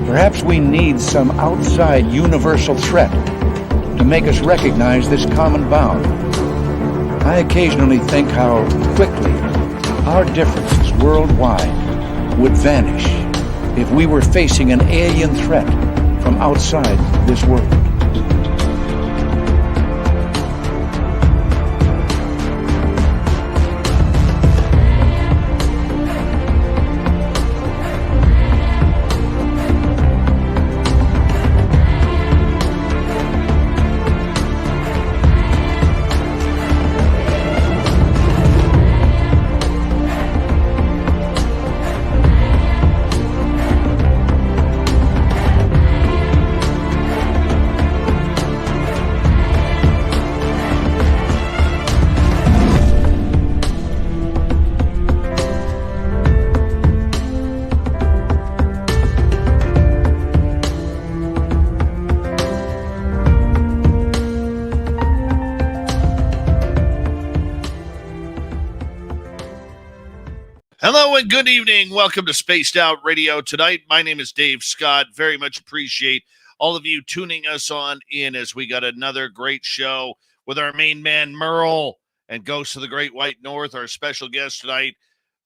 Perhaps we need some outside universal threat to make us recognize this common bound. I occasionally think how quickly our differences worldwide would vanish if we were facing an alien threat from outside this world. Hello and good evening. Welcome to Spaced Out Radio tonight. My name is Dave Scott. Very much appreciate all of you tuning us on in as we got another great show with our main man, Merle, and Ghost of the Great White North, our special guest tonight,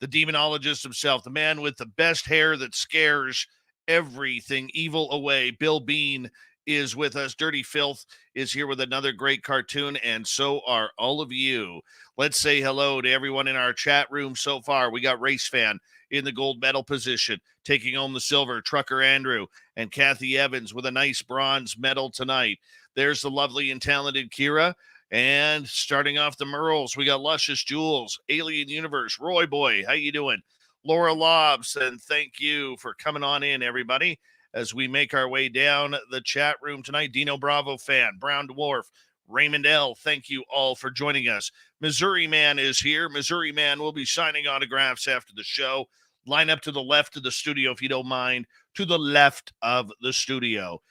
the demonologist himself, the man with the best hair that scares everything evil away. Bill Bean is with us. Dirty Filth is here with another great cartoon, and so are all of you. Let's say hello to everyone in our chat room so far. We got Race Fan in the gold medal position, taking home the silver, Trucker Andrew, and Kathy Evans with a nice bronze medal tonight. There's the lovely and talented Kira. And starting off the Merles, we got Luscious Jules, Alien Universe, Roy Boy, how you doing? Laura Lobs, and thank you for coming on in, everybody, as we make our way down the chat room tonight. Dino Bravo Fan, Brown Dwarf, Raymond L., thank you all for joining us. Missouri Man is here. Missouri Man will be signing autographs after the show. Line up to the left of the studio, if you don't mind, to the left of the studio.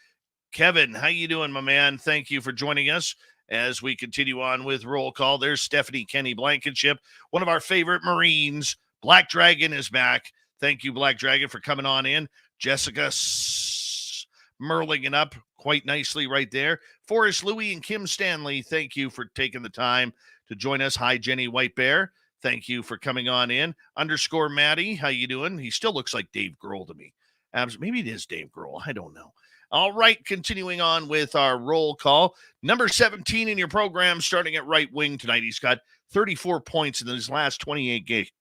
Kevin, how you doing, my man? Thank you for joining us as we continue on with Roll Call. There's Stephanie Kenny Blankenship, one of our favorite Marines. Black Dragon is back. Thank you, Black Dragon, for coming on in. Jessica Merling it up quite nicely right there. Forrest Louie and Kim Stanley, thank you for taking the time to join us. Hi, Jenny White Bear. Thank you for coming on in. Underscore Maddie, how you doing? He still looks like Dave Grohl to me. Maybe it is Dave Grohl. I don't know. All right, continuing on with our roll call. Number 17 in your program, starting at right wing tonight. He's got 34 points in his last 28 games.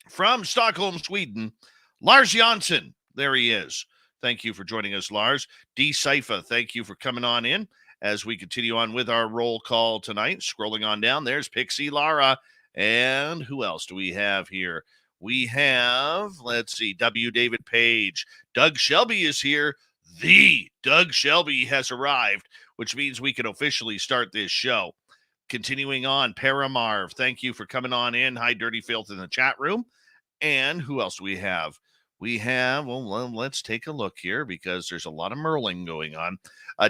From Stockholm, Sweden, Lars Jansson. There he is. Thank you for joining us, Lars. D. Seifa, thank you for coming on in as we continue on with our roll call tonight. Scrolling on down, there's Pixie Lara. And who else do we have here? We have, let's see, W. David Page. Doug Shelby is here. The Doug Shelby has arrived, which means we can officially start this show. Continuing on, Paramarv, thank you for coming on in. Hi, Dirty Filth in the chat room. And who else do we have? We have, well, let's take a look here because there's a lot of Merling going on.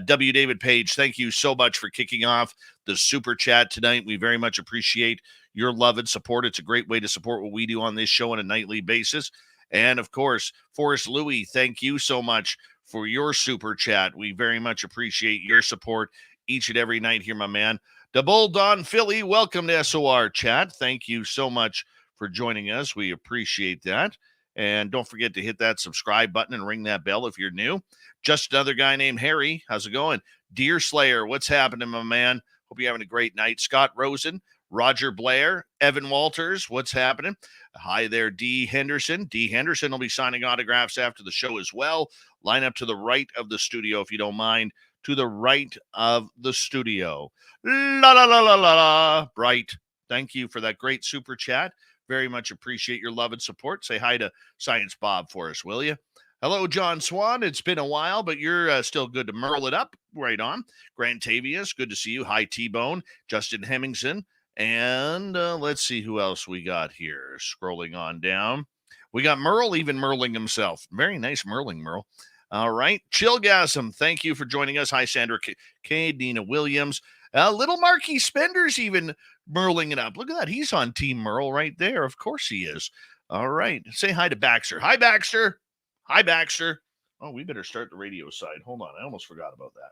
W. David Page, thank you so much for kicking off the super chat tonight. We very much appreciate your love and support. It's a great way to support what we do on this show on a nightly basis. And, of course, Forrest Louie, thank you so much for your super chat. We very much appreciate your support each and every night here, my man. The Bull Don Philly, welcome to SOR chat. Thank you so much for joining us. We appreciate that. And don't forget to hit that subscribe button and ring that bell if you're new. Just another guy named Harry. How's it going? Deer Slayer, what's happening, my man? Hope you're having a great night. Scott Rosen, Roger Blair, Evan Walters, what's happening? Hi there, D. Henderson. D. Henderson will be signing autographs after the show as well. Line up to the right of the studio, if you don't mind. To the right of the studio. La, la, la, la, la, la. Bright. Thank you for that great super chat. Very much appreciate your love and support. Say hi to Science Bob for us, will you? Hello, John Swan. It's been a while, but you're still good to merle it up. Right on. Grant Tavius, good to see you. Hi, T-Bone. Justin Hemmingson. And let's see who else we got here. Scrolling on down. We got Merle, even Merling himself. Very nice Merling, Merle. All right. Chillgasm, thank you for joining us. Hi, Sandra K, Nina Williams. Little Marky Spender's even merling it up. Look at that. He's on Team Merle right there. Of course he is. All right. Say hi to Baxter. Hi, Baxter. Hi, Baxter. Oh, we better start the radio side. Hold on. I almost forgot about that.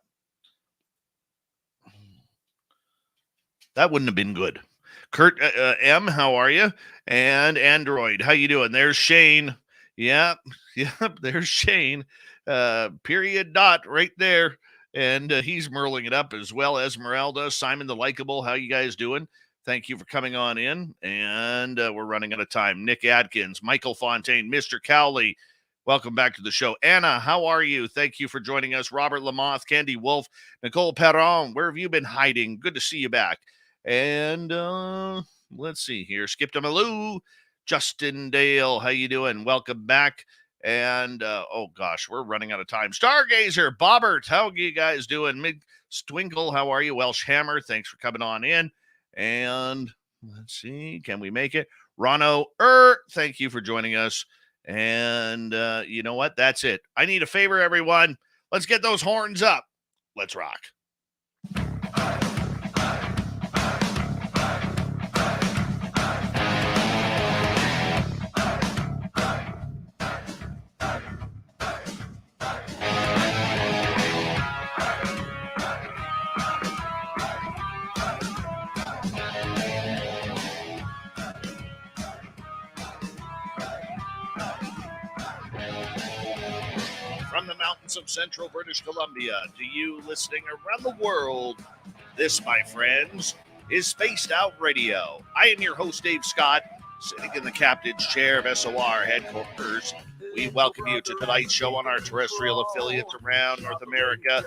That wouldn't have been good. Kurt M, how are you? And Android, how you doing? There's Shane. Yep. There's Shane. Period dot right there. And he's merling it up as well. Esmeralda, Simon the Likeable, how you guys doing? Thank you for coming on in. And we're running out of time. Nick Adkins, Michael Fontaine, Mr. Cowley, welcome back to the show. Anna, how are you? Thank you for joining us. Robert Lamoth, Candy Wolf, Nicole Perron, where have you been hiding? Good to see you back. And let's see here. Skip to Malou, Justin Dale, how you doing? Welcome back. And oh gosh, we're running out of time. Stargazer, Bobbert, how are you guys doing? Mig Twinkle, how are you? Welsh Hammer, thanks for coming on in. And let's see, can we make it? Rono, thank you for joining us. And you know what? That's it. I need a favor, everyone. Let's get those horns up. Let's rock. From the mountains of central British Columbia to you listening around the world, this, my friends, is Spaced Out Radio. I am your host, Dave Scott, sitting in the captain's chair of SOR headquarters. We welcome you to tonight's show on our terrestrial affiliates around North America,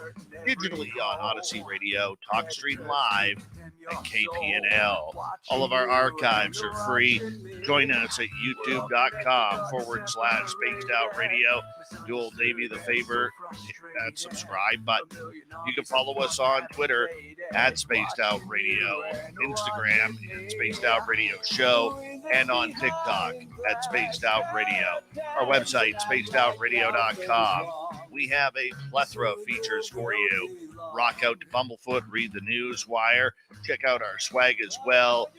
digitally on Odyssey Radio, TalkStream Live, and KPNL. All of our archives are free. Join us at youtube.com/Spaced Out Radio. Do old Davey the favor, hit that subscribe button. You can follow us on Twitter at Spaced Out Radio, Instagram at Spaced Out Radio Show, and on TikTok at Spaced Out Radio. Our website, spacedoutradio.com. We have a plethora of features for you. Rock out to Bumblefoot, read the news wire, check out our swag as well.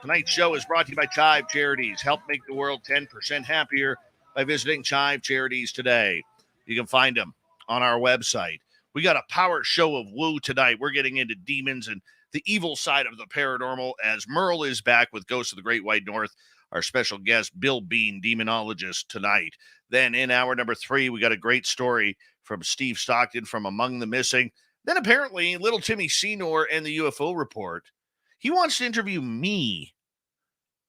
Tonight's show is brought to you by Chive Charities. Help make the world 10% happier by visiting Chive Charities today. You can find them on our website. We got a power show of woo tonight. We're getting into demons and the evil side of the paranormal as Merle is back with Ghosts of the Great White North, our special guest, Bill Bean, demonologist, tonight. Then in hour number 3, we got a great story from Steve Stockton from Among the Missing. Then apparently little Timmy Senor and the UFO Report. He wants to interview me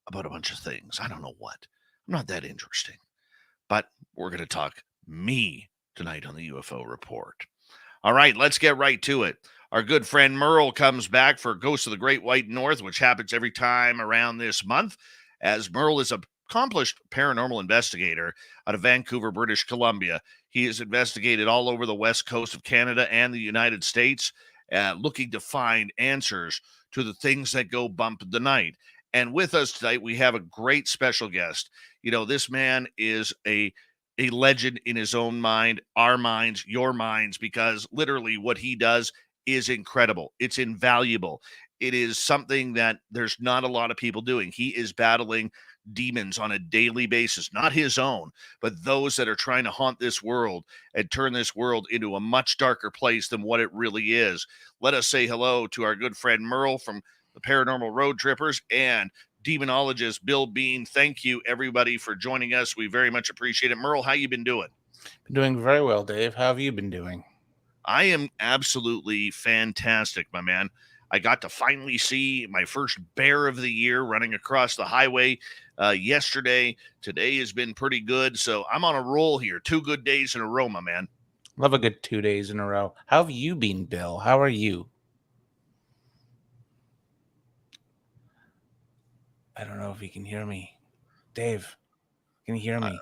about a bunch of things. I don't know what. I'm not that interesting. But we're going to talk me tonight on the UFO Report. All right, let's get right to it. Our good friend Merle comes back for Ghosts of the Great White North, which happens every time around this month, as Merle is an accomplished paranormal investigator out of Vancouver, British Columbia. He has investigated all over the west coast of Canada and the United States, looking to find answers to the things that go bump in the night. And with us tonight, we have a great special guest. You know, this man is a legend in his own mind, our minds, your minds, because literally what he does is incredible. It's invaluable. It is something that there's not a lot of people doing. He is battling demons on a daily basis, not his own, but those that are trying to haunt this world and turn this world into a much darker place than what it really is. Let us say hello to our good friend Merle from the Paranormal Road Trippers and demonologist Bill Bean. Thank you, everybody, for joining us. We very much appreciate it. Merle, how you been doing? Been doing very well, Dave. How have you been doing? I am absolutely fantastic, my man. I got to finally see my first bear of the year running across the highway yesterday. Today has been pretty good, so I'm on a roll here. 2 good days in a row, my man. Love a good 2 days in a row. How have you been, Bill? How are you? I don't know if he can hear me. Dave, can you hear me?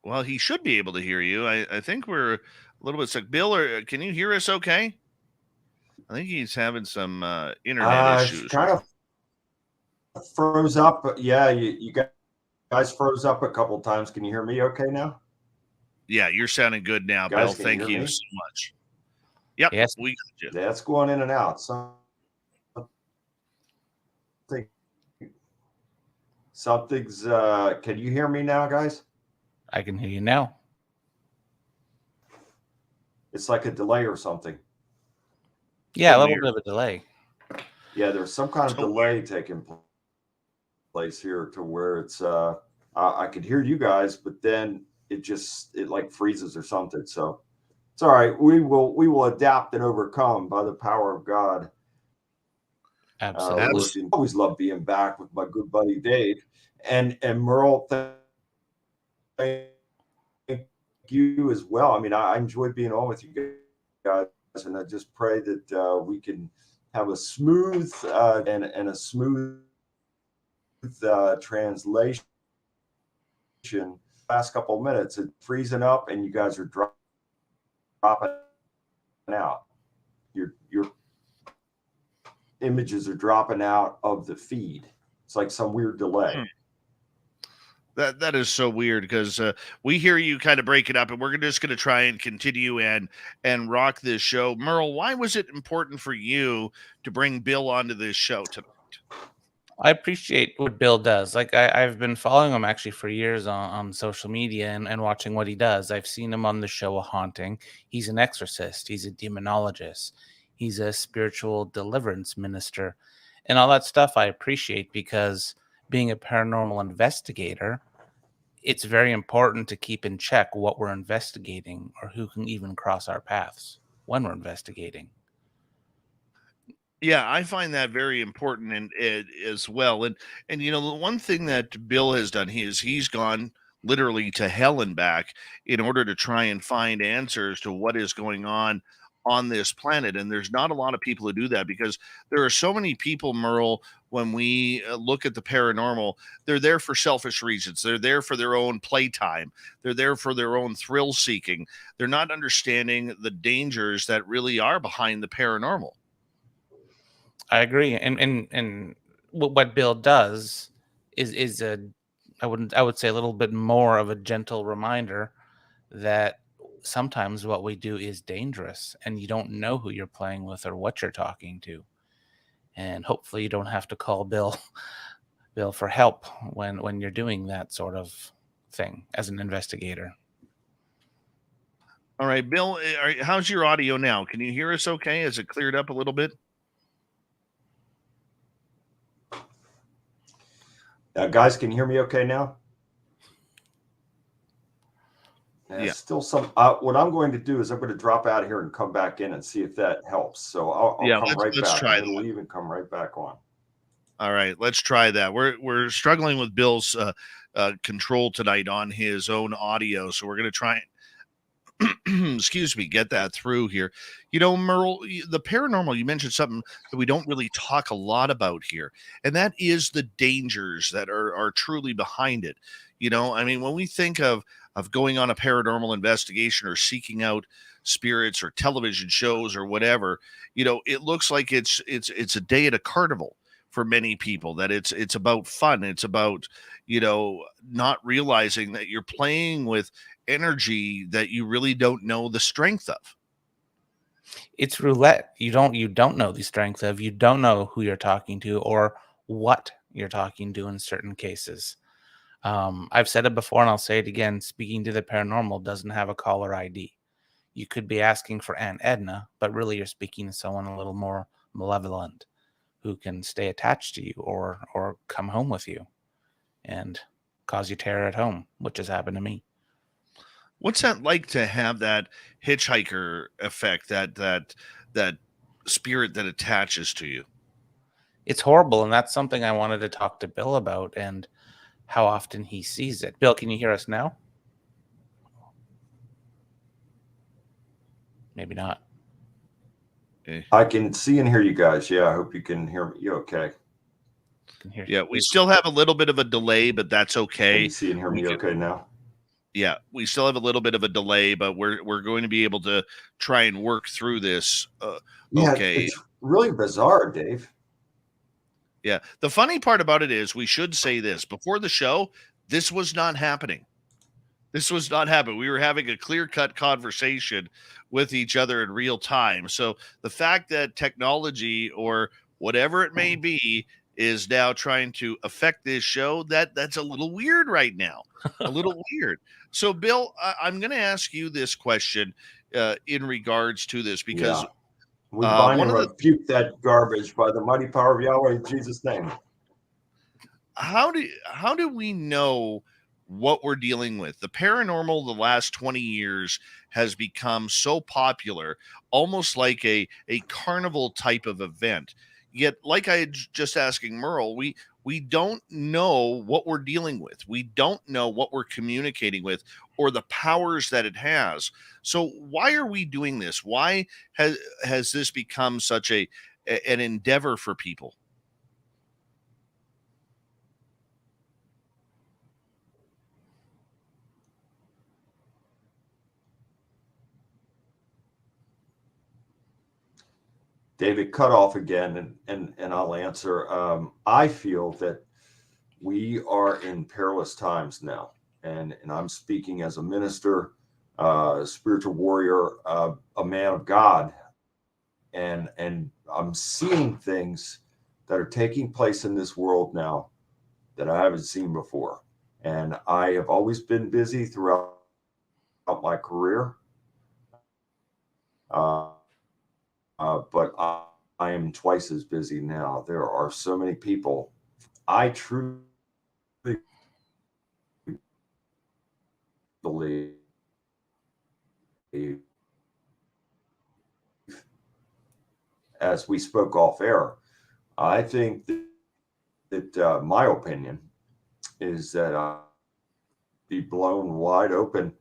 Well, he should be able to hear you. I think we're a little bit sick. Bill, can you hear us okay? I think he's having some internet issues. Kind of froze up. Yeah, you guys froze up a couple times. Can you hear me okay now? Yeah, you're sounding good now, Guys, Bill. can Thank hear you me? so much. Yep, Yes. we got you. That's going in and out. Something's. Can you hear me now, guys? I can hear you now. It's like a delay or something. Yeah, a So little weird. bit of a delay. Yeah, there's some kind of So delay taking place here to where it's. I could hear you guys, but then it like freezes or something. So it's all right. We will adapt and overcome by the power of God. Absolutely. Always love being back with my good buddy Dave and Merle. Thank you as well. I mean, I enjoy being on with you guys, and I just pray that we can have a smooth and a smooth translation. Last couple of minutes, it's freezing up, and you guys are dropping out. Your images are dropping out of the feed. It's like some weird delay. that is so weird because we hear you kind of break it up, and we're just going to try and continue and rock this show. Merle, why was it important for you to bring Bill onto this show tonight? I appreciate what Bill does. Like I've been following him actually for years on social media and watching what he does. I've seen him on the show A Haunting. He's an exorcist. He's a demonologist. He's a spiritual deliverance minister. And all that stuff I appreciate because being a paranormal investigator, it's very important to keep in check what we're investigating or who can even cross our paths when we're investigating. Yeah, I find that very important and as well. And you know, the one thing that Bill has done, he's gone literally to hell and back in order to try and find answers to what is going on this planet. And there's not a lot of people who do that because there are so many people, Merle, when we look at the paranormal, they're there for selfish reasons. They're there for their own playtime. They're there for their own thrill seeking. They're not understanding the dangers that really are behind the paranormal. I agree, and what Bill does is a I would say a little bit more of a gentle reminder that sometimes what we do is dangerous, and you don't know who you're playing with or what you're talking to, and hopefully you don't have to call Bill for help when you're doing that sort of thing as an investigator. All right, Bill, how's your audio now? Can you hear us okay? Has it cleared up a little bit? Guys, can you hear me okay now? Yeah. Still some. What I'm going to do is I'm going to drop out of here and come back in and see if that helps. So I'll come right let's back. try I'm going to that. leave and come right back on. All right, let's try that. We're struggling with Bill's control tonight on his own audio, so we're going to try and excuse me, get that through here. You know, Merle, the paranormal, you mentioned something that we don't really talk a lot about here, and that is the dangers that are truly behind it. You know, I mean, when we think of going on a paranormal investigation or seeking out spirits or television shows or whatever, you know, it looks like it's a day at a carnival for many people, that it's about fun. It's about, you know, not realizing that you're playing with energy that you really don't know the strength of. It's roulette. You don't know the strength of, you don't know who you're talking to or what you're talking to in certain cases. I've said it before and I'll say it again. Speaking to the paranormal doesn't have a caller ID. You could be asking for Aunt Edna, but really you're speaking to someone a little more malevolent who can stay attached to you or come home with you and cause you terror at home, which has happened to me. What's that like to have that hitchhiker effect, that spirit that attaches to you? It's horrible, and that's something I wanted to talk to Bill about and how often he sees it. Bill, can you hear us now? Maybe not. Okay. I can see and hear you guys. Yeah, I hope you can hear me. You okay? Can hear Yeah, we still have a little bit of a delay, but that's Can okay. you see and hear me okay now? Yeah, we still have a little bit of a delay, but we're going to be able to try and work through this. Yeah, Okay. it's really bizarre, Dave. Yeah. The funny part about it is we should say this before the show, this was not happening. This was not happening. We were having a clear-cut conversation with each other in real time. So the fact that technology or whatever it may be is now trying to affect this show, that's a little weird right now. A little weird. So, Bill, I'm going to ask you this question in regards to this because Yeah. We bind one and of the rebuke that garbage by the mighty power of Yahweh in Jesus' name. how do we know what we're dealing with? The paranormal the last 20 years has become so popular, almost like a carnival type of event. Yet, like I just asking Merle, we don't know what we're dealing with. We don't know what we're communicating with or the powers that it has. So why are we doing this? Why has this become such an endeavor for people? David, cut off again, and I'll answer. I feel that we are in perilous times now, and I'm speaking as a minister, a spiritual warrior, a man of God, and I'm seeing things that are taking place in this world now that I haven't seen before. And I have always been busy throughout my career, but I am twice as busy now. There are so many people. I truly believe, as we spoke off air, I think that my opinion is that be blown wide open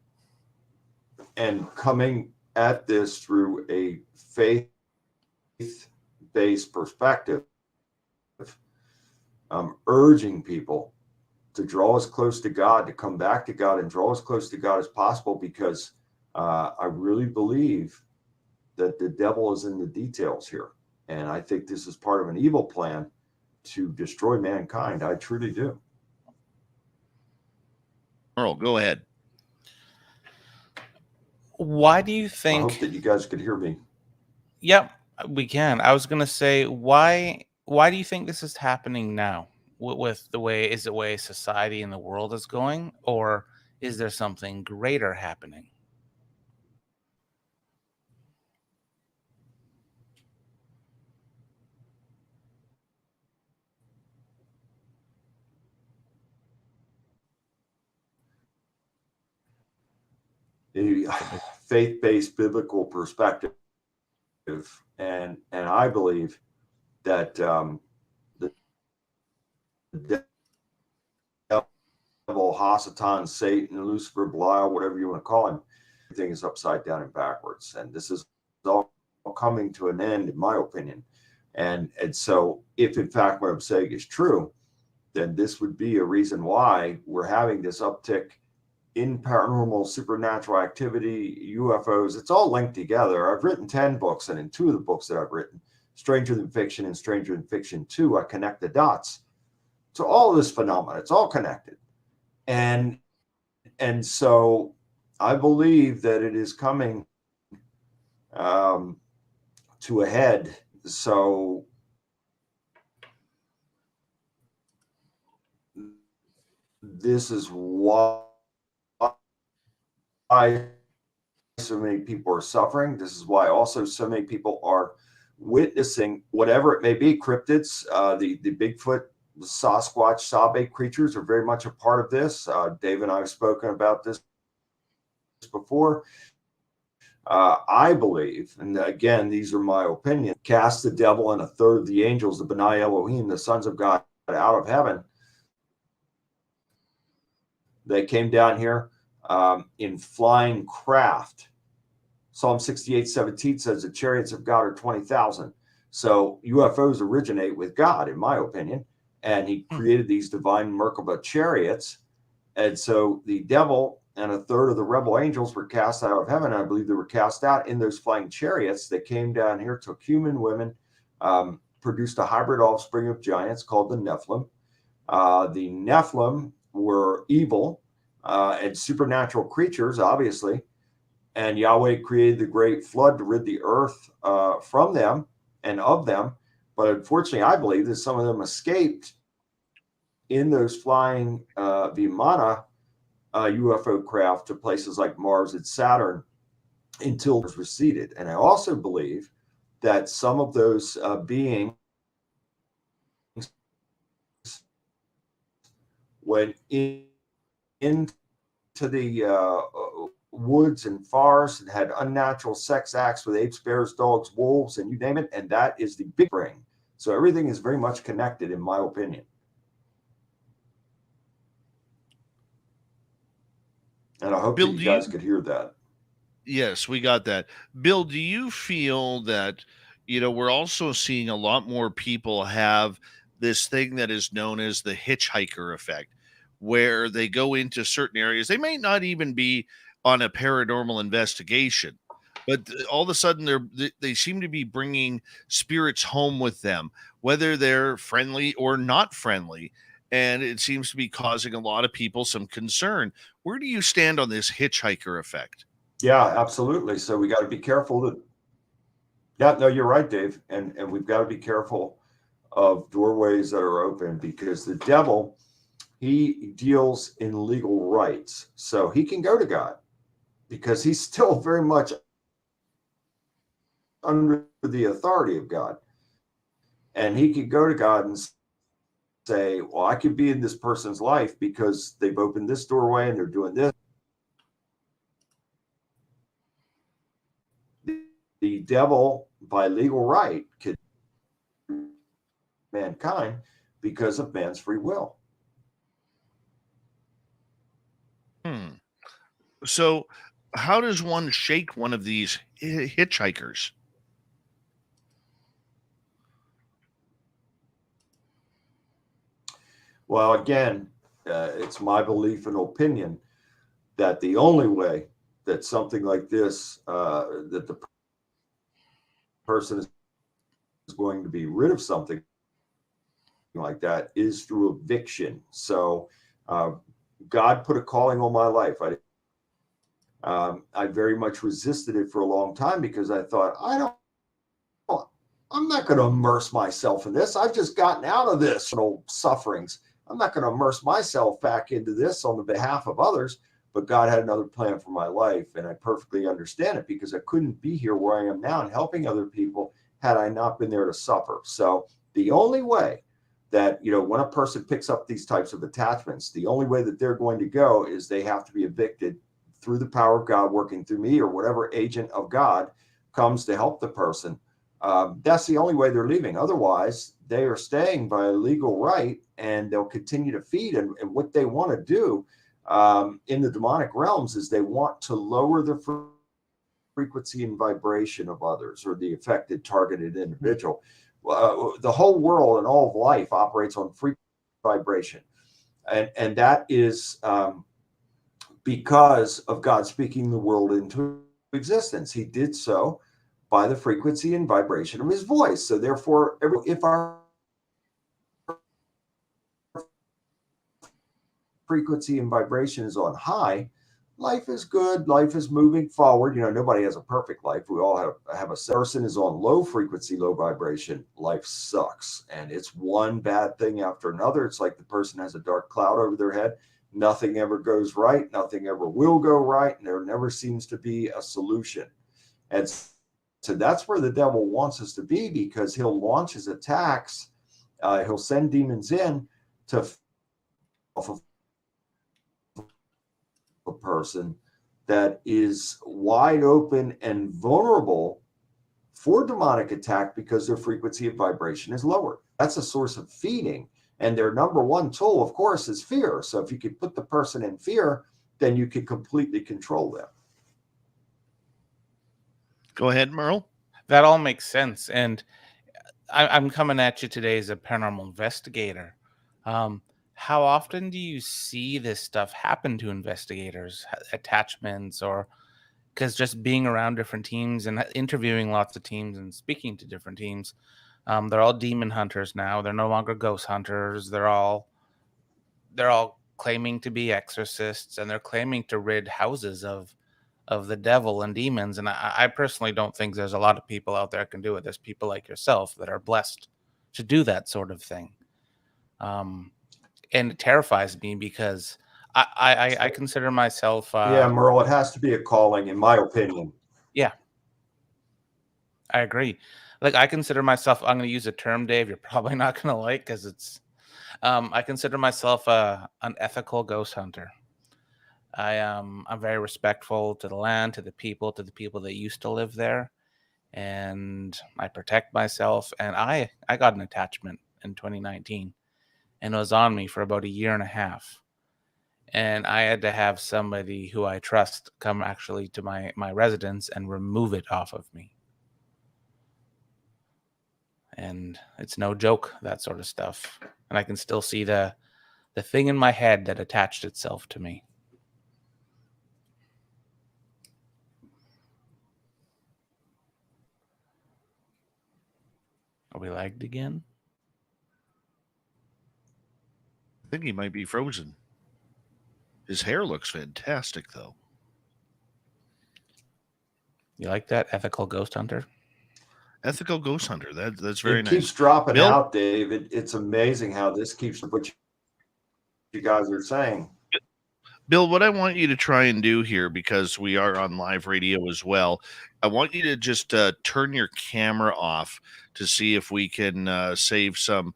and coming at this through a faith-based perspective. I'm urging people to draw as close to God, to come back to God and draw as close to God as possible, because I really believe that the devil is in the details here. And I think this is part of an evil plan to destroy mankind. I truly do. Merle, go ahead. Why do you I think? hope that you guys could hear me. Yep, we can. I was gonna say, why do you think this is happening now? With the way society and the world is going, or is there something greater happening? A faith-based biblical perspective, and I believe that the devil, Hasatan, Satan, Lucifer, Belial, whatever you want to call him, everything is upside down and backwards, and this is all coming to an end, in my opinion. And so, if in fact what I'm saying is true, then this would be a reason why we're having this uptick in paranormal, supernatural activity, UFOs. It's all linked together. I've written 10 books, and in 2 of the books that I've written, Stranger Than Fiction and Stranger Than Fiction 2, I connect the dots to all of this phenomena. It's all connected. And so I believe that it is coming to a head. So this is why so many people are suffering. This is why also so many people are witnessing whatever it may be, cryptids, the Bigfoot, the Sasquatch, Sabe creatures are very much a part of this. Dave and I have spoken about this before. I believe, and again, these are my opinions, cast the devil and a third of the angels, the Benai Elohim, the sons of God, out of heaven. They came down here in flying craft. Psalm 68:17 says the chariots of God are 20,000. So UFOs originate with God, in my opinion, and he created these divine Merkaba chariots. And so the devil and a third of the rebel angels were cast out of heaven. I believe they were cast out in those flying chariots that came down here, took human women, produced a hybrid offspring of giants called the Nephilim. The Nephilim were evil, and supernatural creatures, obviously. And Yahweh created the great flood to rid the earth from them and of them. But unfortunately, I believe that some of them escaped in those flying Vimana UFO craft to places like Mars and Saturn until it was receded. And I also believe that some of those beings went into the woods and forests and had unnatural sex acts with apes, bears, dogs, wolves, and you name it. And that is the big brain. So everything is very much connected, in my opinion. And I hope Bill, that you guys could hear that. Yes, we got that. Bill, do you feel that, we're also seeing a lot more people have this thing that is known as the hitchhiker effect, where they go into certain areas. They may not even be on a paranormal investigation, but all of a sudden they seem to be bringing spirits home with them, whether they're friendly or not friendly. And it seems to be causing a lot of people some concern. Where do you stand on this hitchhiker effect? Yeah, absolutely. So we got to be careful that, yeah, no, you're right, Dave. And we've got to be careful of doorways that are open, because the devil, he deals in legal rights. So he can go to God because he's still very much under the authority of God. And he could go to God and say, well, I could be in this person's life because they've opened this doorway and they're doing this. The devil, by legal right, could mankind because of man's free will. So how does one shake one of these hitchhikers? Well, again, it's my belief and opinion that the only way that something like this, that the person is going to be rid of something like that, is through eviction. So God put a calling on my life. I very much resisted it for a long time because I thought, I'm not going to immerse myself in this. I've just gotten out of this sufferings. I'm not going to immerse myself back into this on the behalf of others. But God had another plan for my life, and I perfectly understand it, because I couldn't be here where I am now and helping other people had I not been there to suffer. So the only way that, when a person picks up these types of attachments, the only way that they're going to go is they have to be evicted through the power of God working through me, or whatever agent of God comes to help the person. That's the only way they're leaving. Otherwise, they are staying by legal right, and they'll continue to feed. And what they want to do in the demonic realms is they want to lower the frequency and vibration of others, or the affected, targeted individual. The whole world and all of life operates on frequency vibration. And that is because of God speaking the world into existence. He did so by the frequency and vibration of his voice. So therefore, if our frequency and vibration is on high, life is good, life is moving forward. Nobody has a perfect life. We all have a person is on low frequency, low vibration, life sucks. And it's one bad thing after another. It's like the person has a dark cloud over their head. Nothing ever goes right, nothing ever will go right, and there never seems to be a solution. And so that's where the devil wants us to be, because he'll launch his attacks. He'll send demons in to a person that is wide open and vulnerable for demonic attack because their frequency of vibration is lower. That's a source of feeding. And their number one tool, of course, is fear. So if you could put the person in fear, then you could completely control them. Go ahead, Merle. That all makes sense. And I'm coming at you today as a paranormal investigator. How often do you see this stuff happen to investigators, attachments, or because just being around different teams and interviewing lots of teams and speaking to different teams, they're all demon hunters now. They're no longer ghost hunters. They're all claiming to be exorcists, and they're claiming to rid houses of the devil and demons. And I personally don't think there's a lot of people out there can do it. There's people like yourself that are blessed to do that sort of thing. And it terrifies me because I consider myself. Yeah, Merle, it has to be a calling, in my opinion. Yeah, I agree. Like, I consider myself, I'm going to use a term, Dave, you're probably not going to like, because it's, I consider myself an ethical ghost hunter. I'm very respectful to the land, to the people that used to live there, and I protect myself. And I got an attachment in 2019, and it was on me for about a year and a half. And I had to have somebody who I trust come actually to my residence and remove it off of me. And it's no joke, that sort of stuff. And I can still see the thing in my head that attached itself to me. Are we lagged again? I think he might be frozen. His hair looks fantastic, though. You like that, ethical ghost hunter? Ethical ghost hunter. That's very nice. It keeps dropping Bill? out, Dave. It's amazing how this keeps what you guys are saying. Bill, what I want you to try and do here, because we are on live radio as well, I want you to just turn your camera off to see if we can save some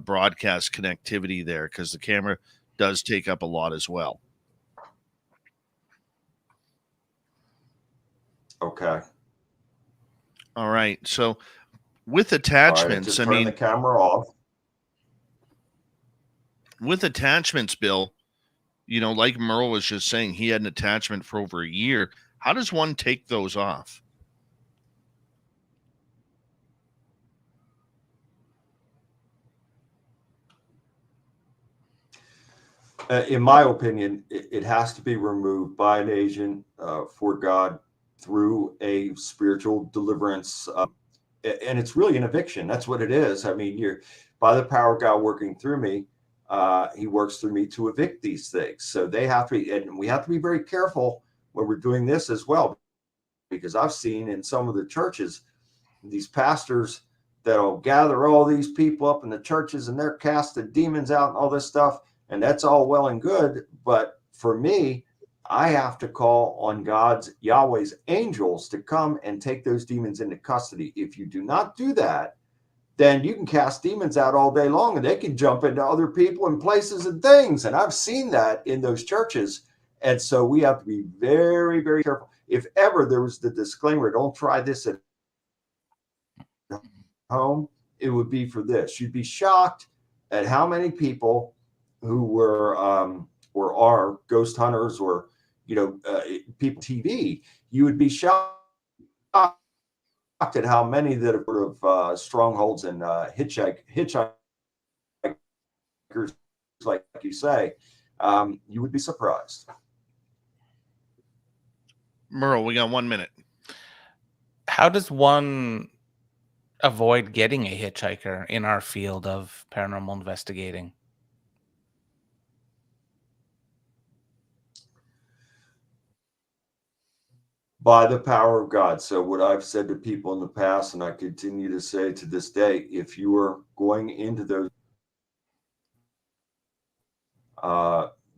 broadcast connectivity there, because the camera does take up a lot as well. Okay. All right. So with All right, attachments, just I turn mean, the camera off. with attachments, Bill, you know, like Merle was just saying, he had an attachment for over a year. How does one take those off? In my opinion, it has to be removed by an agent for God through a spiritual deliverance. And it's really an eviction. That's what it is. I mean, you're by the power of God working through me. He works through me to evict these things. So they have to be, and we have to be very careful when we're doing this as well, because I've seen in some of the churches, these pastors that'll gather all these people up in the churches and they're casting demons out and all this stuff. And that's all well and good. But for me, I have to call on God's, Yahweh's angels to come and take those demons into custody. If you do not do that, then you can cast demons out all day long and they can jump into other people and places and things. And I've seen that in those churches. And so we have to be very, very careful. If ever there was the disclaimer, don't try this at home, it would be for this. You'd be shocked at how many people who were or are ghost hunters or, you know, people TV, you would be shocked at how many that have heard of strongholds and hitchhikers, like you say. You would be surprised. Merle, we got 1 minute. How does one avoid getting a hitchhiker in our field of paranormal investigating? By the power of God. So what I've said to people in the past, and I continue to say to this day, if you are going into those,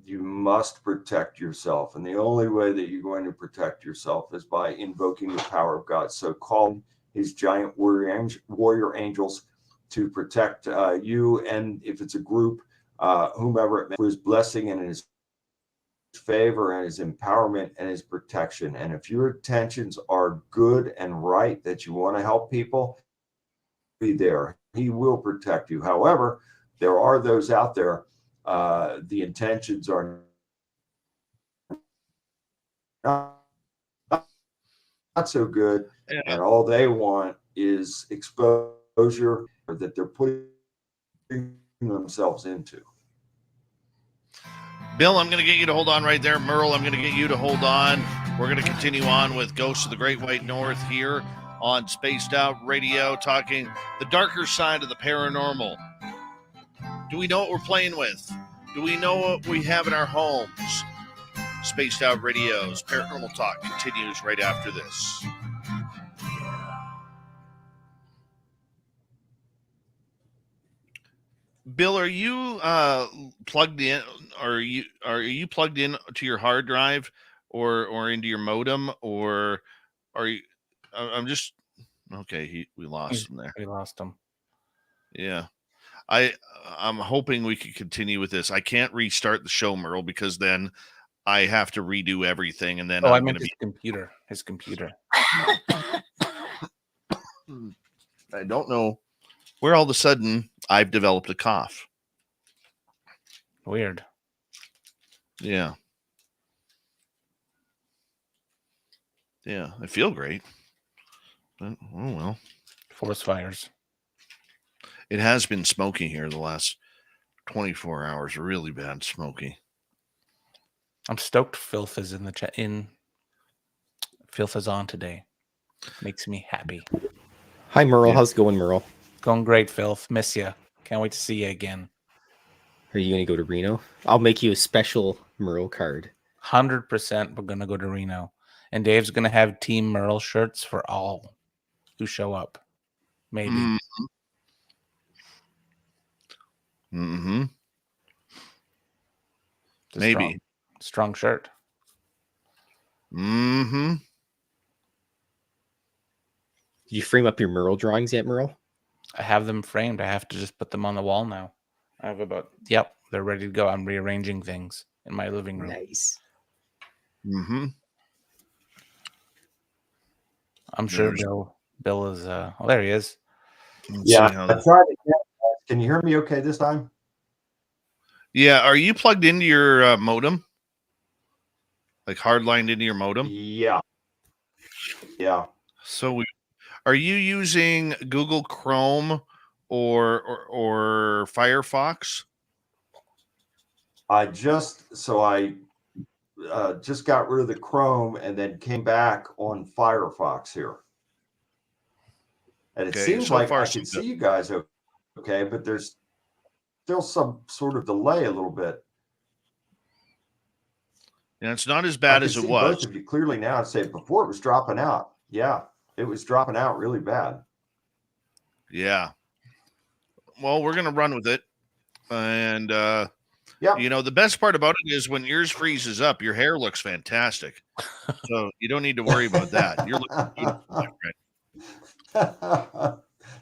you must protect yourself. And the only way that you're going to protect yourself is by invoking the power of God. So call his giant warrior angels to protect you. And if it's a group, whomever, for his blessing and his favor and his empowerment and his protection. And if your intentions are good and right, that you want to help people, be there. He will protect you. However, there are those out there, the intentions are not so good, and all they want is exposure that they're putting themselves into. Bill, I'm going to get you to hold on right there. Merle, I'm going to get you to hold on. We're going to continue on with Ghosts of the Great White North here on Spaced Out Radio, talking the darker side of the paranormal. Do we know what we're playing with? Do we know what we have in our homes? Spaced Out Radio's Paranormal Talk continues right after this. Bill, are you plugged in? Are you plugged in to your hard drive or into your modem, or are you? I'm just okay. We lost him there. We lost him. Yeah, I'm hoping we can continue with this. I can't restart the show, Merle, because then I have to redo everything, and then I I'm meant going to his computer. His computer. I don't know where all of a sudden I've developed a cough. Weird. Yeah. Yeah, I feel great. But, oh well. Forest fires. It has been smoky here the last 24 hours. Really bad smoky. I'm stoked Filth is in the chat. Filth is on today. Makes me happy. Hi, Merle. How's it going, Merle? Going great, Filth. Miss ya. Can't wait to see you again. Are you going to go to Reno? I'll make you a special Merle card. 100% we're going to go to Reno. And Dave's going to have Team Merle shirts for all who show up. Maybe. Mm-hmm. Maybe. Strong shirt. Mm-hmm. Did you frame up your Merle drawings yet, Merle? I have them framed. I have to just put them on the wall now. I have they're ready to go. I'm rearranging things in my living room. Nice. Mm-hmm. I'm sure Bill is there he is. Yeah, I tried again. Can you hear me okay this time? Yeah, are you plugged into your modem? Like hardlined into your modem? Yeah. Yeah. So are you using Google Chrome or Firefox? I just got rid of the Chrome and then came back on Firefox here. And it seems so like far I can see you guys okay, but there's still some sort of delay a little bit. Yeah, it's not as bad as it was. Both of you clearly now. I'd say before it was dropping out. Yeah, it was dropping out really bad. Yeah. Well, we're gonna run with it, and you know, the best part about it is when yours freezes up, your hair looks fantastic. So you don't need to worry about that. You're looking beautiful, my friend.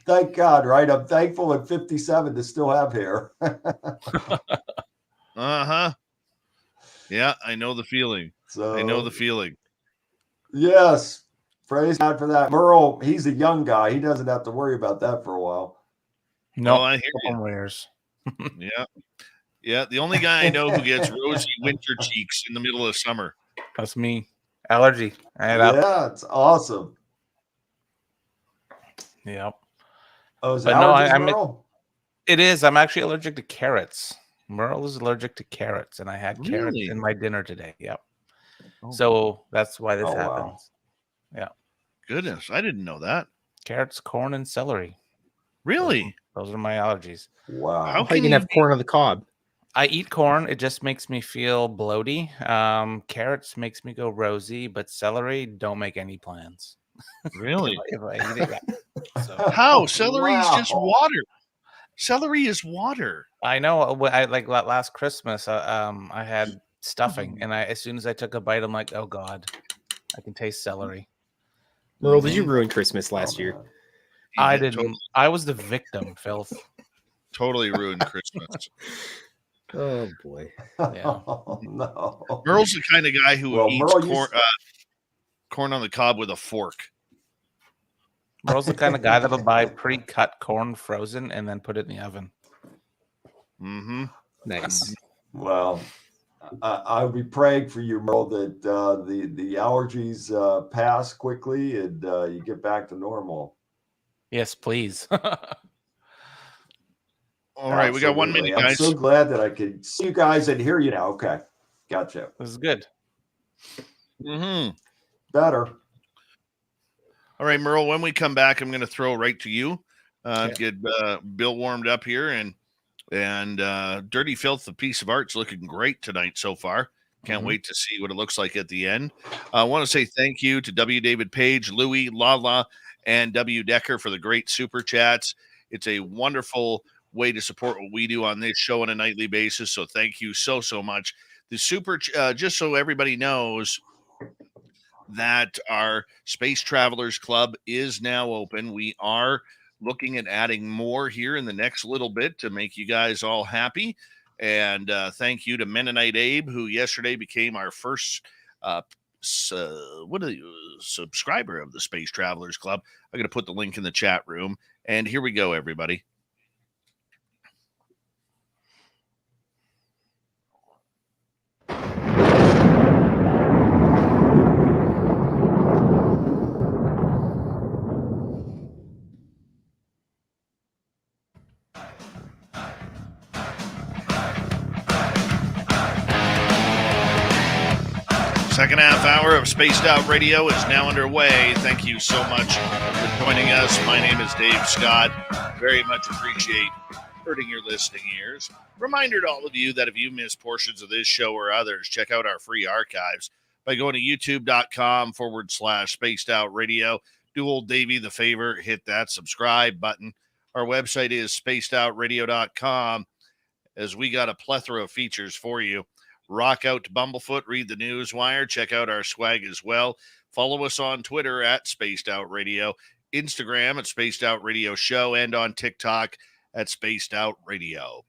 Thank God, right? I'm thankful at 57 to still have hair. Uh-huh. Yeah, I know the feeling. I know the feeling. Yes. Praise God for that. Merle, he's a young guy. He doesn't have to worry about that for a while. No, I hear you. Wears. Yeah. Yeah, the only guy I know who gets rosy winter cheeks in the middle of summer. That's me. Allergy. Yeah, it's awesome. Yep. Oh, is allergies, Merle? It is. I'm actually allergic to carrots. Merle is allergic to carrots, and I had carrots in my dinner today. Yep. Oh. So that's why this happens. Wow. Yeah. Goodness, I didn't know that. Carrots, corn, and celery. Really? Those are my allergies. Wow. How can you have corn on the cob? I eat corn. It just makes me feel bloaty. Carrots makes me go rosy, but celery, don't make any plans. Really? if I eat it, yeah. So. How? Celery is just water. Celery is water. I know. I like last Christmas. I had stuffing, and as soon as I took a bite, I'm like, oh God, I can taste celery. Merle, did you ruin Christmas last year? I didn't. Totally. I was the victim, Filth. Totally ruined Christmas. Oh boy. Yeah. Oh, no. Merle's the kind of guy who eats corn on the cob with a fork. Merle's the kind of guy that'll buy pre-cut corn frozen and then put it in the oven. Mm-hmm. Nice. Well, I would be praying for you, Merle, that the allergies pass quickly and you get back to normal. Yes, please. All right, we got 1 minute, guys. I'm so glad that I could see you guys and hear you now. Okay, gotcha. This is good. Mm-hmm. Better. All right, Merle, when we come back, I'm going to throw right to you. Get Bill warmed up here, and And Dirty Filth, the piece of art's looking great tonight so far. Can't Mhm. wait to see what it looks like at the end. I want to say thank you to W. David Page, Louis, Lala, and W. Decker for the great super chats. It's a wonderful way to support what we do on this show on a nightly basis. So thank you so much. The just so everybody knows that our Space Travelers Club is now open. We are looking at adding more here in the next little bit to make you guys all happy. And thank you to Mennonite Abe, who yesterday became our first subscriber of the Space Travelers Club. I'm going to put the link in the chat room. And here we go, everybody. Second half hour of Spaced Out Radio is now underway. Thank you so much for joining us. My name is Dave Scott. Very much appreciate hurting your listening ears. Reminder to all of you that if you miss portions of this show or others, check out our free archives by going to youtube.com/Spaced Out Radio. Do old Davey the favor, hit that subscribe button. Our website is spacedoutradio.com, as we got a plethora of features for you. Rock out to Bumblefoot, read the news wire, check out our swag as well. Follow us on Twitter at Spaced Out Radio, Instagram at Spaced Out Radio Show, and on TikTok at Spaced Out Radio.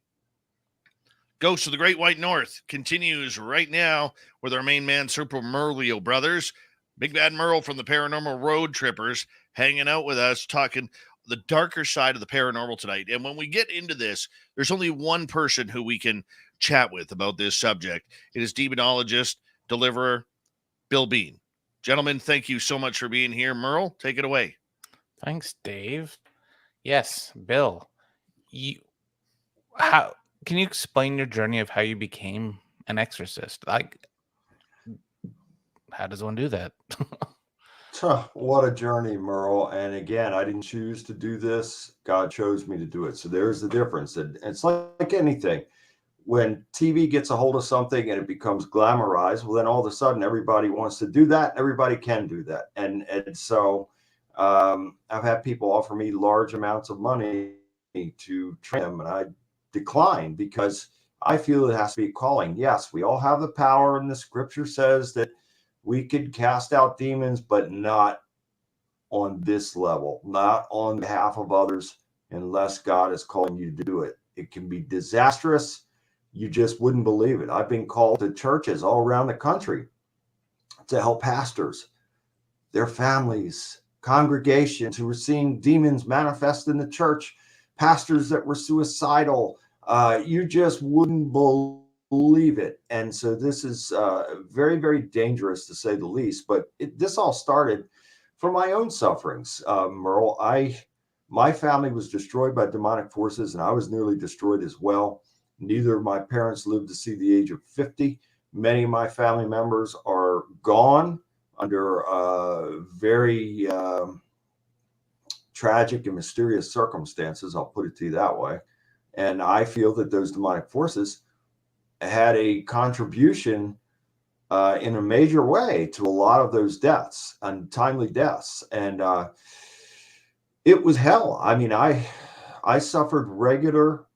Ghost of the Great White North continues right now with our main man, Super Merleo Brothers. Big Bad Merle from the Paranormal Road Trippers hanging out with us, talking the darker side of the paranormal tonight. And when we get into this, there's only one person who we can chat with about this subject. It is demonologist, deliverer, Bill Bean. Gentlemen, thank you so much for being here. Merle, take it away. Thanks, Dave. Yes, Bill. Can you explain your journey of how you became an exorcist? Like, how does one do that? What a journey, Merle. And again, I didn't choose to do this. God chose me to do it. So there's the difference. And it's like anything. When TV gets a hold of something and it becomes glamorized, well, then all of a sudden everybody wants to do that. Everybody can do that. And so I've had people offer me large amounts of money to train them, and I decline because I feel it has to be a calling. Yes, we all have the power, and the scripture says that we could cast out demons, but not on this level, not on behalf of others, unless God is calling you to do it. It can be disastrous. You just wouldn't believe it. I've been called to churches all around the country to help pastors, their families, congregations who were seeing demons manifest in the church, pastors that were suicidal. You just wouldn't believe it. And so this is very, very dangerous, to say the least. But this all started from my own sufferings, Merle. My family was destroyed by demonic forces, and I was nearly destroyed as well. Neither of my parents lived to see the age of 50. Many of my family members are gone under very tragic and mysterious circumstances. I'll put it to you that way. And I feel that those demonic forces had a contribution in a major way to a lot of those deaths, untimely deaths. And it was hell. I mean, I suffered regular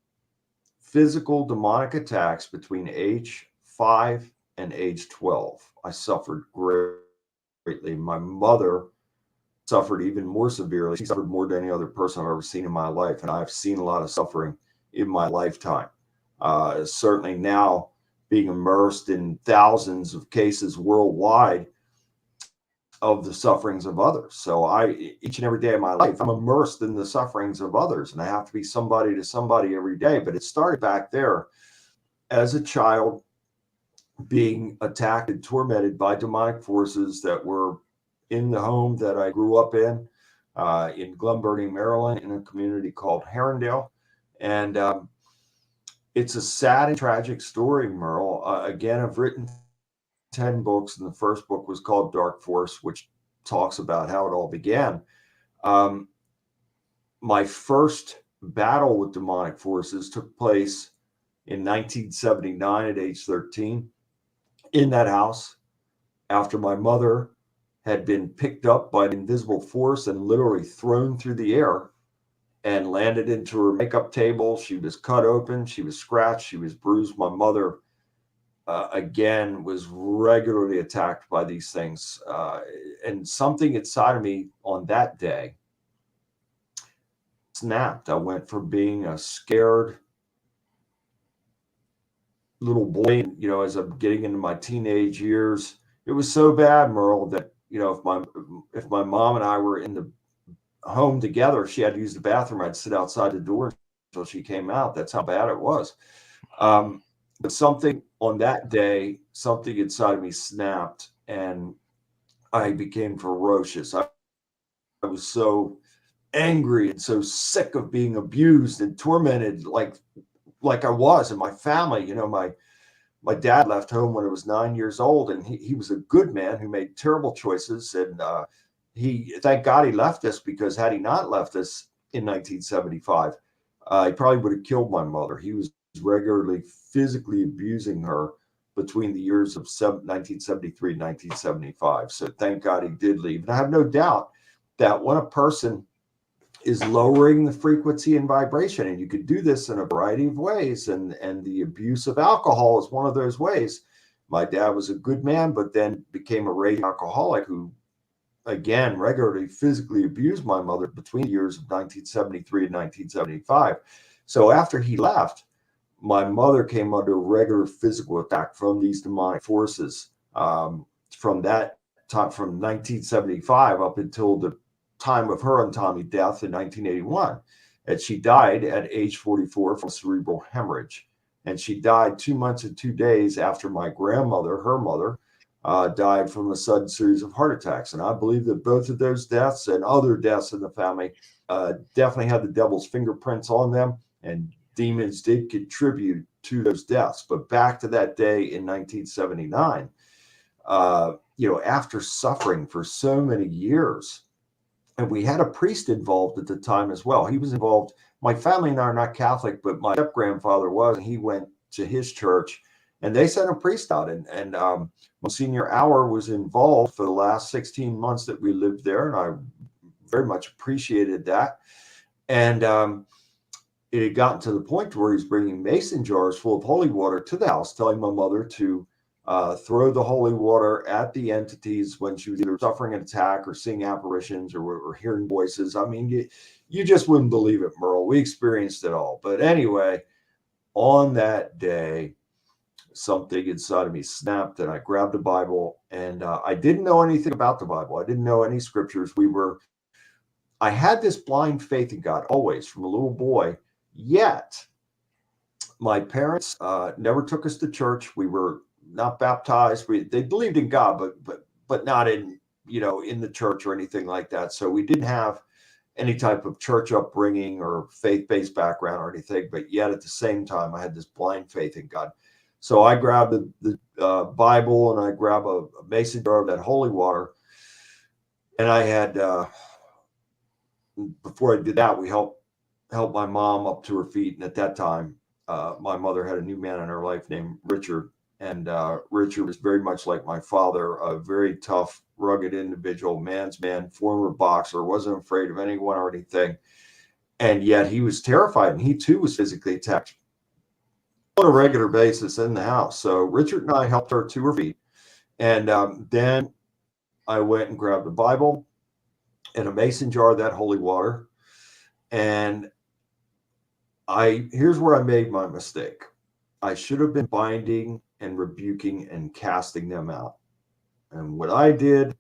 physical demonic attacks between age 5 and age 12. I suffered greatly. My mother suffered even more severely. She suffered more than any other person I've ever seen in my life. And I've seen a lot of suffering in my lifetime. Certainly now, being immersed in thousands of cases worldwide of the sufferings of others. So each and every day of my life, I'm immersed in the sufferings of others, and I have to be somebody to somebody every day. But it started back there as a child, being attacked and tormented by demonic forces that were in the home that I grew up in Glen Burnie, Maryland, in a community called Herondale. And it's a sad and tragic story, Merle. Again, I've written 10 books, and the first book was called Dark Force, which talks about how it all began. My first battle with demonic forces took place in 1979 at age 13 in that house, after my mother had been picked up by an invisible force and literally thrown through the air and landed into her makeup table. She was cut open, she was scratched, she was bruised. My mother, again, was regularly attacked by these things. And something inside of me on that day snapped. I went from being a scared little boy, as I'm getting into my teenage years. It was so bad, Merle, that if my mom and I were in the home together, she had to use the bathroom, I'd sit outside the door until she came out. That's how bad it was. But something on that day, something inside of me snapped, and I became ferocious. I was so angry and so sick of being abused and tormented like I was in my family. My dad left home when I was 9 years old, and he was a good man who made terrible choices. And thank God he left us, because had he not left us in 1975, he probably would have killed my mother. He was regularly physically abusing her between the years of 1973 and 1975. So thank God he did leave. And I have no doubt that when a person is lowering the frequency and vibration, and you could do this in a variety of ways, and the abuse of alcohol is one of those ways. My dad was a good man, but then became a raging alcoholic who, again, regularly physically abused my mother between the years of 1973 and 1975. So after he left, my mother came under regular physical attack from these demonic forces, from that time, from 1975 up until the time of her untimely death in 1981. And she died at age 44 from cerebral hemorrhage. And she died 2 months and 2 days after my grandmother, her mother, died from a sudden series of heart attacks. And I believe that both of those deaths and other deaths in the family definitely had the devil's fingerprints on them, and demons did contribute to those deaths. But back to that day in 1979, after suffering for so many years, and we had a priest involved at the time as well. He was involved. My family and I are not Catholic, but my step-grandfather was, and he went to his church, and they sent a priest out. And Monsignor Auer was involved for the last 16 months that we lived there, and I very much appreciated that. And it had gotten to the point where he's bringing mason jars full of holy water to the house, telling my mother to throw the holy water at the entities when she was either suffering an attack or seeing apparitions or hearing voices. I mean, you just wouldn't believe it, Merle. We experienced it all. But anyway, on that day, something inside of me snapped, and I grabbed the Bible, and I didn't know anything about the Bible. I didn't know any scriptures. I had this blind faith in God always from a little boy, yet my parents never took us to church. We were not baptized. They believed in God, but not in the church or anything like that. So we didn't have any type of church upbringing or faith-based background or anything. But yet at the same time, I had this blind faith in God. So I grabbed the Bible, and I grabbed a mason jar of that holy water, and I had before I did that, we helped my mom up to her feet. And at that time, my mother had a new man in her life named Richard. And Richard was very much like my father, a very tough, rugged individual, man's man, former boxer, wasn't afraid of anyone or anything. And yet he was terrified, and he too was physically attacked on a regular basis in the house. So Richard and I helped her to her feet. And then I went and grabbed the Bible and a mason jar of that holy water. And here's where I made my mistake. I should have been binding and rebuking and casting them out. And what I did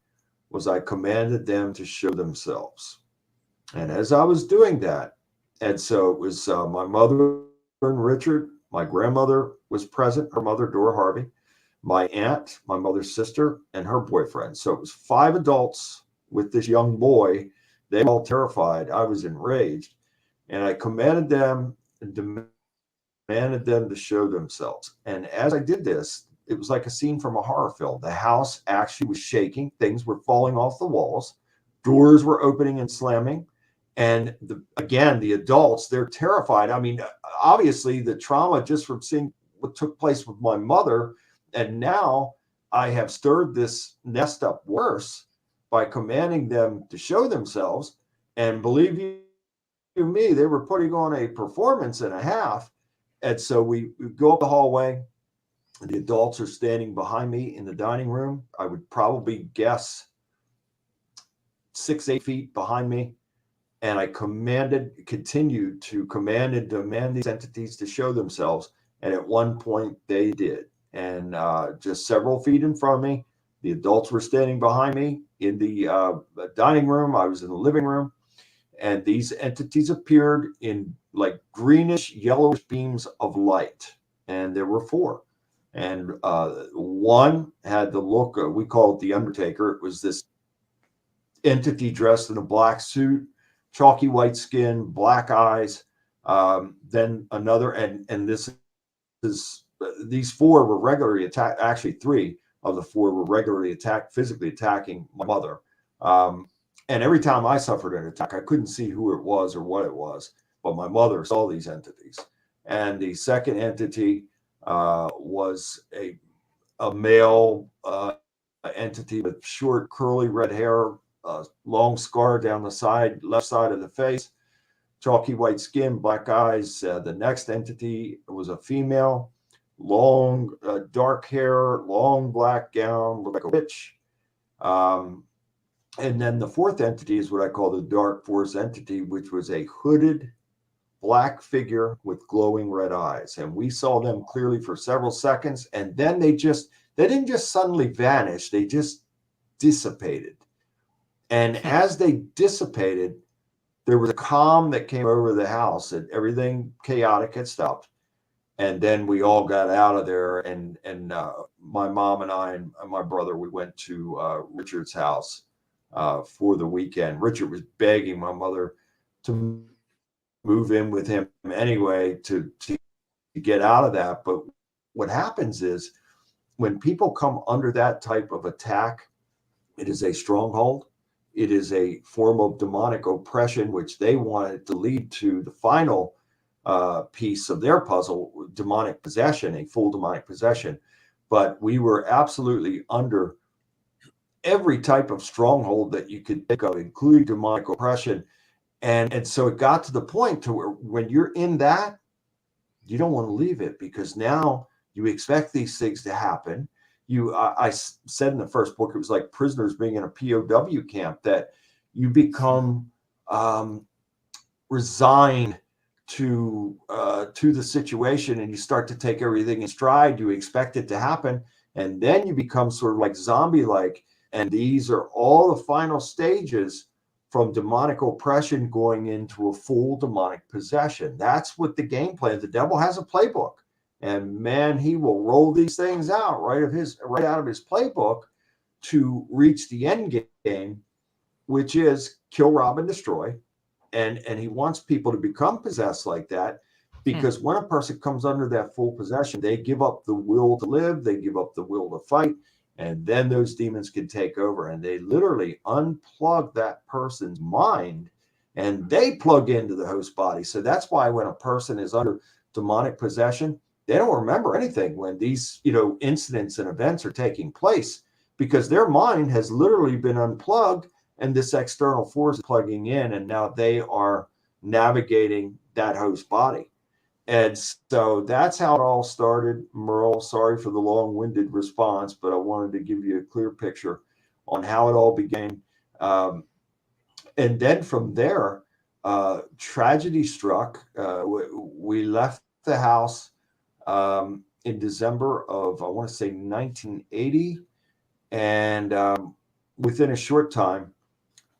was I commanded them to show themselves. And as I was doing that, and so it was my mother and Richard, my grandmother was present, her mother, Dora Harvey, my aunt, my mother's sister, and her boyfriend. So it was 5 adults with this young boy. They were all terrified. I was enraged. And I commanded them and demanded them to show themselves. And as I did this, it was like a scene from a horror film. The house actually was shaking. Things were falling off the walls. Doors were opening and slamming. And again, the adults, they're terrified. I mean, obviously the trauma just from seeing what took place with my mother, and now I have stirred this nest up worse by commanding them to show themselves. And believe you me, they were putting on a performance and a half. And so we go up the hallway. The adults are standing behind me in the dining room. I would probably guess 6, 8 feet behind me. And I continued to command and demand these entities to show themselves. And at one point they did. And just several feet in front of me, the adults were standing behind me in the dining room. I was in the living room. And these entities appeared in like greenish, yellowish beams of light. And there were 4. And one had the look, we call it the Undertaker. It was this entity dressed in a black suit, chalky white skin, black eyes. Then another, and this is, these 4 were regularly attacked. Actually, 3 of the 4 were regularly physically attacking my mother. And every time I suffered an attack, I couldn't see who it was or what it was, but my mother saw these entities. And the second entity was a male entity with short, curly red hair, long scar down the left side of the face, chalky white skin, black eyes. The next entity was a female, long, dark hair, long black gown, looked like a witch. And then the fourth entity is what I call the dark force entity, which was a hooded black figure with glowing red eyes. And we saw them clearly for several seconds. And then they didn't just suddenly vanish, they just dissipated. And as they dissipated, there was a calm that came over the house, and everything chaotic had stopped. And then we all got out of there. And my mom and I and my brother, we went to Richard's house for the weekend. Richard was begging my mother to move in with him anyway to get out of that. But what happens is when people come under that type of attack, it is a stronghold. It is a form of demonic oppression, which they wanted to lead to the final piece of their puzzle, demonic possession, a full demonic possession. But we were absolutely under every type of stronghold that you could think of, including demonic oppression. And so it got to the point to where when you're in that, you don't want to leave it, because now you expect these things to happen. I said in the first book, it was like prisoners being in a POW camp, that you become resigned to the situation, and you start to take everything in stride. You expect it to happen, and then you become sort of like zombie-like. And these are all the final stages from demonic oppression going into a full demonic possession. That's what the game plan. The devil has a playbook, and man, he will roll these things out right out of his playbook to reach the end game, which is kill, rob, and destroy. And he wants people to become possessed like that, because when a person comes under that full possession, they give up the will to live, they give up the will to fight, and then those demons can take over, and they literally unplug that person's mind and they plug into the host body. So that's why when a person is under demonic possession, they don't remember anything when these, incidents and events are taking place, because their mind has literally been unplugged and this external force is plugging in, and now they are navigating that host body. And so that's how it all started, Merle. Sorry for the long-winded response, but I wanted to give you a clear picture on how it all began. And then from there, tragedy struck. We left the house in December of, I want to say, 1980. And within a short time,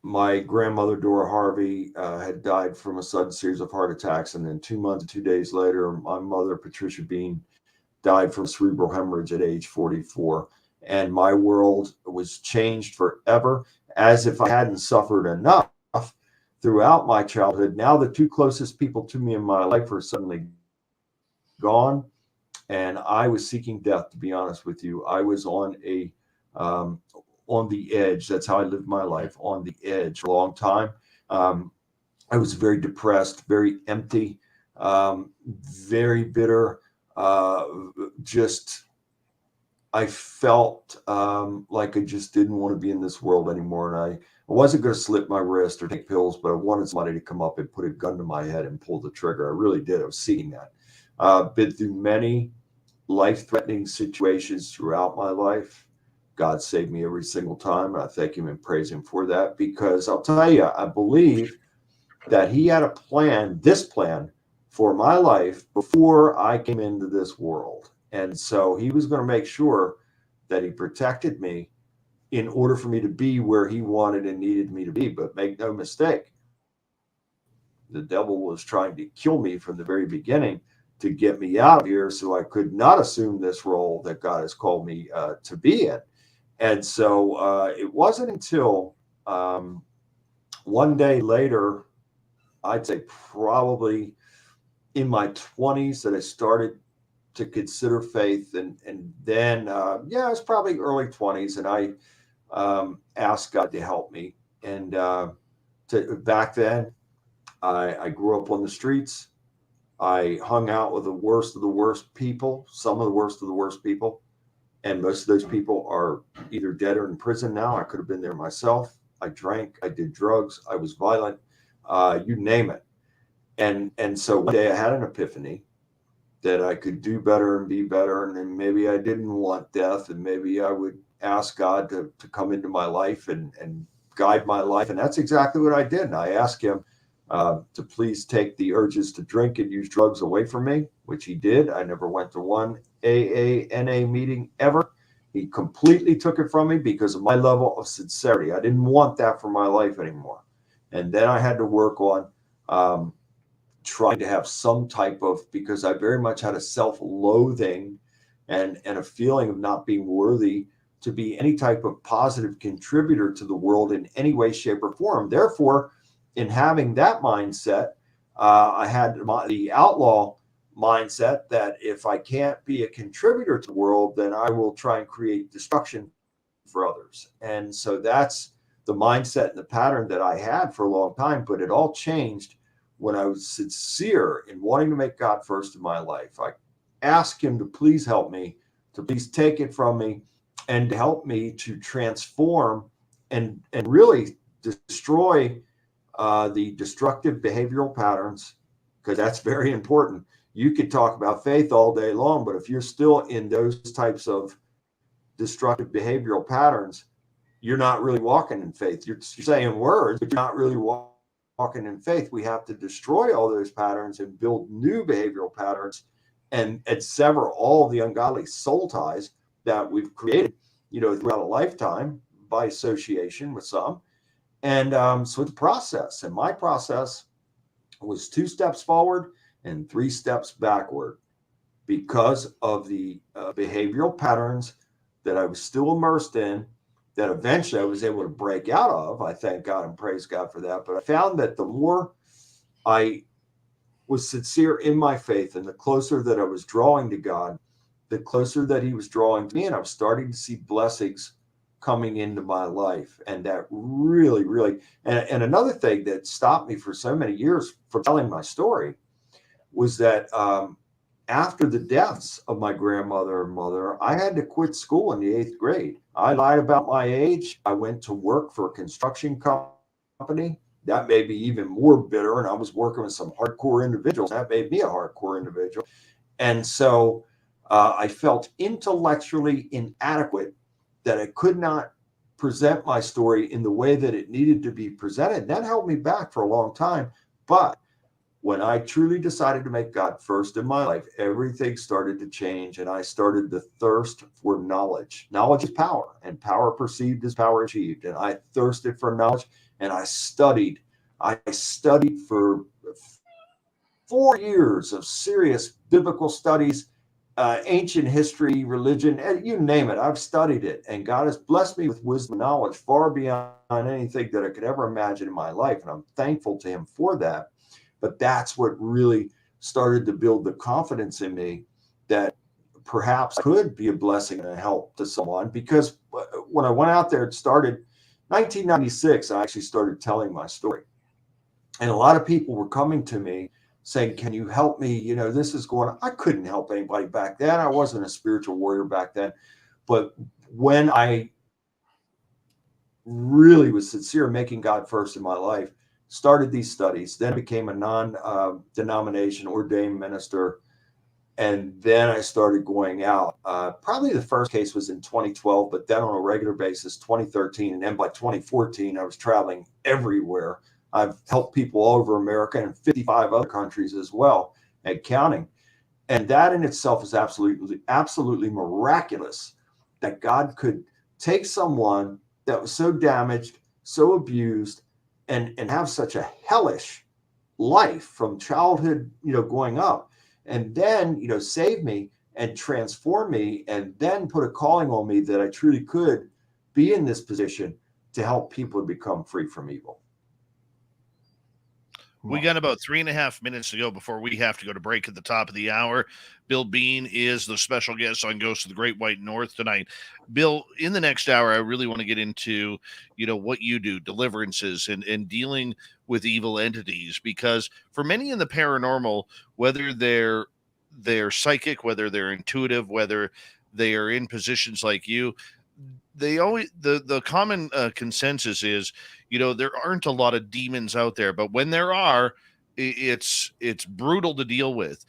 my grandmother, Dora Harvey, had died from a sudden series of heart attacks. And then 2 months and 2 days later, my mother, Patricia Bean, died from cerebral hemorrhage at age 44. And my world was changed forever, as if I hadn't suffered enough throughout my childhood. Now the 2 closest people to me in my life are suddenly gone. And I was seeking death, to be honest with you. I was on the edge. That's how I lived my life, on the edge for a long time. I was very depressed, very empty, very bitter. Uh, just I felt like I just didn't want to be in this world anymore, and I wasn't going to slit my wrist or take pills, but I wanted somebody to come up and put a gun to my head and pull the trigger. I really did. I was seeking that. Been through many life-threatening situations throughout my life. God saved me every single time, and I thank Him and praise Him for that, because I'll tell you, I believe that He had a plan, this plan, for my life before I came into this world. And so He was going to make sure that He protected me in order for me to be where He wanted and needed me to be. But make no mistake, the devil was trying to kill me from the very beginning to get me out of here so I could not assume this role that God has called me to be in. And so it wasn't until one day later, I'd say probably in my 20s, that I started to consider faith. And then, yeah, it was probably early 20s. And I asked God to help me. And back then, I grew up on the streets. I hung out with the worst of the worst people, some of the worst of the worst people. And most of those people are either dead or in prison now. I could have been there myself. I drank, I did drugs, I was violent, you name it. And so one day I had an epiphany that I could do better and be better. And then maybe I didn't want death, and maybe I would ask God to come into my life and guide my life. And that's exactly what I did. And I asked Him to please take the urges to drink and use drugs away from me, which He did. I never went to one AANA meeting ever. He completely took it from me because of my level of sincerity. I didn't want that for my life anymore. And then I had to work on trying to have some type of, because I very much had a self-loathing and a feeling of not being worthy to be any type of positive contributor to the world in any way, shape, or form. Therefore, in having that mindset, I had the outlaw mindset that if I can't be a contributor to the world, then I will try and create destruction for others. And so that's the mindset and the pattern that I had for a long time, but it all changed when I was sincere in wanting to make God first in my life. I asked Him to please help me, to please take it from me, and to help me to transform and really destroy the destructive behavioral patterns, because that's very important. You could talk about faith all day long, but if you're still in those types of destructive behavioral patterns, you're not really walking in faith. You're saying words, but you're not really walking in faith. We have to destroy all those patterns and build new behavioral patterns and sever all the ungodly soul ties that we've created, throughout a lifetime by association with some. And so it's a process. And my process was 2 steps forward and 3 steps backward because of the behavioral patterns that I was still immersed in, that eventually I was able to break out of. I thank God and praise God for that. But I found that the more I was sincere in my faith and the closer that I was drawing to God, the closer that He was drawing to me. And I was starting to see blessings coming into my life. And that really, really, and another thing that stopped me for so many years from telling my story was that after the deaths of my grandmother and mother, I had to quit school in the 8th grade. I lied about my age. I went to work for a construction company. That made me even more bitter. And I was working with some hardcore individuals. That made me a hardcore individual. And so I felt intellectually inadequate, that I could not present my story in the way that it needed to be presented. That held me back for a long time. But when I truly decided to make God first in my life, everything started to change, and I started to thirst for knowledge. Knowledge is power, and power perceived is power achieved. And I thirsted for knowledge, and I studied. I studied for 4 years of serious biblical studies, ancient history, religion, you name it. I've studied it, and God has blessed me with wisdom and knowledge far beyond anything that I could ever imagine in my life, and I'm thankful to Him for that. But that's what really started to build the confidence in me that perhaps I could be a blessing and a help to someone. Because when I went out there, it started 1996, I actually started telling my story. And a lot of people were coming to me saying, can you help me? You know, this is going on. I couldn't help anybody back then. I wasn't a spiritual warrior back then. But when I really was sincere in making God first in my life, started these studies, then became a non-denomination ordained minister. And then I started going out. Probably the first case was in 2012, but then on a regular basis, 2013. And then by 2014, I was traveling everywhere. I've helped people all over America and 55 other countries as well, and counting. And that in itself is absolutely miraculous that God could take someone that was so damaged, so abused, and have such a hellish life from childhood, going up, and then, save me and transform me, and then put a calling on me that I truly could be in this position to help people become free from evil. We got about 3.5 minutes to go before we have to go to break at the top of the hour. Bill Bean is the special guest on Ghosts of the Great White North tonight. Bill, in the next hour, I really want to get into, what you do, deliverances and dealing with evil entities, because for many in the paranormal, whether they're psychic, whether they're intuitive, whether they are in positions like you, they always the common consensus is, there aren't a lot of demons out there, but when there are, it's brutal to deal with.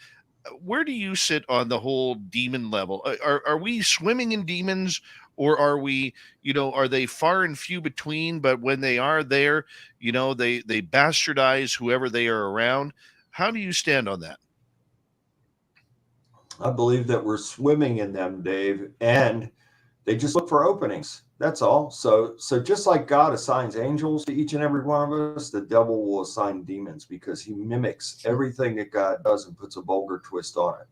Where do you sit on the whole demon level? Are we swimming in demons, or are we, are they far and few between, but when they are there, they bastardize whoever they are around? How do you stand on that? I believe that we're swimming in them, Dave, and they just look for openings. That's all. So just like God assigns angels to each and every one of us, the devil will assign demons, because he mimics everything that God does and puts a vulgar twist on it.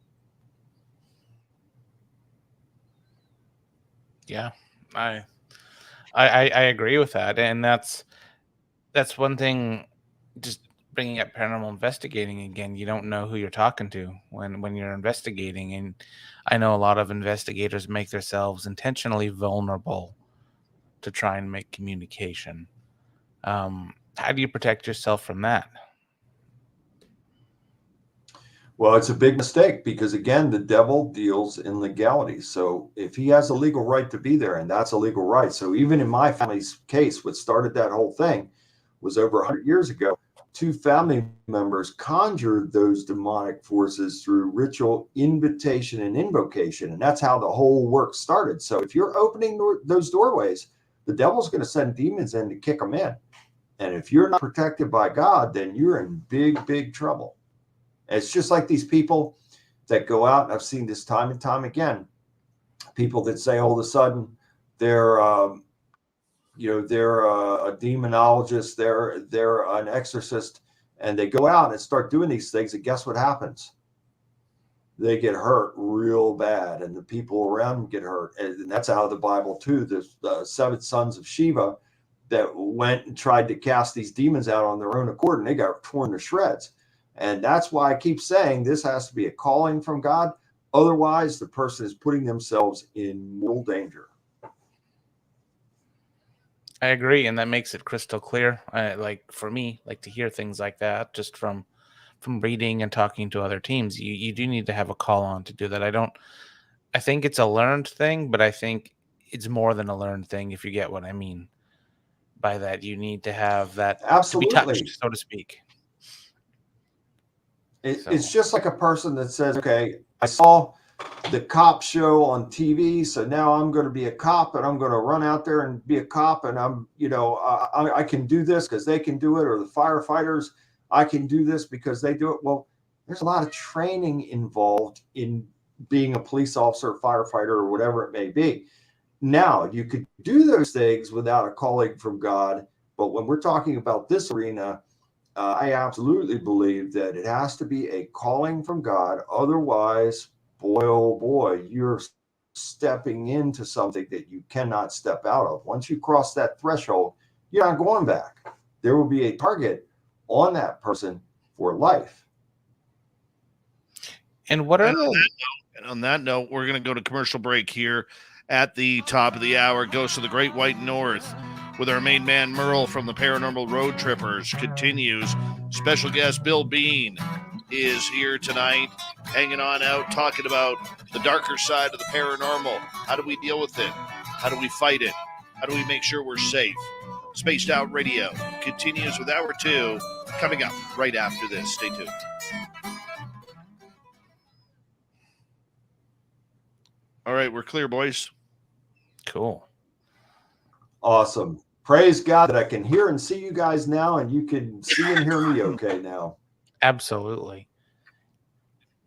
Yeah, I agree with that, and that's one thing. Just bringing up paranormal investigating again, you don't know who you're talking to when you're investigating, and I know a lot of investigators make themselves intentionally vulnerable to try and make communication. How do you protect yourself from that? Well, it's a big mistake, because again, the devil deals in legality. So if he has a legal right to be there, and that's a legal right. So even in my family's case, what started that whole thing was over 100 years ago. Two family members conjured those demonic forces through ritual invitation and invocation. And that's how the whole work started. So if you're opening those doorways, the devil's going to send demons in to kick them in. And if you're not protected by God, then you're in big, big trouble. It's just like these people that go out, and I've seen this time and time again, people that say all of a sudden they're, they're a demonologist, they're an exorcist, and they go out and start doing these things, and guess what happens? They get hurt real bad, and the people around them get hurt. And that's out of the Bible too. There's the 7 sons of Sheba that went and tried to cast these demons out on their own accord, and they got torn to shreds. And that's why I keep saying this has to be a calling from God. Otherwise, the person is putting themselves in mortal danger. I agree, and that makes it crystal clear. Like for me, like to hear things like that just from reading and talking to other teams. You do need to have a call on to do that. I think it's a learned thing, but I think it's more than a learned thing, if you get what I mean by that. You need to have that to be Absolutely. touched, so to speak. It's just like a person that says, okay, I saw the cop show on TV, so now I'm going to be a cop, and I'm going to run out there and be a cop, and I'm, I can do this because they can do it, or the firefighters, I can do this because they do it. Well, there's a lot of training involved in being a police officer, firefighter, or whatever it may be. Now, you could do those things without a calling from God, but when we're talking about this arena, I absolutely believe that it has to be a calling from God. Otherwise, boy, oh boy, you're stepping into something that you cannot step out of. Once you cross that threshold, you're not going back. There will be a target on that person for life. And what are on that note, we're going to go to commercial break here at the top of the hour. Goes to the Great White North with our main man Merle from the Paranormal Road Trippers. Continues. Special guest Bill Bean is here tonight, hanging on out, talking about the darker side of the paranormal. How do we deal with it? How do we fight it? How do we make sure we're safe? Spaced Out Radio continues with Hour 2 coming up right after this. Stay tuned. All right, we're clear, boys. Cool. Awesome. Praise God that I can hear and see you guys now, and you can see and hear me okay now. Absolutely.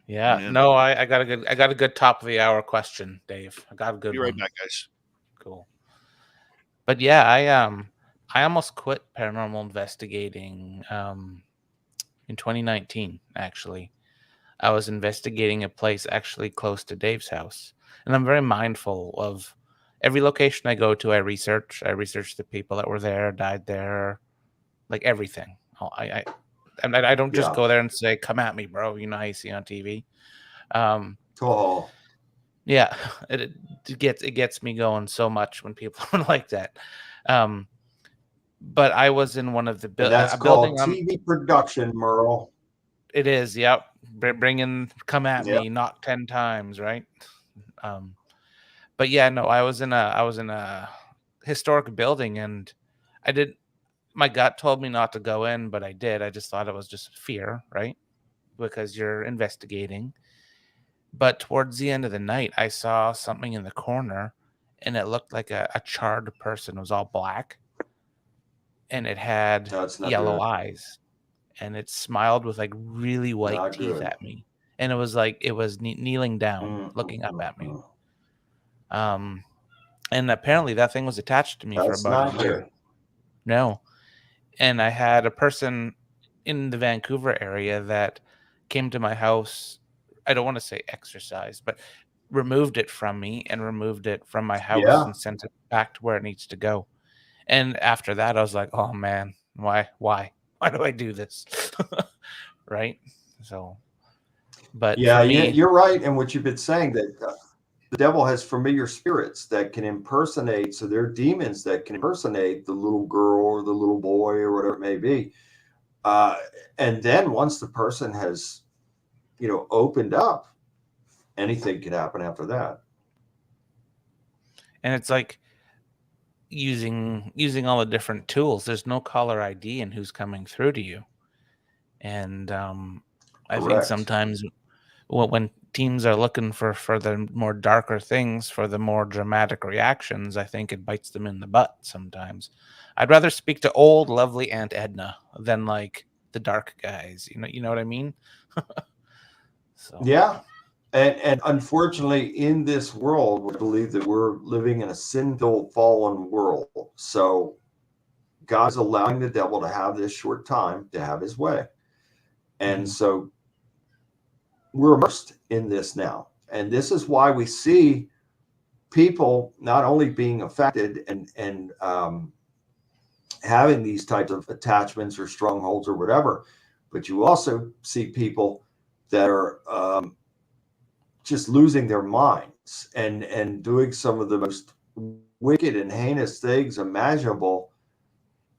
Yeah. Yeah. No, I got a good top of the hour question, Dave. I got a good Be right one. back, guys. Cool. But yeah, I almost quit paranormal investigating in 2019, actually. I was investigating a place actually close to Dave's house. And I'm very mindful of every location I go to. I research the people that were there, died there, like everything. I don't just go there and say, "Come at me, bro." You know how you see on TV. Oh, Yeah, it gets me going so much when people are like that. But I was in one of the that's building. called TV production, Merle. It is, yep. Bring in, come at me, knock 10 times, right? But yeah, no, I was in a historic building, and my gut told me not to go in, but I did. I just thought it was just fear, right? Because you're investigating. But towards the end of the night, I saw something in the corner, and it looked like a charred person. It was all black, and it had yellow eyes, and it smiled with like really white teeth at me. And it was like it was kneeling down, looking up at me. And apparently that thing was attached to me for about a year. No. And I had a person in the Vancouver area that came to my house. I don't want to say exercise, but removed it from me and removed it from my house and sent it back to where it needs to go. And after that, I was like, oh man, why do I do this? Right. So, but yeah, for me, you're right. And what you've been saying that the devil has familiar spirits that can impersonate. So they're demons that can impersonate the little girl or the little boy or whatever it may be. And then once the person has, opened up, anything can happen after that. And it's like using all the different tools. There's no caller ID in who's coming through to you. And I think sometimes when teams are looking for the more darker things, for the more dramatic reactions, I think it bites them in the butt sometimes. I'd rather speak to old, lovely Aunt Edna than like the dark guys. You know what I mean? So. Yeah. And unfortunately, in this world, we believe that we're living in a sin-filled, fallen world. So God's allowing the devil to have this short time to have his way. And so we're immersed in this now. And this is why we see people not only being affected and having these types of attachments or strongholds or whatever, but you also see people that are just losing their minds and doing some of the most wicked and heinous things imaginable,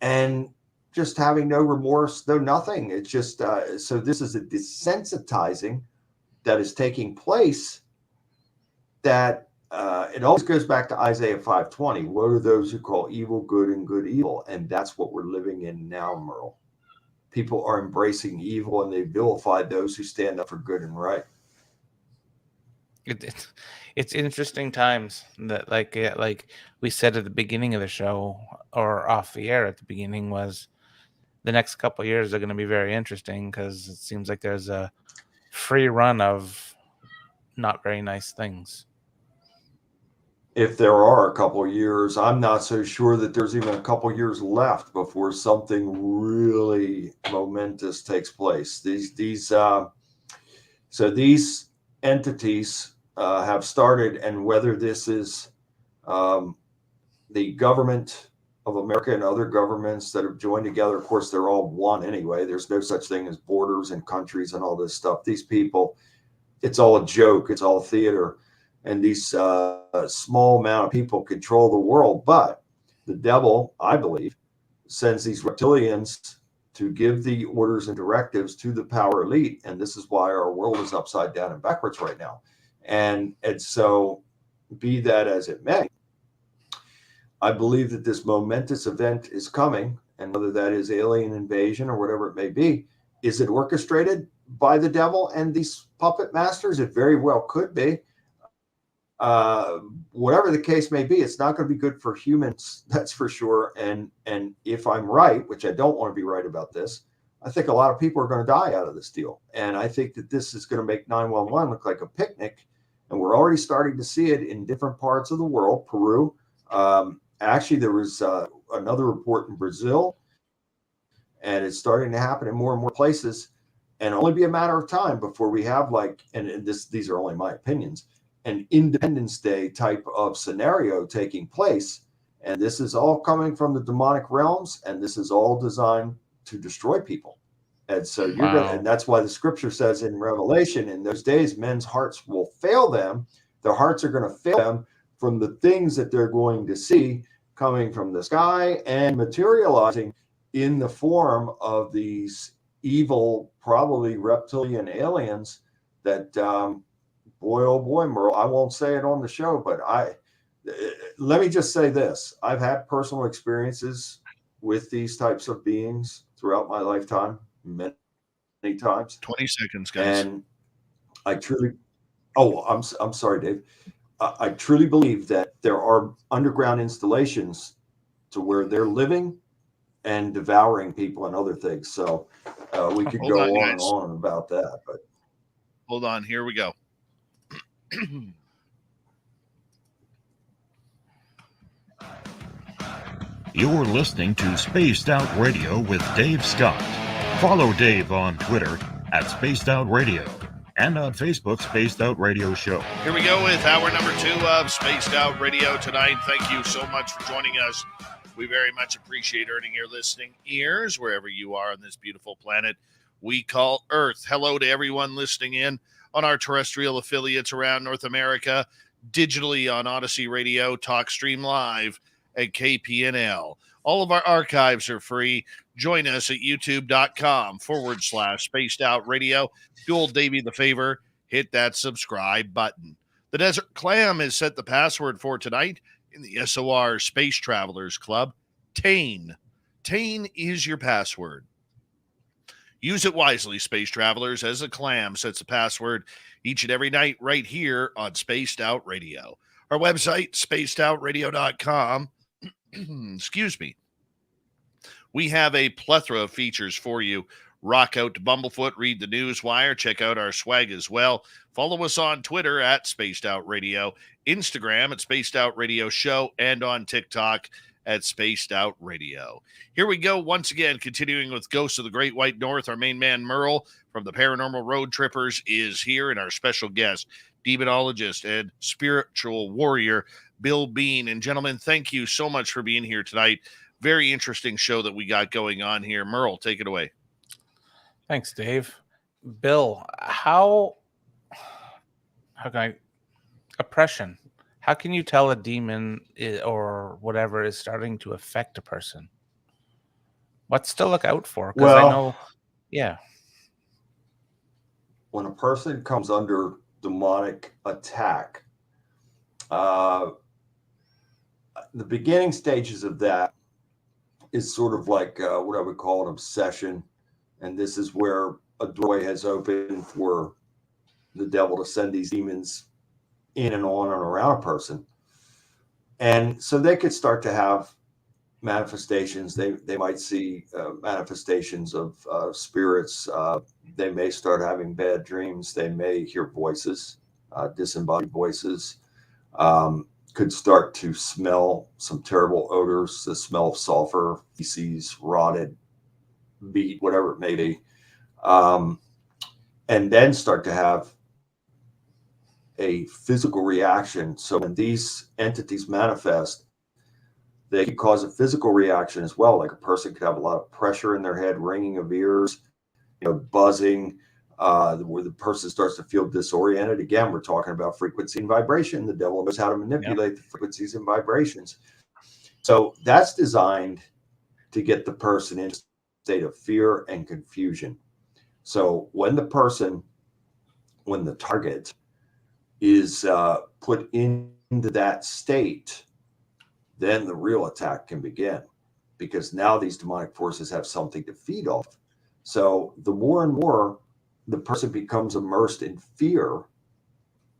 and just having no remorse, no nothing. It's just so this is a desensitizing that is taking place. That it always goes back to Isaiah 5:20. What are those who call evil good and good evil? And that's what we're living in now, Merle. People are embracing evil, and they vilify those who stand up for good and right. It's interesting times that like we said at the beginning of the show, or off the air at the beginning, was the next couple of years are going to be very interesting because it seems like there's a free run of not very nice things. If there are a couple of years, I'm not so sure that there's even a couple of years left before something really momentous takes place. These entities have started, and whether this is the government of America and other governments that have joined together, of course, they're all one anyway. There's no such thing as borders and countries and all this stuff. These people, it's all a joke. It's all theater. and these small amount of people control the world. But the devil, I believe, sends these reptilians to give the orders and directives to the power elite, and this is why our world is upside down and backwards right now. And so, be that as it may, I believe that this momentous event is coming, and whether that is alien invasion or whatever it may be, is it orchestrated by the devil and these puppet masters? It very well could be. Whatever the case may be, it's not going to be good for humans, that's for sure. And if I'm right, which I don't want to be right about this, I think a lot of people are going to die out of this deal. And I think that this is going to make 911 look like a picnic. And we're already starting to see it in different parts of the world. Peru. Actually, there was another report in Brazil, and it's starting to happen in more and more places. And it'll only be a matter of time before we have these are only my opinions, an Independence Day type of scenario taking place. And this is all coming from the demonic realms, and this is all designed to destroy people. And so and that's why the scripture says in Revelation, in those days, men's hearts will fail them. Their hearts are going to fail them from the things that they're going to see coming from the sky and materializing in the form of these evil, probably reptilian aliens that, boy, oh boy, Merle, I won't say it on the show, but let me just say this. I've had personal experiences with these types of beings throughout my lifetime, many times. 20 seconds, guys. And I truly, I'm sorry, Dave. I truly believe that there are underground installations to where they're living and devouring people and other things. So we could go on and on about that. But hold on, here we go. You're listening to Spaced Out Radio with Dave Scott. Follow Dave on Twitter at Spaced Out Radio and on Facebook, Spaced Out Radio Show. Here we go with hour number 2 of Spaced Out Radio tonight. Thank you so much for joining us. We very much appreciate earning your listening ears wherever you are on this beautiful planet we call Earth. Hello to everyone listening in on our terrestrial affiliates around North America, digitally on Odyssey Radio, TalkStream Live, and KPNL. All of our archives are free. Join us at youtube.com/Spaced Out Radio. Do old Davey the favor, hit that subscribe button. The Desert Clam has set the password for tonight in the SOR Space Travelers Club. Tane. Tane is your password. Use it wisely, Space Travelers, as the clam sets the password each and every night right here on Spaced Out Radio. Our website, spacedoutradio.com. Excuse me. We have a plethora of features for you. Rock out to Bumblefoot, read the news wire, check out our swag as well. Follow us on Twitter at Spaced Out Radio, Instagram at Spaced Out Radio Show, and on TikTok at Spaced Out Radio. Here we go once again, continuing with Ghosts of the Great White North. Our main man, Merle, from the Paranormal Road Trippers, is here, and our special guest, demonologist and spiritual warrior, Bill Bean. And gentlemen, thank you so much for being here tonight. Very interesting show that we got going on here. Merle, take it away. Thanks, Dave. Bill, how can oppression? How can you tell a demon or whatever is starting to affect a person? What's to look out for? Because I know, when a person comes under demonic attack, the beginning stages of that is sort of like what I would call an obsession. And this is where a doorway has opened for the devil to send these demons in and on and around a person. And so they could start to have manifestations. They might see manifestations of spirits. They may start having bad dreams. They may hear voices, disembodied voices. Could start to smell some terrible odors, the smell of sulfur, feces, rotted meat, whatever it may be. And then start to have a physical reaction. So when these entities manifest, they can cause a physical reaction as well. Like a person could have a lot of pressure in their head, ringing of ears, buzzing, where the person starts to feel disoriented. Again, we're talking about frequency and vibration. The devil knows how to manipulate the frequencies and vibrations. So that's designed to get the person in a state of fear and confusion. So when the target is put into that state, then the real attack can begin, because now these demonic forces have something to feed off. So the more and more the person becomes immersed in fear,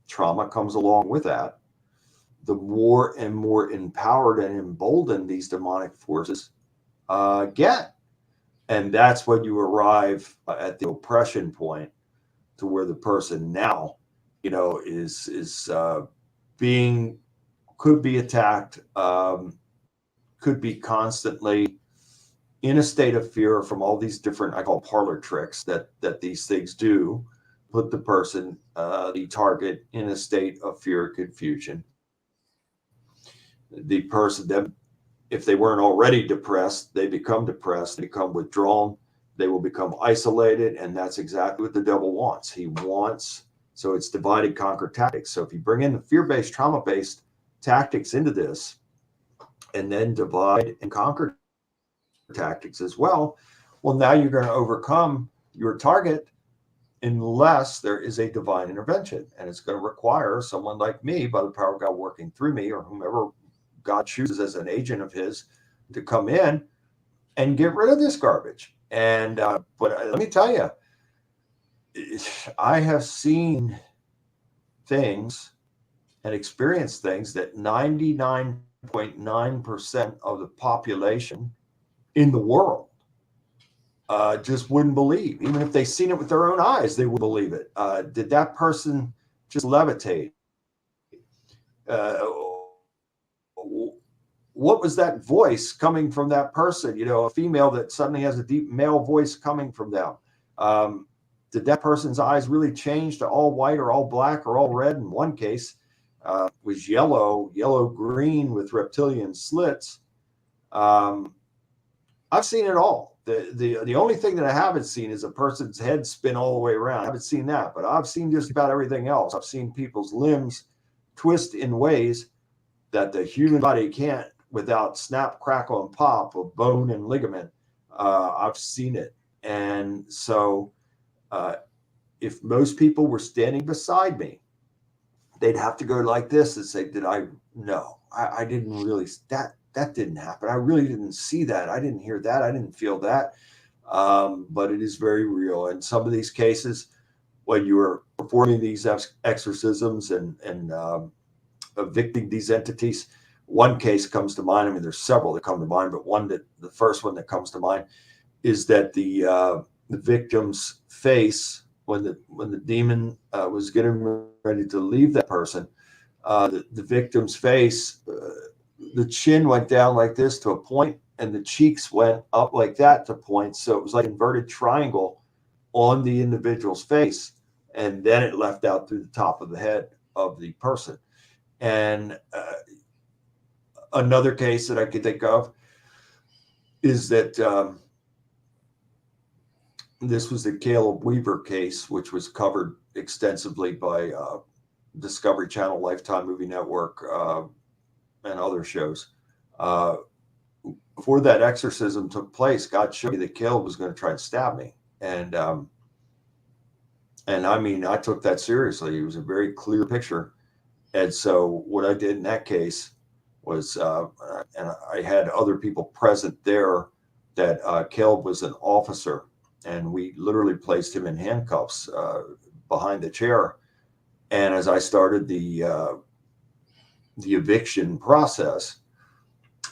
trauma comes along with that, the more and more empowered and emboldened these demonic forces get. And that's when you arrive at the oppression point, to where the person now, is could be attacked, could be constantly in a state of fear from all these different, I call parlor tricks that these things do, put the person, the target, in a state of fear, confusion. The person, then, if they weren't already depressed, they become depressed, they become withdrawn, they will become isolated, and that's exactly what the devil wants. He wants, so it's divide and conquer tactics. So if you bring in the fear-based, trauma-based tactics into this, and then divide and conquer tactics as well, now you're going to overcome your target, unless there is a divine intervention. And it's going to require someone like me, by the power of God working through me, or whomever God chooses as an agent of his, to come in and get rid of this garbage. And but let me tell you, I have seen things and experienced things that 99.9% of the population in the world just wouldn't believe. Even if they seen it with their own eyes, they would believe it. Did that person just levitate? What was that voice coming from that person? A female that suddenly has a deep male voice coming from them. Did that person's eyes really change to all white or all black or all red? In one case, was yellow-green with reptilian slits. I've seen it all. The only thing that I haven't seen is a person's head spin all the way around. I haven't seen that, but I've seen just about everything else. I've seen people's limbs twist in ways that the human body can't, without snap, crackle, and pop of bone and ligament. I've seen it. And so if most people were standing beside me, they'd have to go like this and say, no, I didn't really, that didn't happen. I really didn't see that. I didn't hear that. I didn't feel that. But it is very real. And some of these cases, when you are performing these exorcisms and evicting these entities, one case comes to mind. I mean, there's several that come to mind, but the first one that comes to mind is that the victim's face, when the demon was getting ready to leave that person, the victim's face, the chin went down like this to a point, and the cheeks went up like that to points. So it was like an inverted triangle on the individual's face, and then it left out through the top of the head of the person. And another case that I could think of is that this was the Caleb Weaver case, which was covered extensively by Discovery Channel, Lifetime Movie Network, and other shows. Before that exorcism took place, God showed me that Caleb was going to try and stab me. And I mean, I took that seriously. It was a very clear picture. And so what I did in that case was, and I had other people present there, that Caleb was an officer, and we literally placed him in handcuffs behind the chair. And as I started the eviction process,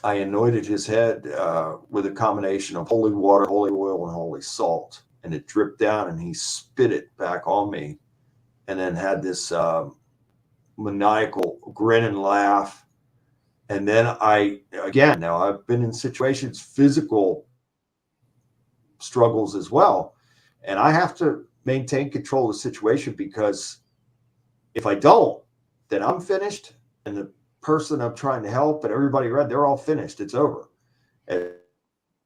I anointed his head with a combination of holy water, holy oil, and holy salt. And it dripped down, and he spit it back on me, and then had this maniacal grin and laugh. And then now I've been in situations, physical struggles as well, and I have to maintain control of the situation, because if I don't, then I'm finished, and the person I'm trying to help and everybody around, they're all finished. It's over. And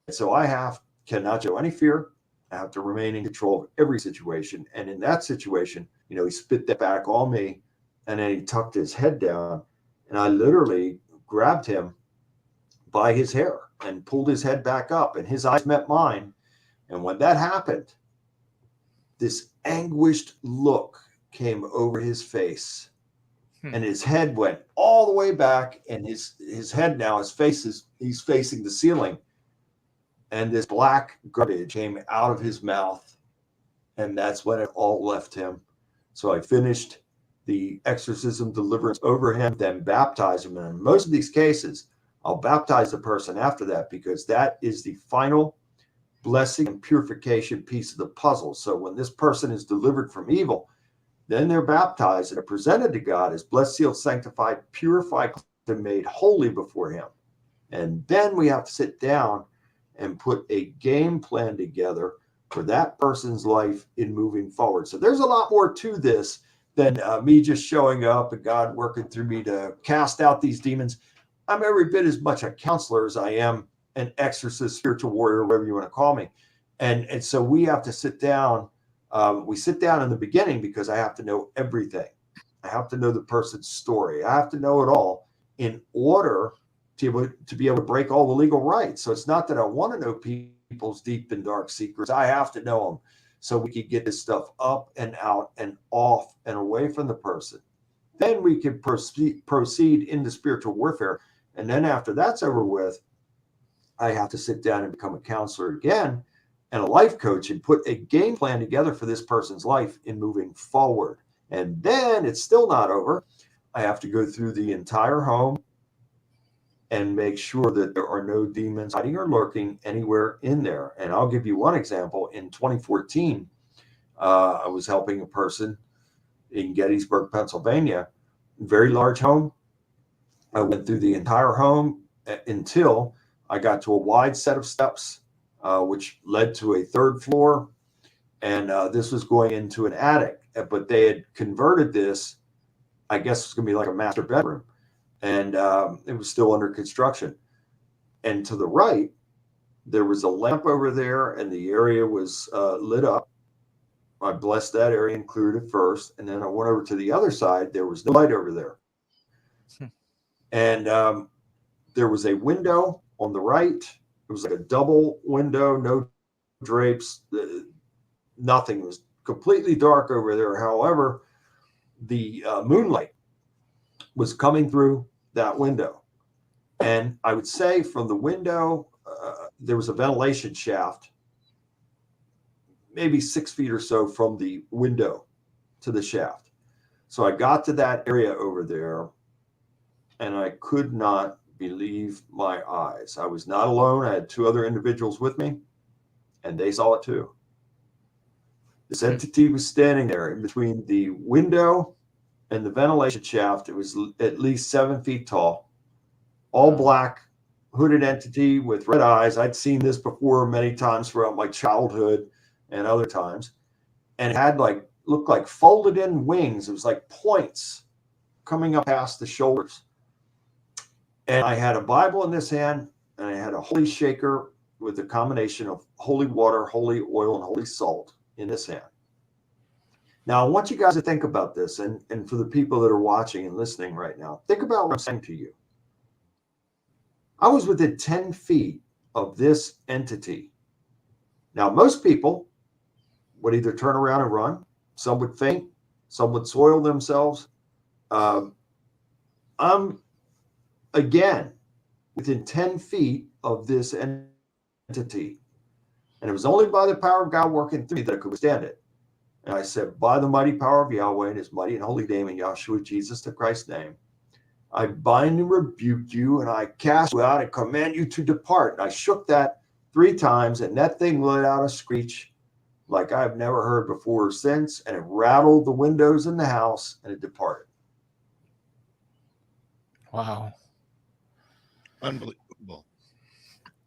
so I cannot show any fear. I have to remain in control of every situation. And in that situation, he spit that back on me, and then he tucked his head down, and I literally grabbed him by his hair and pulled his head back up, and his eyes met mine. And when that happened, this anguished look came over his face, and his head went all the way back, and his head now, his face he's facing the ceiling, and this black garbage came out of his mouth, and that's when it all left him. So I finished the exorcism deliverance over him, then baptized him. And in most of these cases, I'll baptize the person after that, because that is the final blessing and purification piece of the puzzle. So when this person is delivered from evil, then they're baptized and are presented to God as blessed, sealed, sanctified, purified, and made holy before him. And then we have to sit down and put a game plan together for that person's life in moving forward. So there's a lot more to this than me just showing up and God working through me to cast out these demons. I'm every bit as much a counselor as I am an exorcist, spiritual warrior, whatever you want to call me. And so we have to sit down. We sit down in the beginning because I have to know everything. I have to know the person's story. I have to know it all in order to be able to break all the legal rights. So it's not that I want to know people's deep and dark secrets. I have to know them so we can get this stuff up and out and off and away from the person. Then we can proceed into spiritual warfare. And then after that's over with, I have to sit down and become a counselor again and a life coach and put a game plan together for this person's life in moving forward. And then it's still not over. I have to go through the entire home and make sure that there are no demons hiding or lurking anywhere in there. And I'll give you one example. In 2014, I was helping a person in Gettysburg, Pennsylvania, very large home. I went through the entire home until I got to a wide set of steps, which led to a third floor. And this was going into an attic, but they had converted this, I guess it's going to be like a master bedroom. And it was still under construction. And to the right, there was a lamp over there, and the area was lit up. I blessed that area and cleared it first. And then I went over to the other side. There was no light over there. And there was a window on the right. It was like a double window, no drapes, nothing. It was completely dark over there. However, the moonlight was coming through that window. And I would say from the window, there was a ventilation shaft, maybe 6 feet or so from the window to the shaft. So I got to that area over there, and I could not believe my eyes. I was not alone. I had 2 other individuals with me, and they saw it too. This entity was standing there in between the window and the ventilation shaft. It was at least 7 feet tall, all black, hooded entity with red eyes. I'd seen this before many times throughout my childhood and other times. And it had looked like folded in wings. It was like points coming up past the shoulders. And I had a Bible in this hand, and I had a holy shaker with a combination of holy water, holy oil, and holy salt in this hand. Now, I want you guys to think about this, and for the people that are watching and listening right now, think about what I'm saying to you. I was within 10 feet of this entity. Now, most people would either turn around and run. Some would faint. Some would soil themselves. I'm, again, within 10 feet of this entity. And it was only by the power of God working through me that I could withstand it. And I said, by the mighty power of Yahweh and his mighty and holy name in Yahshua Jesus the Christ's name, I bind and rebuke you, and I cast you out and command you to depart. And I shook that 3 times, and that thing let out a screech like I've never heard before or since, and it rattled the windows in the house, and it departed. Wow. Unbelievable.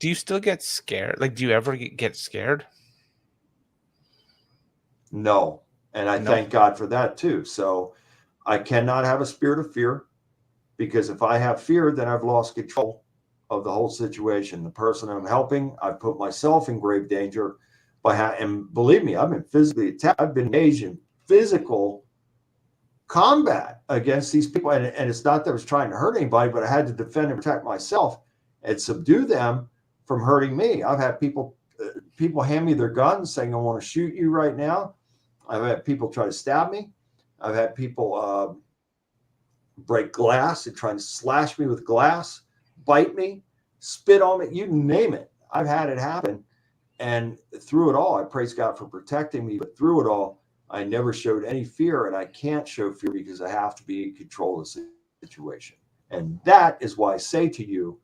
Do you still get scared? Do you ever get scared? No. And I thank God for that too. So I cannot have a spirit of fear, because if I have fear, then I've lost control of the whole situation. The person I'm helping, I've put myself in grave danger. and believe me, I've been physically attacked. I've been engaged in physical combat against these people. And it's not that I was trying to hurt anybody, but I had to defend and protect myself and subdue them from hurting me. I've had people hand me their guns saying, I want to shoot you right now. I've had people try to stab me. I've had people break glass and try to slash me with glass, bite me, spit on me, you name it. I've had it happen. And through it all, I praise God for protecting me. But through it all, I never showed any fear, and I can't show fear because I have to be in control of the situation. And that is why I say to you,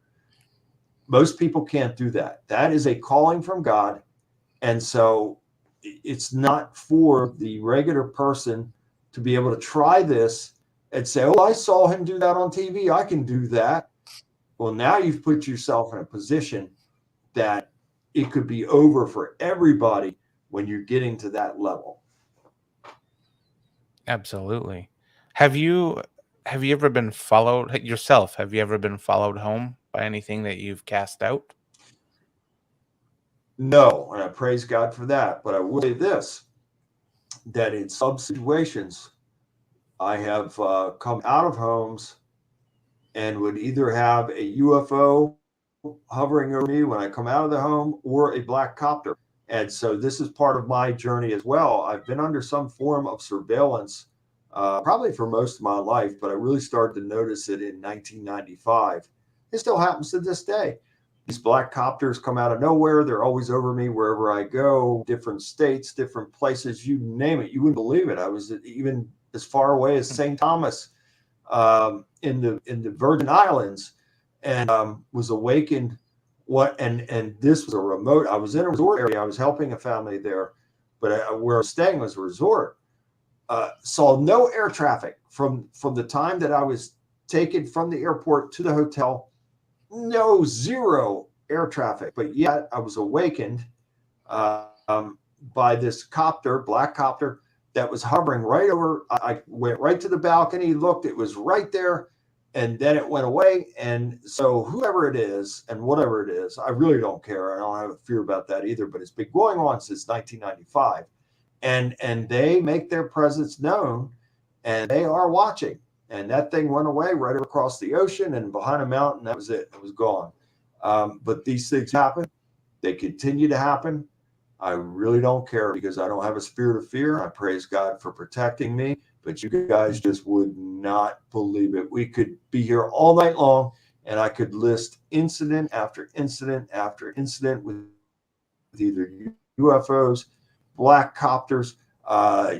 most people can't do that. That is a calling from God. And so it's not for the regular person to be able to try this and say, oh, I saw him do that on TV. I can do that. Well, now you've put yourself in a position that it could be over for everybody when you're getting to that level. Absolutely. Have you ever been followed yourself? Have you ever been followed home by anything that you've cast out? No, and I praise God for that. But I will say this, that in some situations, I have come out of homes and would either have a UFO hovering over me when I come out of the home or a black copter. And so this is part of my journey as well. I've been under some form of surveillance probably for most of my life, but I really started to notice it in 1995. It still happens to this day. These black copters come out of nowhere. They're always over me wherever I go, different states, different places, you name it. You wouldn't believe it. I was even as far away as St. Thomas in the Virgin Islands, and was awakened. And this was a remote. I was in a resort area. I was helping a family there, but where I was staying was a resort. Saw no air traffic from the time that I was taken from the airport to the hotel. No, zero air traffic, but yet I was awakened by this copter, black copter, that was hovering right over. I went right to the balcony, looked, it was right there, and then it went away. And so whoever it is and whatever it is, I really don't care. I don't have a fear about that either, but it's been going on since 1995. And they make their presence known, and they are watching. And that thing went away right across the ocean and behind a mountain. That was it. It was gone. But these things happen. They continue to happen. I really don't care because I don't have a spirit of fear. I praise God for protecting me. But you guys just would not believe it. We could be here all night long, and I could list incident after incident after incident with either UFOs, black copters,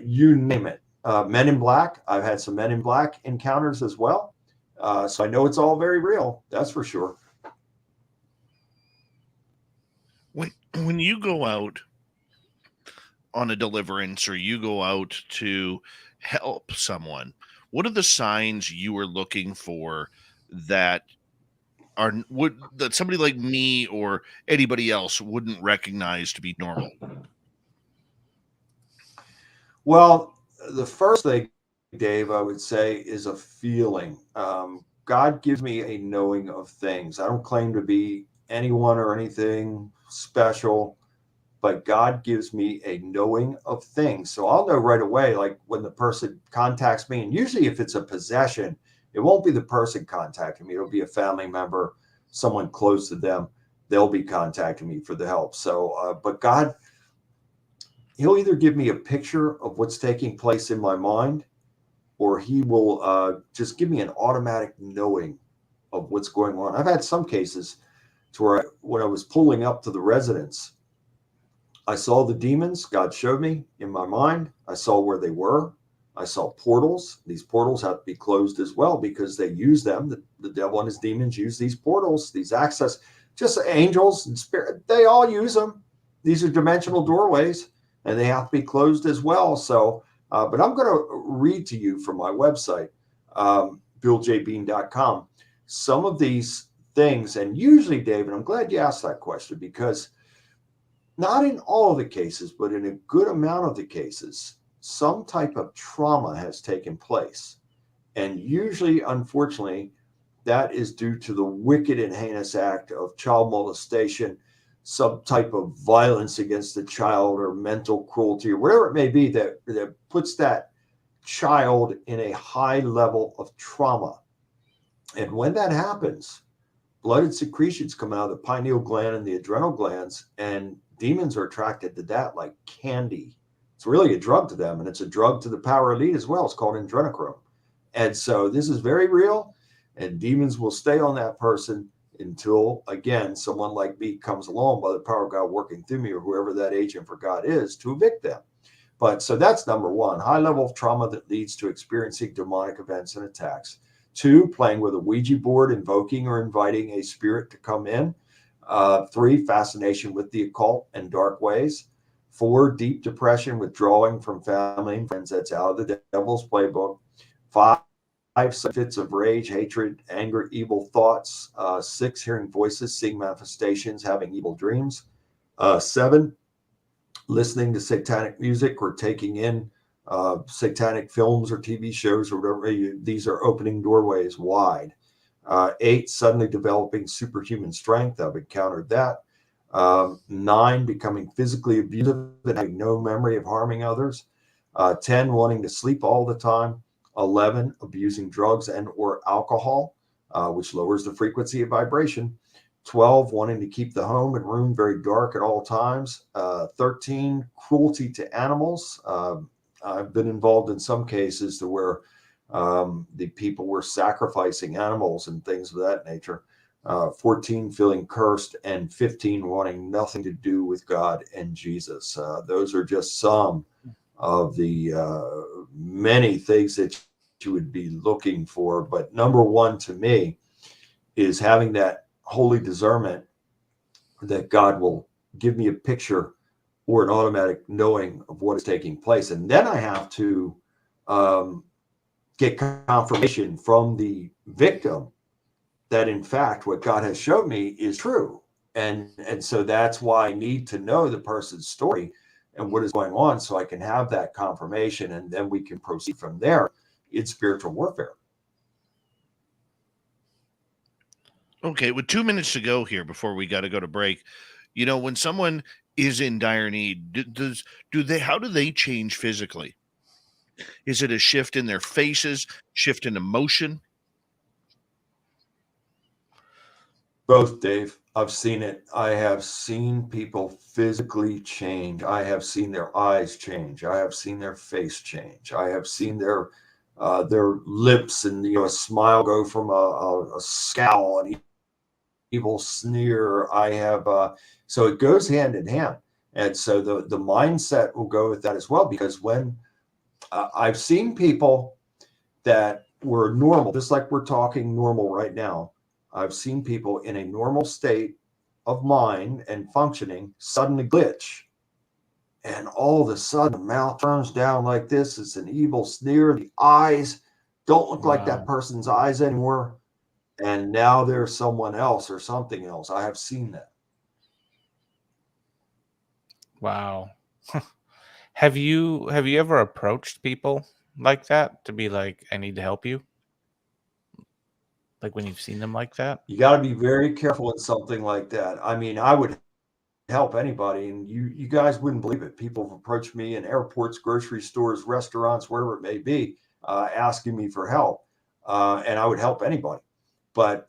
you name it. Men in black. I've had some men in black encounters as well. So I know it's all very real. That's for sure. When you go out on a deliverance or you go out to help someone, what are the signs you are looking for that that somebody like me or anybody else wouldn't recognize to be normal? Well, the first thing, Dave, I would say is a feeling. God gives me a knowing of things. I don't claim to be anyone or anything special, but God gives me a knowing of things. So I'll know right away, like when the person contacts me, and usually if it's a possession, it won't be the person contacting me. It'll be a family member, someone close to them. They'll be contacting me for the help. So, but God, He'll either give me a picture of what's taking place in my mind, or He will just give me an automatic knowing of what's going on. I've had some cases to where when I was pulling up to the residence, I saw the demons. God showed me in my mind. I saw where they were. I saw portals. These portals have to be closed as well because they use them. The devil and his demons use these portals, these access, just angels and spirit. They all use them. These are dimensional doorways, and they have to be closed as well. So, but I'm going to read to you from my website, BillJBean.com, some of these things. And usually, David, I'm glad you asked that question because not in all of the cases, but in a good amount of the cases, some type of trauma has taken place. And usually, unfortunately, that is due to the wicked and heinous act of child molestation. some type of violence against the child or mental cruelty or whatever it may be that puts that child in a high level of trauma. And when that happens, blood and secretions come out of the pineal gland and the adrenal glands, and demons are attracted to that like candy. It's really a drug to them, and it's a drug to the power elite as well. It's called adrenochrome. And so this is very real, and demons will stay on that person until, again, someone like me comes along by the power of God working through me, or whoever that agent for God is, to evict them. But so that's number one, high level of trauma that leads to experiencing demonic events and attacks. 2, playing with a Ouija board, invoking or inviting a spirit to come in. 3, fascination with the occult and dark ways. 4, deep depression, withdrawing from family and friends. That's out of the devil's playbook. 5, fits of rage, hatred, anger, evil thoughts. 6, hearing voices, seeing manifestations, having evil dreams. 7, listening to satanic music or taking in satanic films or TV shows or whatever. These are opening doorways wide. 8, suddenly developing superhuman strength. I've encountered that. 9, becoming physically abusive and having no memory of harming others. 10, wanting to sleep all the time. 11, abusing drugs and or alcohol, which lowers the frequency of vibration. 12, wanting to keep the home and room very dark at all times. 13, cruelty to animals. I've been involved in some cases to where the people were sacrificing animals and things of that nature. 14, feeling cursed, and 15, wanting nothing to do with God and Jesus. Those are just some of the many things that you would be looking for. But number one to me is having that holy discernment that God will give me a picture or an automatic knowing of what is taking place. And then I have to get confirmation from the victim that in fact what God has showed me is true. And so that's why I need to know the person's story and what is going on, so I can have that confirmation, and then we can proceed from there in spiritual warfare. Okay, with 2 minutes to go here before we got to go to break, when someone is in dire need, how do they change physically? Is it a shift in their faces, shift in emotion? Both, Dave. I've seen it. I have seen people physically change. I have seen their eyes change. I have seen their face change. I have seen their lips and a smile go from a scowl, an evil sneer. I have so it goes hand in hand, and so the mindset will go with that as well. Because when I've seen people that were normal, just like we're talking normal right now. I've seen people in a normal state of mind and functioning suddenly glitch. And all of a sudden, the mouth turns down like this. It's an evil sneer. The eyes don't look like that person's eyes anymore. And now there's someone else or something else. I have seen that. Wow. Have you ever approached people like that to be like, I need to help you? Like when you've seen them like that? You got to be very careful in something like that. I mean, I would help anybody, and you guys wouldn't believe it. People have approached me in airports, grocery stores, restaurants, wherever it may be, asking me for help, and I would help anybody. But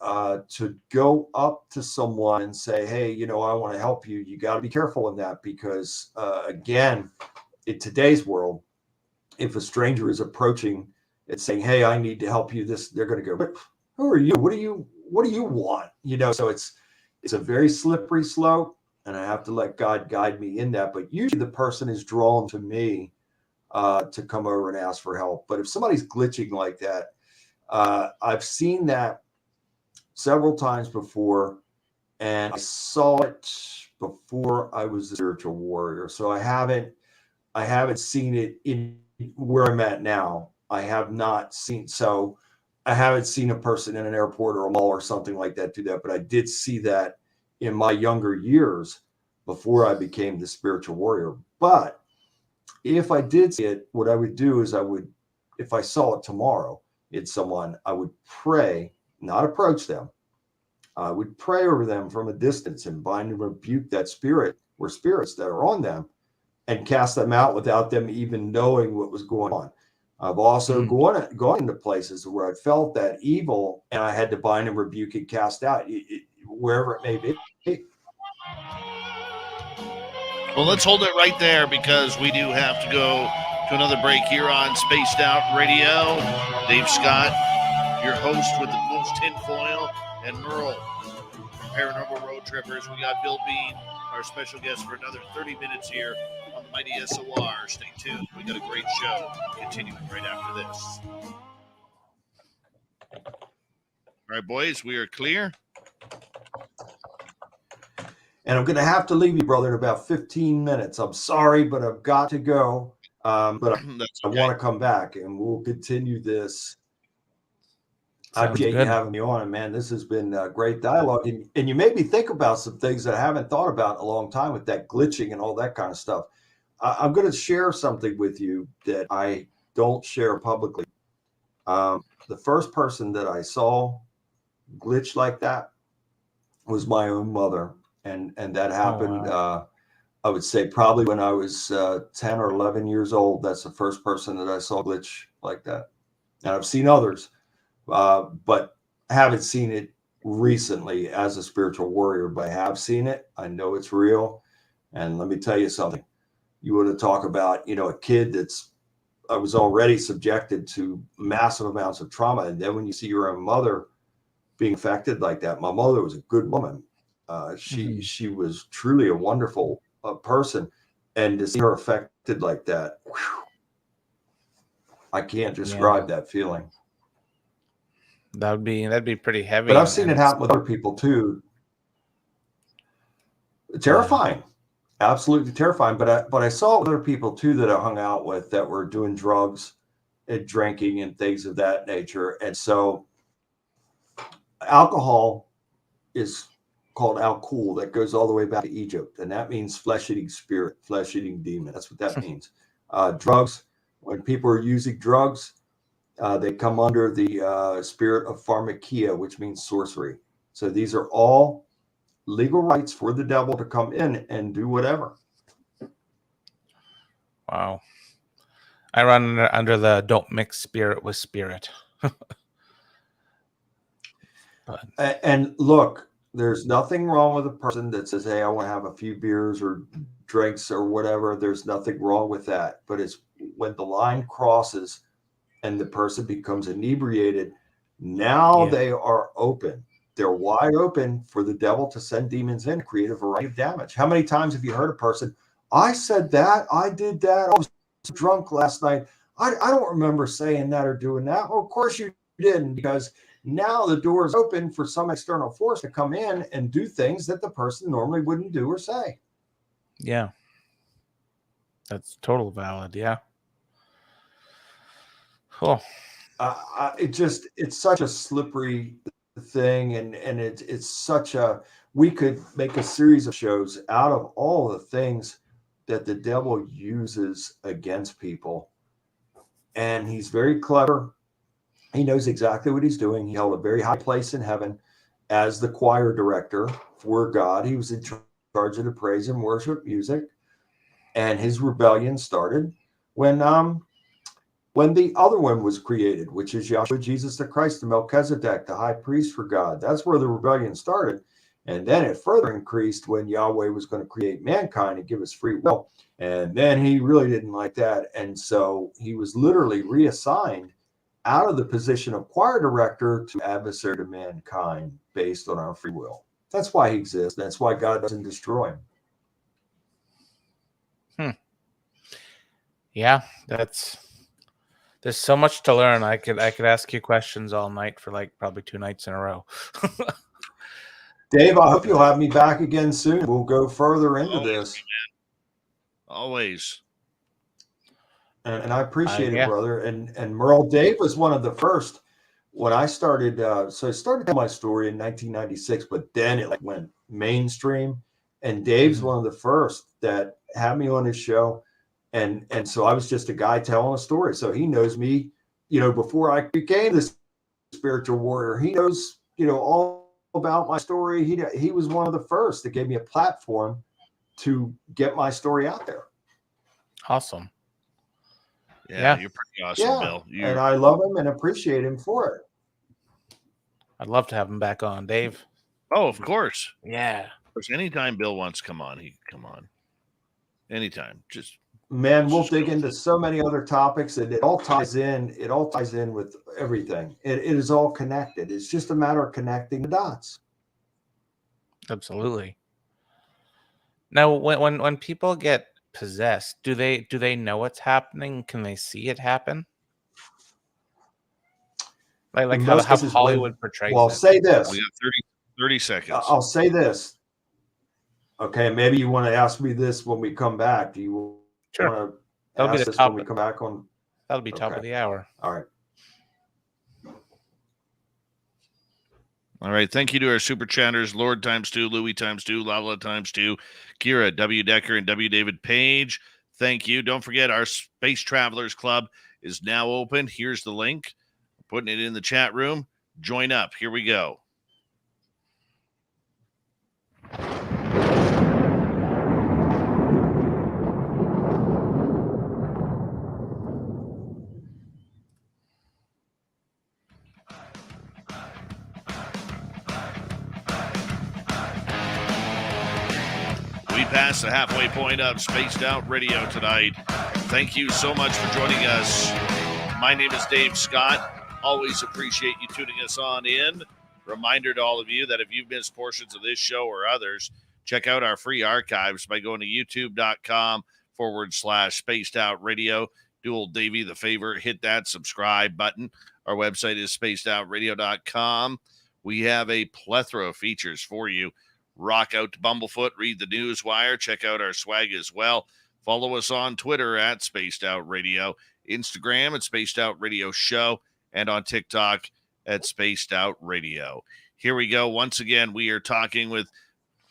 to go up to someone and say, hey, I want to help you, you got to be careful in that, because again, in today's world, if a stranger is approaching and saying, hey, I need to help you, they're going to go, who are you? What do you want? So it's a very slippery slope, and I have to let God guide me in that. But usually the person is drawn to me to come over and ask for help. But if somebody's glitching like that, I've seen that several times before, and I saw it before I was a spiritual warrior. So I haven't seen it in where I'm at now. I haven't seen a person in an airport or a mall or something like that do that, but I did see that in my younger years before I became the spiritual warrior. But if I did see it, what I would do is if I saw it tomorrow in someone, I would pray, not approach them. I would pray over them from a distance and bind and rebuke that spirit or spirits that are on them and cast them out without them even knowing what was going on. I've also gone into places where I felt that evil and I had to bind and rebuke and cast out, wherever it may be. Well, let's hold it right there because we do have to go to another break here on Spaced Out Radio. Dave Scott, your host with the most tinfoil, and Merle, Paranormal Road Trippers. We got Bill Bean, our special guest, for another 30 minutes here on the Mighty SOR. Stay tuned. We got a great show continuing right after this. All right, boys, we are clear. And I'm going to have to leave you, brother, in about 15 minutes. I'm sorry, but I've got to go. But I want to come back, and we'll continue this. I appreciate you having me on, and man, this has been a great dialogue. And you made me think about some things that I haven't thought about in a long time with that glitching and all that kind of stuff. I'm going to share something with you that I don't share publicly. The first person that I saw glitch like that was my own mother. And that happened, I would say probably when I was 10 or 11 years old. That's the first person that I saw glitch like that. And I've seen others, but haven't seen it recently as a spiritual warrior, but I have seen it. I know it's real. And let me tell you something. You want to talk about, a kid I was already subjected to massive amounts of trauma. And then when you see your own mother being affected like that, my mother was a good woman. She was truly a wonderful person, and to see her affected like that, whew, I can't describe that feeling. That'd be pretty heavy. But I've seen it happen with other people too. Terrifying, absolutely terrifying. But I saw other people too that I hung out with that were doing drugs and drinking and things of that nature, and so alcohol is called alcohol, that goes all the way back to Egypt, and that means flesh-eating spirit, flesh-eating demon. That's what that means. Drugs, when people are using drugs, they come under the spirit of pharmakia, which means sorcery. So these are all legal rights for the devil to come in and do whatever. Wow. I run under the don't mix spirit with spirit. And look, there's nothing wrong with a person that says, hey, I want to have a few beers or drinks or whatever. There's nothing wrong with that. But it's when the line crosses and the person becomes inebriated, now they are open. They're wide open for the devil to send demons in, create a variety of damage. How many times have you heard a person, I said that, I did that, I was drunk last night. I don't remember saying that or doing that. Well, of course you didn't, because now the door is open for some external force to come in and do things that the person normally wouldn't do or say. Yeah. That's total valid. Yeah. Cool. It's such a slippery thing. And it's such we could make a series of shows out of all the things that the devil uses against people. And he's very clever. He knows exactly what he's doing. He held a very high place in heaven as the choir director for God. He was in charge of the praise and worship music. And his rebellion started when the other one was created, which is Yahshua Jesus the Christ, the Melchizedek, the high priest for God. That's where the rebellion started. And then it further increased when Yahweh was going to create mankind and give us free will. And then he really didn't like that. And so he was literally reassigned out of the position of choir director to adversary to mankind based on our free will. That's why he exists. That's why God doesn't destroy him. Yeah, there's so much to learn. I could ask you questions all night for like probably 2 nights in a row. Dave, I hope you'll have me back again soon. We'll go further into this. Always. And I appreciate it, brother. And Merle, Dave was one of the first when I started. So I started telling my story in 1996, but then it went mainstream. And Dave's one of the first that had me on his show. And so I was just a guy telling a story. So he knows me, before I became this spiritual warrior. He knows, all about my story. He was one of the first that gave me a platform to get my story out there. Awesome. Yeah, Yeah. you're pretty awesome, Yeah, Bill. and I love him and appreciate him for it. I'd love to have him back on, Dave. Oh, of course. Yeah. Of course, anytime Bill wants to come on, he can come on. Anytime. Just Man, we'll just dig go with into it. so many other topics, and it all ties in. It all ties in with everything. It is all connected. It's just a matter of connecting the dots. Absolutely. Now, when people get possessed, do they know what's happening? Can they see it happen? Like In how most cases, Hollywood portrays well, it. say this. We got 30 seconds. I'll say this. Okay, maybe you want to ask me this when we come back. Do you Sure. want to That'll be ask the this top. when we come back on? That'll be top Okay. of the hour. All right. All right. Thank you to our super chatters, Lord ×2, Louis ×2, Lala ×2, Kira, W. Decker, and W. David Page. Thank you. Don't forget our Space Travelers Club is now open. Here's the link. I'm putting it in the chat room. Join up. Here we go. We passed the halfway point of Spaced Out Radio tonight. Thank you so much for joining us. My name is Dave Scott. Always appreciate you tuning us on in. Reminder to all of you that if you've missed portions of this show or others, check out our free archives by going to youtube.com/Spaced Out Radio. Do old Davey the favor, hit that subscribe button. Our website is spacedoutradio.com. We have a plethora of features for you. Rock out to Bumblefoot, read the news wire, check out our swag as well. Follow us on Twitter at Spaced Out Radio, Instagram at Spaced Out Radio Show, and on TikTok at Spaced Out Radio. Here we go. Once again, we are talking with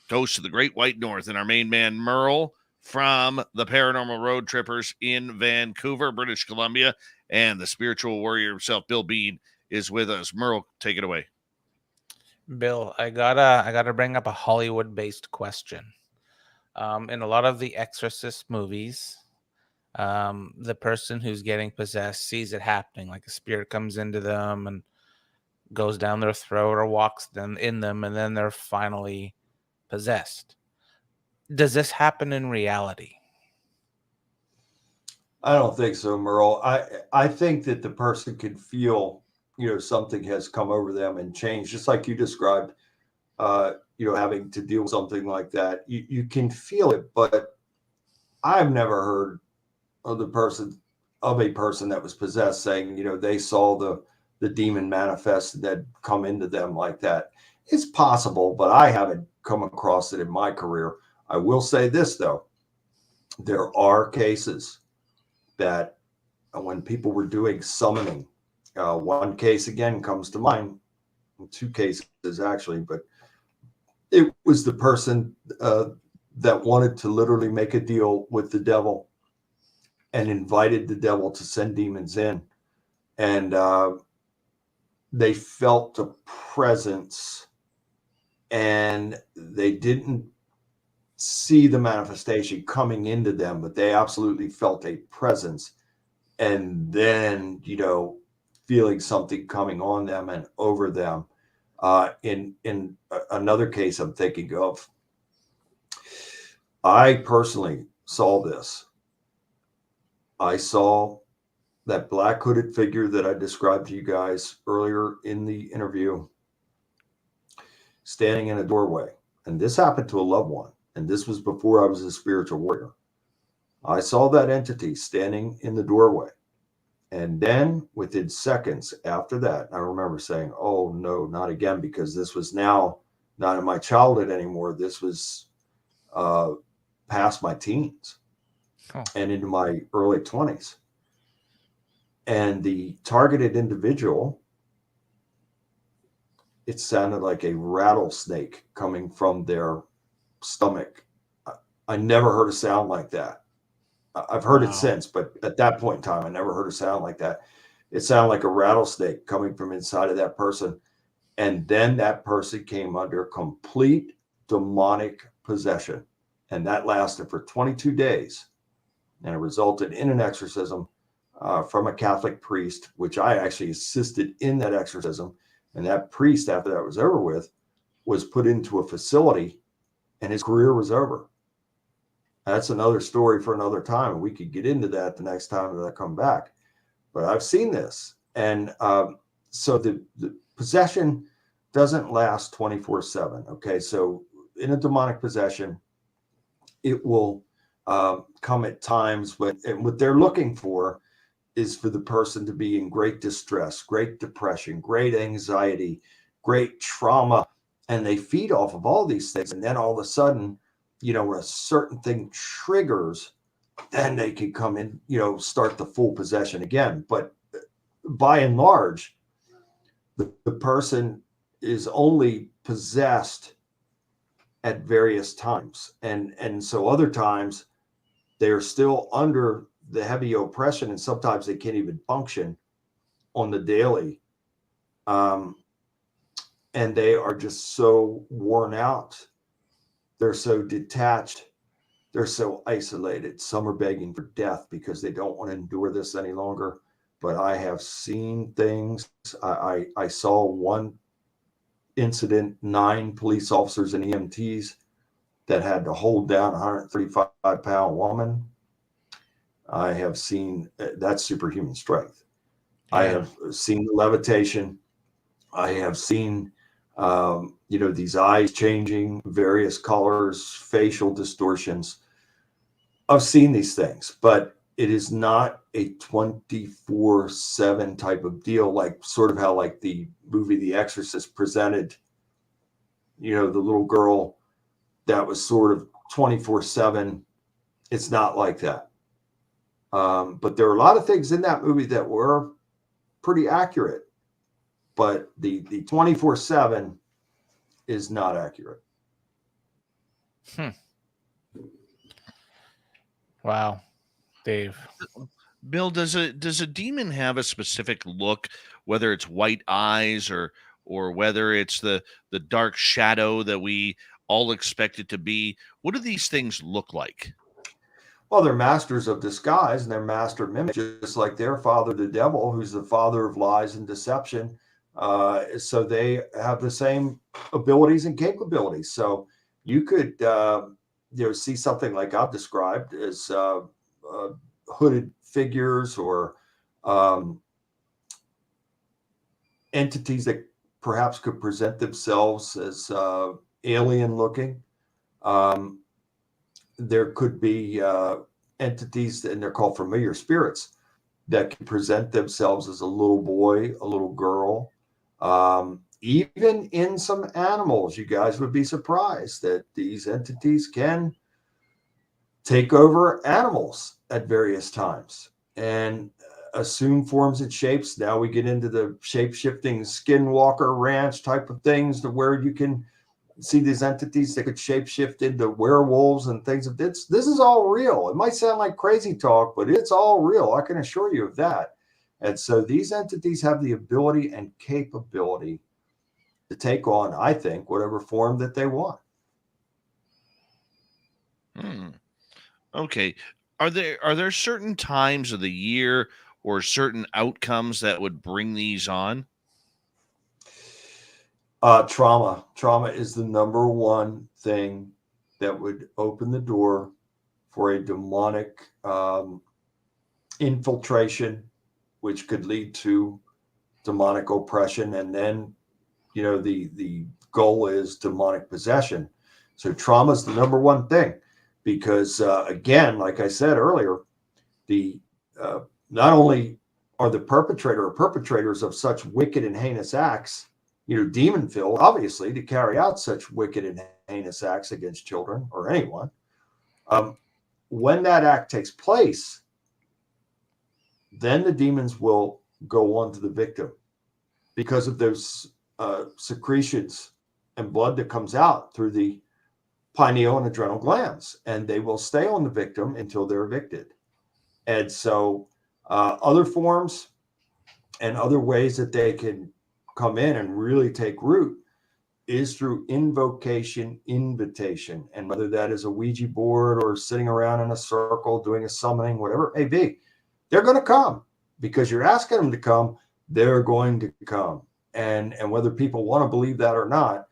Ghosts of the Great White North and our main man, Merle, from the Paranormal Road Trippers in Vancouver, British Columbia, and the spiritual warrior himself, Bill Bean, is with us. Merle, take it away. Bill, I gotta bring up a Hollywood-based question. In a lot of the Exorcist movies, the person who's getting possessed sees it happening, like a spirit comes into them and goes down their throat or walks them in them, and then they're finally possessed. Does this happen in reality? I don't think so, Merle. I think that the person could feel, something has come over them and changed, just like you described, having to deal with something like that. You can feel it, but I've never heard of a person that was possessed saying, they saw the demon manifest that come into them like that. It's possible, but I haven't come across it in my career. I will say this, though. There are cases that when people were doing summoning, one case again comes to mind, two cases actually, but it was the person that wanted to literally make a deal with the devil and invited the devil to send demons in. And they felt a presence and they didn't see the manifestation coming into them, but they absolutely felt a presence. And then, feeling something coming on them and over them. In another case I'm thinking of, I personally saw this. I saw that black hooded figure that I described to you guys earlier in the interview standing in a doorway. And this happened to a loved one. And this was before I was a spiritual warrior. I saw that entity standing in the doorway. And then within seconds after that, I remember saying, oh, no, not again, because this was now not in my childhood anymore. This was past my teens and into my early 20s. And the targeted individual, it sounded like a rattlesnake coming from their stomach. I never heard a sound like that. I've heard it since, but at that point in time, I never heard a sound like that. It sounded like a rattlesnake coming from inside of that person. And then that person came under complete demonic possession. And that lasted for 22 days. And it resulted in an exorcism from a Catholic priest, which I actually assisted in that exorcism. And that priest, after that was over with, was put into a facility and his career was over. That's another story for another time. And we could get into that the next time that I come back. But I've seen this. And so the possession doesn't last 24/7. Okay. So in a demonic possession, it will come at times when, and what they're looking for is for the person to be in great distress, great depression, great anxiety, great trauma. And they feed off of all these things. And then all of a sudden, when a certain thing triggers, then they can come in, start the full possession again. But by and large, the person is only possessed at various times. And so other times they're still under the heavy oppression, and sometimes they can't even function on the daily. And they are just so worn out. They're so detached. They're so isolated. Some are begging for death because they don't want to endure this any longer. But I have seen things. I saw one incident, 9 police officers and EMTs that had to hold down a 135-pound woman. I have seen that's superhuman strength. Yeah. I have seen the levitation. I have seen, these eyes changing, various colors, facial distortions. I've seen these things, but it is not a 24/7 type of deal, like sort of how like the movie The Exorcist presented, the little girl that was sort of 24/7. It's not like that. But there are a lot of things in that movie that were pretty accurate, but the 24/7 is not accurate. Wow. Dave. Bill, does a demon have a specific look, whether it's white eyes or whether it's the dark shadow that we all expect it to be? What do these things look like? Well, they're masters of disguise and they're master mimics, just like their father, the devil, who's the father of lies and deception. So they have the same abilities and capabilities. So you could, see something like I've described as hooded figures or entities that perhaps could present themselves as alien looking. There could be entities, and they're called familiar spirits, that can present themselves as a little boy, a little girl. Even in some animals, you guys would be surprised that these entities can take over animals at various times and assume forms and shapes. Now we get into the shape-shifting skinwalker ranch type of things, to where you can see these entities that could shapeshift into werewolves and things of this. This is all real. It might sound like crazy talk, but it's all real. I can assure you of that. And so these entities have the ability and capability to take on, I think, whatever form that they want. Okay. Are there certain times of the year or certain outcomes that would bring these on? Trauma. Trauma is the number one thing that would open the door for a demonic infiltration, which could lead to demonic oppression. And then, the goal is demonic possession. So trauma is the number one thing, because again, like I said earlier, not only are the perpetrator or perpetrators of such wicked and heinous acts, demon-filled, obviously, to carry out such wicked and heinous acts against children or anyone. When that act takes place, then the demons will go on to the victim because of those secretions and blood that comes out through the pineal and adrenal glands, and they will stay on the victim until they're evicted. And so other forms and other ways that they can come in and really take root is through invocation, invitation. And whether that is a Ouija board or sitting around in a circle doing a summoning, whatever it may be, they're going to come because you're asking them to come. They're going to come. And whether people want to believe that or not,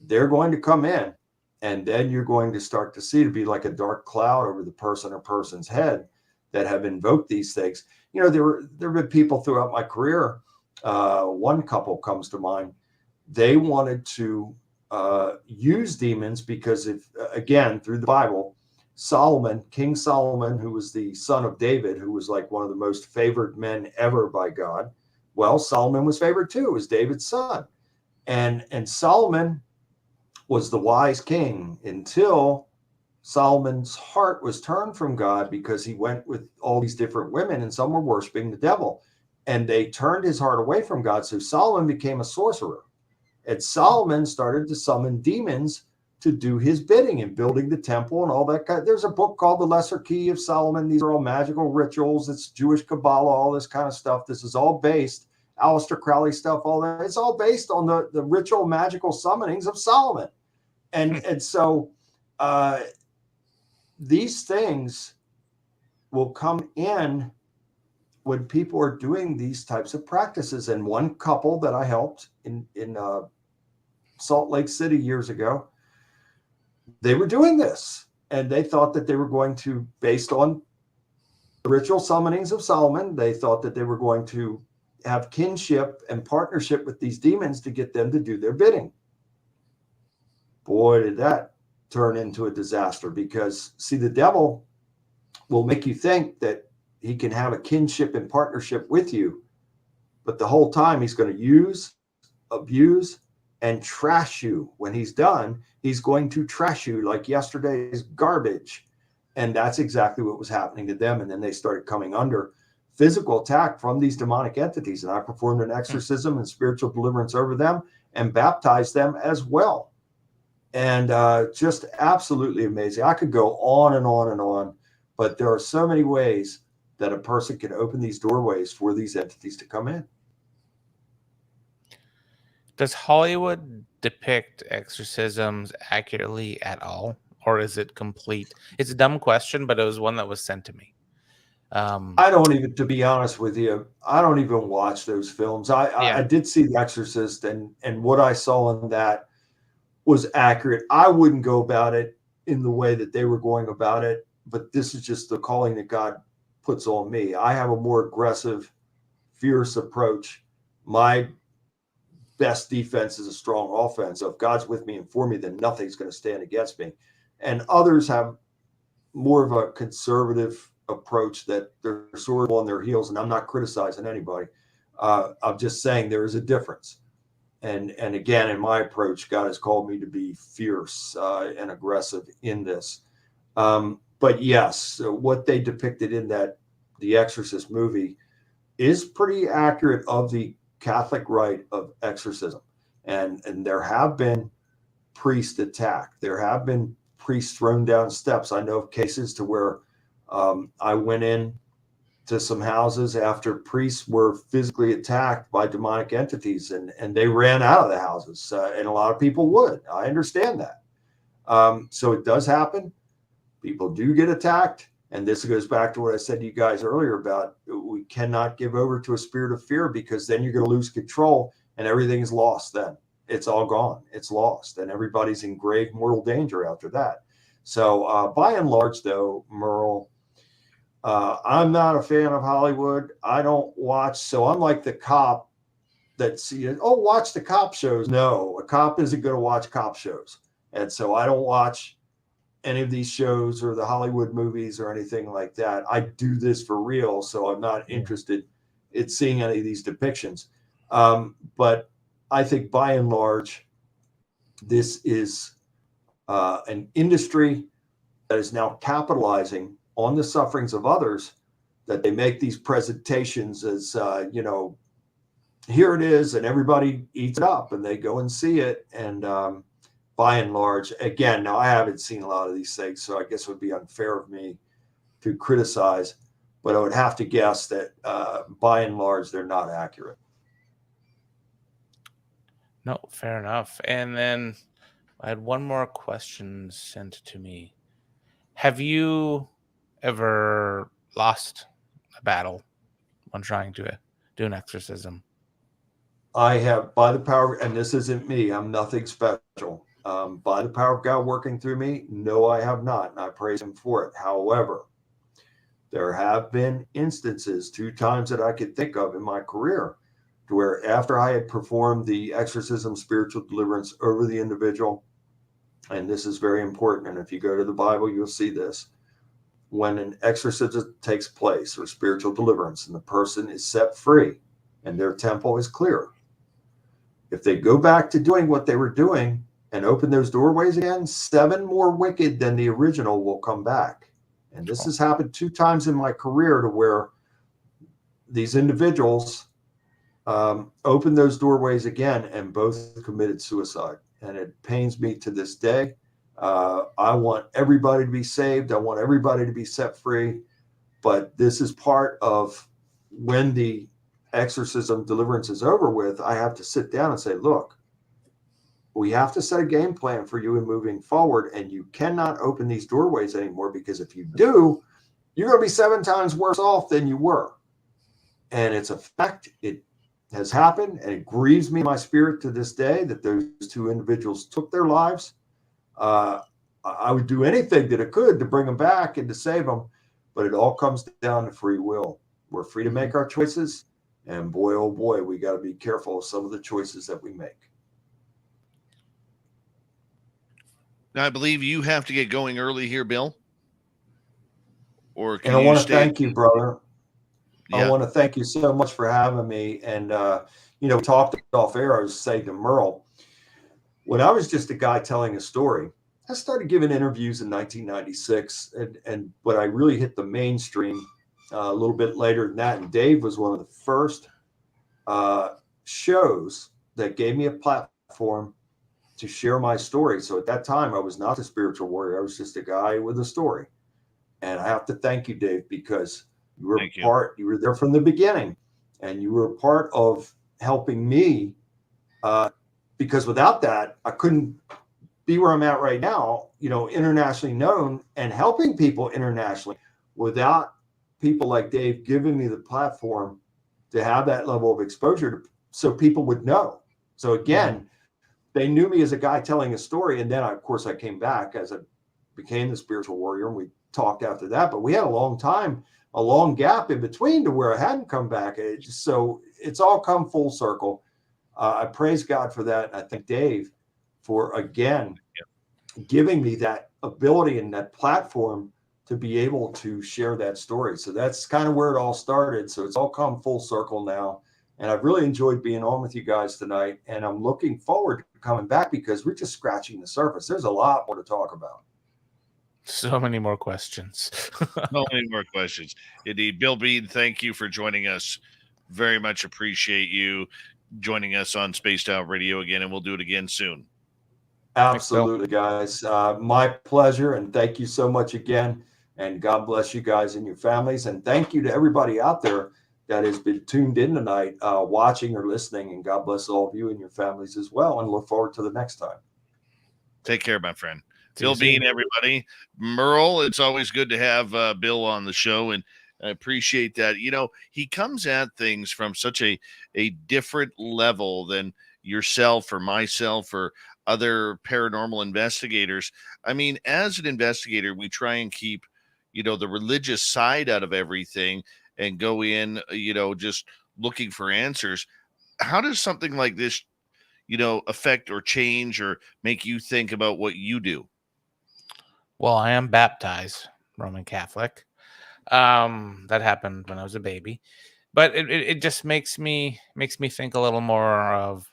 they're going to come in. And then you're going to start to see to be like a dark cloud over the person or person's head that have invoked these things. You know, there have been people throughout my career. One couple comes to mind. They wanted to use demons because again, through the Bible, Solomon, King Solomon, who was the son of David, who was like one of the most favored men ever by God. Well, Solomon was favored too. It was David's son. And Solomon was the wise king until Solomon's heart was turned from God because he went with all these different women and some were worshiping the devil. And they turned his heart away from God. So Solomon became a sorcerer. And Solomon started to summon demons to do his bidding in building the temple and all that kind. There's a book called The Lesser Key of Solomon. These are all magical rituals. It's Jewish Kabbalah, all this kind of stuff. This is all based, Aleister Crowley stuff, all that. It's all based on the ritual magical summonings of Solomon. And so these things will come in when people are doing these types of practices. And one couple that I helped in Salt Lake City years ago, they were doing this and they thought that they were going to, based on the ritual summonings of Solomon, they thought that they were going to have kinship and partnership with these demons to get them to do their bidding. Boy, did that turn into a disaster because, see, the devil will make you think that he can have a kinship and partnership with you, but the whole time he's going to use, abuse, and trash you. When he's done, he's going to trash you like yesterday's garbage. And that's exactly what was happening to them. And then they started coming under physical attack from these demonic entities. And I performed an exorcism and spiritual deliverance over them and baptized them as well. And just absolutely amazing. I could go on and on and on, but there are so many ways that a person can open these doorways for these entities to come in. Does Hollywood depict exorcisms accurately at all? Or is it complete? It's a dumb question, but it was one that was sent to me. I don't even, to be honest with you, I don't even watch those films. I did see The Exorcist, and what I saw in that was accurate. I wouldn't go about it in the way that they were going about it, but this is just the calling that God puts on me. I have a more aggressive, fierce approach. My best defense is a strong offense. So if God's with me and for me, then nothing's going to stand against me. And others have more of a conservative approach that they're sort of on their heels. And I'm not criticizing anybody. I'm just saying there is a difference. And again, in my approach, God has called me to be fierce and aggressive in this. But yes, what they depicted in The Exorcist movie is pretty accurate of the Catholic rite of exorcism. And there have been priests attacked. There have been priests thrown down steps. I know of cases to where I went in to some houses after priests were physically attacked by demonic entities, and they ran out of the houses. And a lot of people would. I understand that. So it does happen. People do get attacked. And this goes back to what I said to you guys earlier about we cannot give over to a spirit of fear, because then you're going to lose control and everything's lost. Then it's all gone. It's lost. And everybody's in grave mortal danger after that. So by and large, though, Merle, I'm not a fan of Hollywood. I don't watch. So I'm like the cop that watch the cop shows. No, a cop isn't going to watch cop shows. And so I don't watch any of these shows or the Hollywood movies or anything like that. I do this for real, so I'm not interested in seeing any of these depictions. But I think by and large, this is an industry that is now capitalizing on the sufferings of others, that they make these presentations as, here it is, and everybody eats it up and they go and see it. And by and large, again, now I haven't seen a lot of these things, so I guess it would be unfair of me to criticize, but I would have to guess that by and large, they're not accurate. No, fair enough. And then I had one more question sent to me. Have you ever lost a battle when trying to do an exorcism? I have, by the power, and this isn't me, I'm nothing special. By the power of God working through me, no, I have not, and I praise Him for it. However, there have been instances, 2 times that I could think of in my career, to where after I had performed the exorcism, spiritual deliverance over the individual, and this is very important, and if you go to the Bible, you'll see this. When an exorcism takes place or spiritual deliverance and the person is set free and their temple is clear, if they go back to doing what they were doing and open those doorways again, 7 more wicked than the original will come back. And this has happened 2 times in my career, to where these individuals opened those doorways again and both committed suicide. And it pains me to this day. I want everybody to be saved. I want everybody to be set free. But this is part of when the exorcism deliverance is over with, I have to sit down and say, look, we have to set a game plan for you in moving forward, and you cannot open these doorways anymore, because if you do, you're going to be 7 times worse off than you were. And it's a fact. It has happened, and it grieves me in my spirit to this day that those 2 individuals took their lives. I would do anything that I could to bring them back and to save them, but it all comes down to free will. We're free to make our choices. And boy, oh boy, we got to be careful of some of the choices that we make. Now, I believe you have to get going early here, Bill. Or can And I you want to stay? thank you, brother. Yeah. I want to thank you so much for having me. And, we talked off air. I was saying to Merle, when I was just a guy telling a story, I started giving interviews in 1996. But I really hit the mainstream a little bit later than that. And Dave was one of the first shows that gave me a platform to share my story. So at that time, I was not a spiritual warrior. I was just a guy with a story. And I have to thank you, Dave, because you were there from the beginning, and you were a part of helping me, because without that, I couldn't be where I'm at right now, internationally known and helping people internationally, without people like Dave giving me the platform to have that level of exposure so people would know. So again, they knew me as a guy telling a story. And then, of course, I came back as I became the spiritual warrior, and we talked after that. But we had a long gap in between to where I hadn't come back. So it's all come full circle. I praise God for that. And I thank Dave for, again, giving me that ability and that platform to be able to share that story. So that's kind of where it all started. So it's all come full circle now. And I've really enjoyed being on with you guys tonight. And I'm looking forward to coming back, because we're just scratching the surface. There's a lot more to talk about. So many more questions. So many more questions. Indeed. Bill Bean, thank you for joining us. Very much appreciate you joining us on Spaced Out Radio again, and we'll do it again soon. Absolutely, guys. My pleasure. And thank you so much again. And God bless you guys and your families. And thank you to everybody out there that has been tuned in tonight, watching or listening. And God bless all of you and your families as well. And look forward to the next time. Take care, my friend. Bill Bean, everybody. Merle, it's always good to have Bill on the show, and I appreciate that. He comes at things from such a different level than yourself or myself or other paranormal investigators. I mean, as an investigator, we try and keep, the religious side out of everything and go in, just looking for answers. How does something like this, affect or change or make you think about what you do? Well, I am baptized Roman Catholic. That happened when I was a baby, but it just makes me think a little more of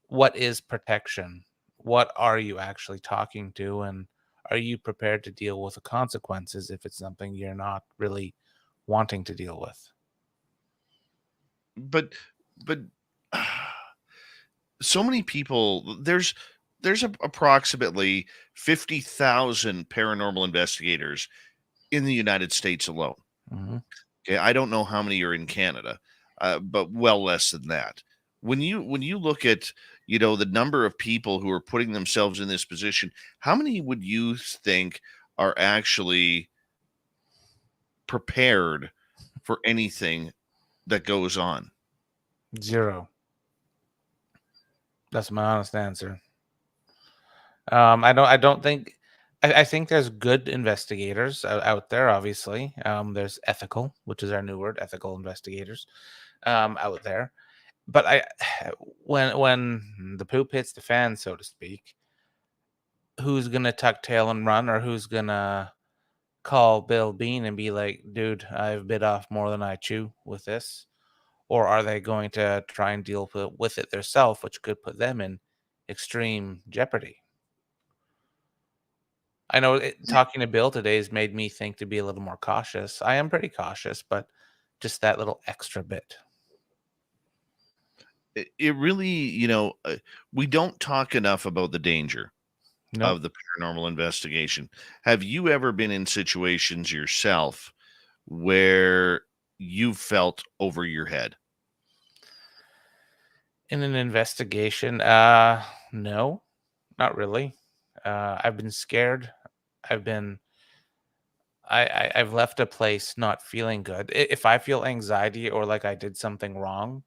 what is protection. What are you actually talking to, and are you prepared to deal with the consequences if it's something you're not really wanting to deal with? But so many people, there's approximately 50,000 paranormal investigators in the United States alone. Mm-hmm. Okay, I don't know how many are in Canada, but well less than that. when you look at, the number of people who are putting themselves in this position, how many would you think are actually prepared for anything that goes on? 0. That's my honest answer. I don't think. I think there's good investigators out there. Obviously, there's ethical, which is our new word, ethical investigators, out there. But when the poop hits the fan, so to speak, who's gonna tuck tail and run, or who's gonna call Bill Bean and be like, "Dude, I've bit off more than I chew with this," or are they going to try and deal with it themselves, which could put them in extreme jeopardy? I know talking to Bill today has made me think to be a little more cautious. I am pretty cautious, but just that little extra bit. It really, we don't talk enough about the danger No, of the paranormal investigation. Have you ever been in situations yourself where you felt over your head? in an investigation, no, not really. I've been scared. I've been I've left a place not feeling good. If I feel anxiety or like I did something wrong,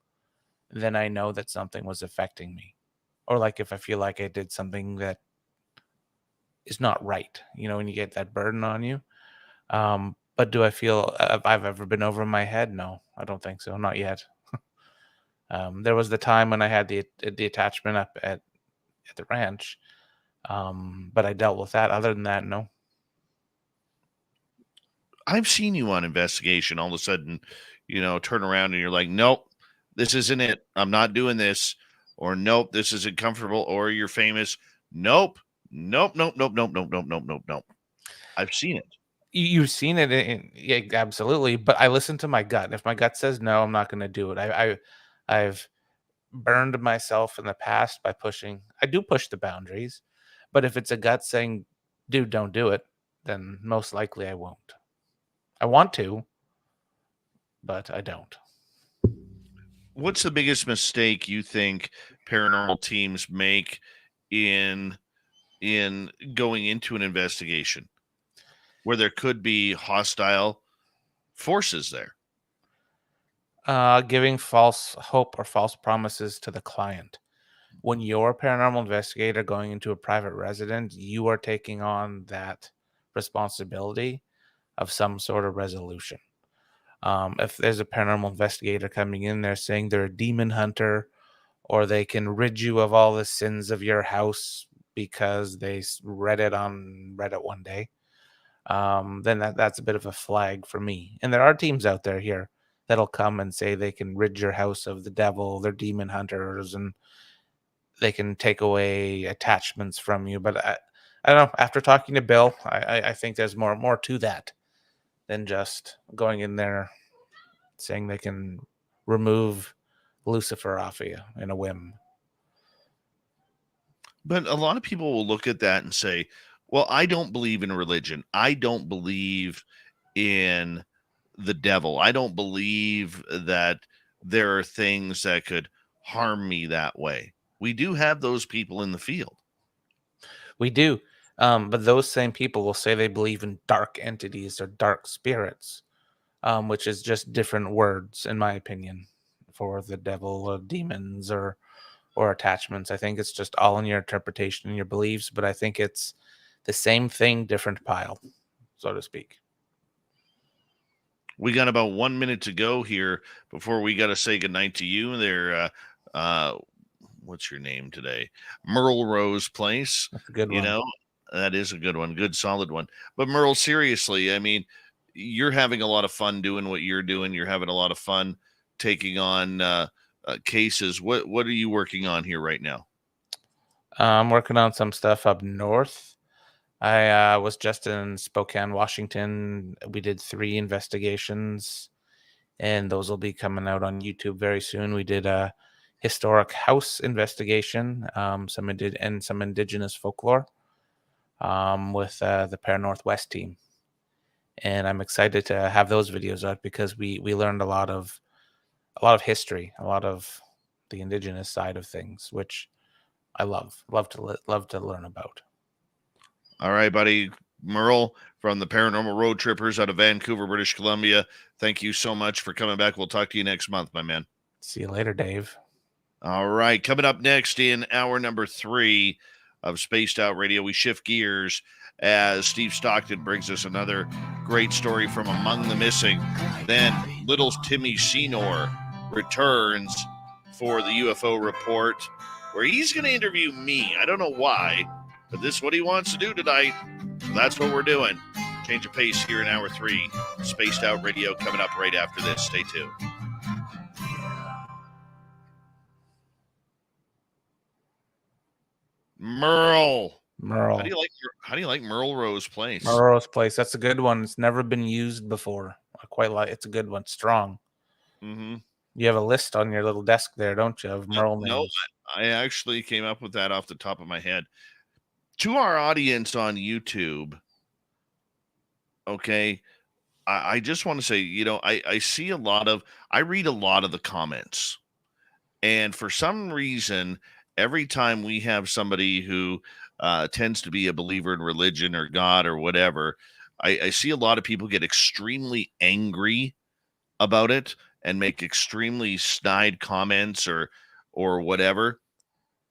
then I know that something was affecting me. Or like if I feel like I did something that is not right, when you get that burden on you. But do I feel if I've ever been over my head? No, I don't think so. Not yet. There was the time when I had the attachment up at the ranch, but I dealt with that. Other than that, no. I've seen you on investigation all of a sudden, turn around and you're like, nope, this isn't it. I'm not doing this. Or nope, this isn't comfortable. Or you're famous. Nope, nope, nope, nope, nope, nope, nope, nope, nope, nope. I've seen it. You've seen it, yeah, absolutely. But I listen to my gut. If my gut says no, I'm not going to do it. I've burned myself in the past by pushing. I do push the boundaries, but if it's a gut saying, "Dude, don't do it," then most likely I won't. I want to, but I don't. What's the biggest mistake you think paranormal teams make in going into an investigation where there could be hostile forces there? Giving false hope or false promises to the client. When you're a paranormal investigator going into a private residence, you are taking on that responsibility of some sort of resolution. If there's a paranormal investigator coming in there saying they're a demon hunter, or they can rid you of all the sins of your house because they read it on Reddit one day, then that's a bit of a flag for me. And there are teams out there here that'll come and say they can rid your house of the devil, they're demon hunters, and they can take away attachments from you. But I don't know. After talking to Bill, I think there's more to that than just going in there saying they can remove Lucifer off of you in a whim. But a lot of people will look at that and say, well, I don't believe in religion. I don't believe in the devil. I don't believe that there are things that could harm me that way. We do have those people in the field. We do. But those same people will say they believe in dark entities or dark spirits, which is just different words, in my opinion, for the devil or demons or attachments. I think it's just all in your interpretation and your beliefs, but I think it's the same thing, different pile, so to speak. We got about 1 minute to go here before we got to say goodnight to you. There, what's your name today? Merle Rose Place. That's a good one. That is a good one. Good, solid one. But Merle, seriously, I mean, you're having a lot of fun doing what you're doing. You're having a lot of fun taking on cases. What are you working on here right now? I'm working on some stuff up north. I was just in Spokane, Washington. We did 3 investigations, and those will be coming out on YouTube very soon. We did a historic house investigation, some indigenous folklore with the Para Northwest team. And I'm excited to have those videos out because we learned a lot of history, a lot of the indigenous side of things, which I love to learn about. All right, buddy. Merle from the Paranormal Road Trippers out of Vancouver, British Columbia. Thank you so much for coming back. We'll talk to you next month, my man. See you later, Dave. All right. Coming up next in hour number 3 of Spaced Out Radio, we shift gears as Steve Stockton brings us another great story from among the missing. Then little Timmy Senor returns for the UFO report, where he's going to interview me. I don't know why, but this is what he wants to do tonight. So that's what we're doing. Change of pace here in hour 3. Spaced Out Radio coming up right after this. Stay tuned. Merle. Merle. How do you like Merle Rose Place? Merle's Place. That's a good one. It's never been used before. I quite like. It's a good one. Strong. Mm-hmm. You have a list on your little desk there, don't you, of Merle names? No, I actually came up with that off the top of my head. To our audience on YouTube, okay, I just want to say, I read a lot of the comments. And for some reason, every time we have somebody who tends to be a believer in religion or God or whatever, I see a lot of people get extremely angry about it and make extremely snide comments or whatever.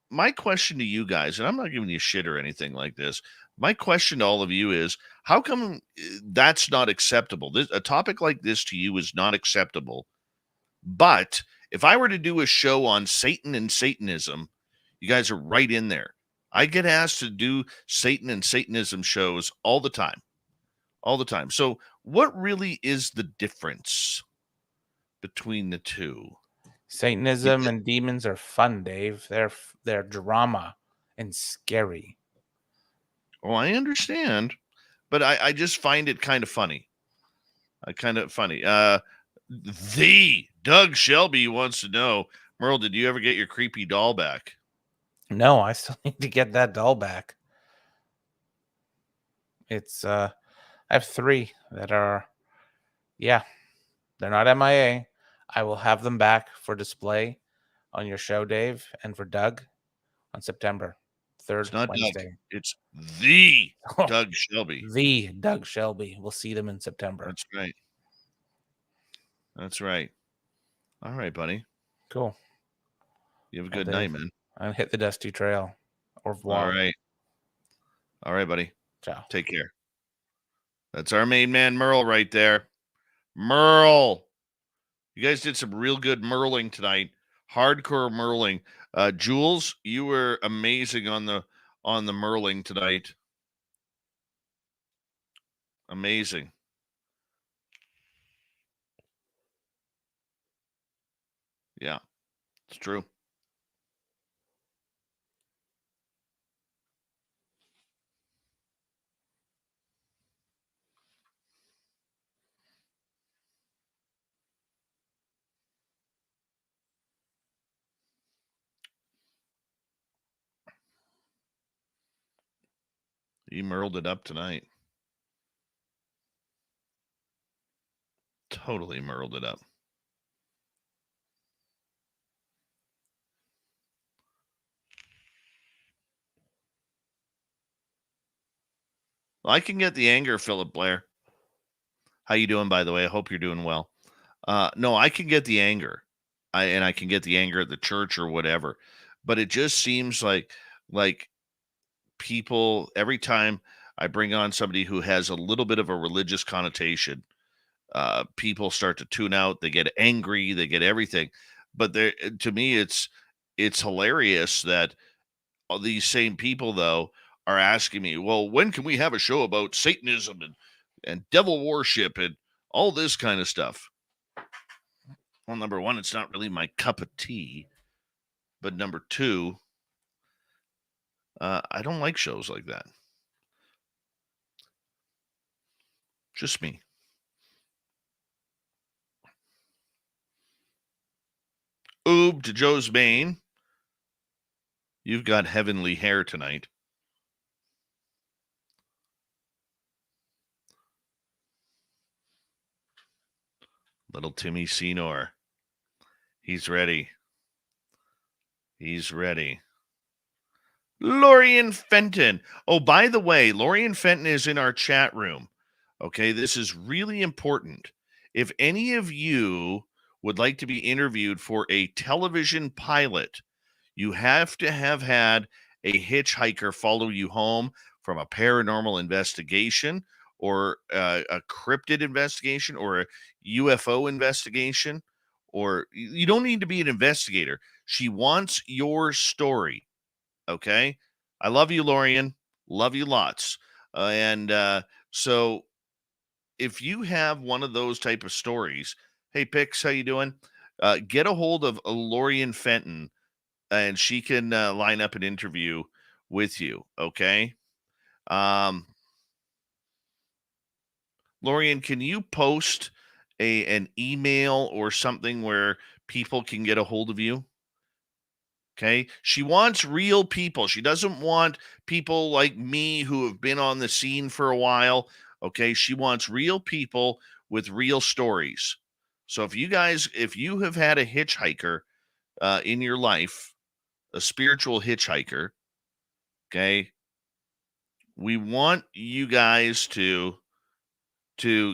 My question to you guys, and I'm not giving you shit or anything like this. My question to all of you is, how come that's not acceptable? A topic like this to you is not acceptable. But if I were to do a show on Satan and Satanism, you guys are right in there. I get asked to do Satan and Satanism shows all the time. All the time. So what really is the difference between the two? Satanism and demons are fun, Dave. They're drama and scary. Oh, I understand, but I just find it kind of funny. The Doug Shelby wants to know, Merle, did you ever get your creepy doll back? No, I still need to get that doll back. It's I have 3 that are, they're not MIA. I will have them back for display on your show, Dave, and for Doug on September 3rd, It's not Wednesday. Doug. It's the Doug Shelby. The Doug Shelby. We'll see them in September. That's right. That's right. All right, buddy. Cool. You have a good night, man. And hit the dusty trail. Au revoir. All right. All right, buddy. Ciao. Take care. That's our main man, Merle, right there. Merle. You guys did some real good merling tonight. Hardcore merling. Jules, you were amazing on the merling tonight. Amazing. Yeah, it's true. He merled it up tonight. Totally merled it up. Well, I can get the anger, Philip Blair. How you doing, by the way? I hope you're doing well. No, I can get the anger. I can get the anger at the church or whatever. But it just seems like people, every time I bring on somebody who has a little bit of a religious connotation, people start to tune out. They get angry. They get everything. But to me, it's hilarious that all these same people, though, are asking me, well, when can we have a show about Satanism and devil worship and all this kind of stuff? Well, number one, it's not really my cup of tea. But number two, I don't like shows like that. Just me. Oob to Joe's Maine. You've got heavenly hair tonight. Little Timmy Senor. He's ready. He's ready. Lorian Fenton. Oh, by the way, Lorian Fenton is in our chat room. Okay, this is really important. If any of you would like to be interviewed for a television pilot, you have to have had a hitchhiker follow you home from a paranormal investigation or a cryptid investigation or a UFO investigation, or you don't need to be an investigator. She wants your story. Okay. I love you, Lorian. Love you lots. So if you have one of those type of stories, hey, Pix, how you doing? Get a hold of Lorian Fenton, and she can line up an interview with you. Okay. Lorian, can you post an email or something where people can get a hold of you? Okay. She wants real people. She doesn't want people like me who have been on the scene for a while. Okay. She wants real people with real stories. So if you have had a hitchhiker in your life, a spiritual hitchhiker, okay, we want you guys to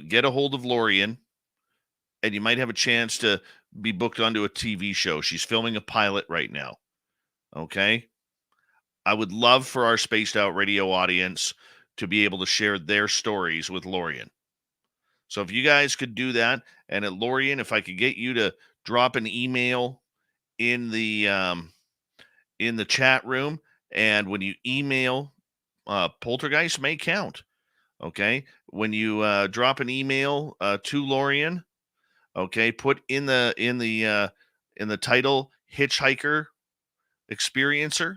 get a hold of Lorian, and you might have a chance to be booked onto a TV show. She's filming a pilot right now. Okay. I would love for our Spaced Out Radio audience to be able to share their stories with Lorian. So if you guys could do that, and at Lorian, if I could get you to drop an email in the chat room, and when you email, Poltergeist may count. Okay, when you drop an email to Lorian, okay, put in the title Hitchhiker Experiencer.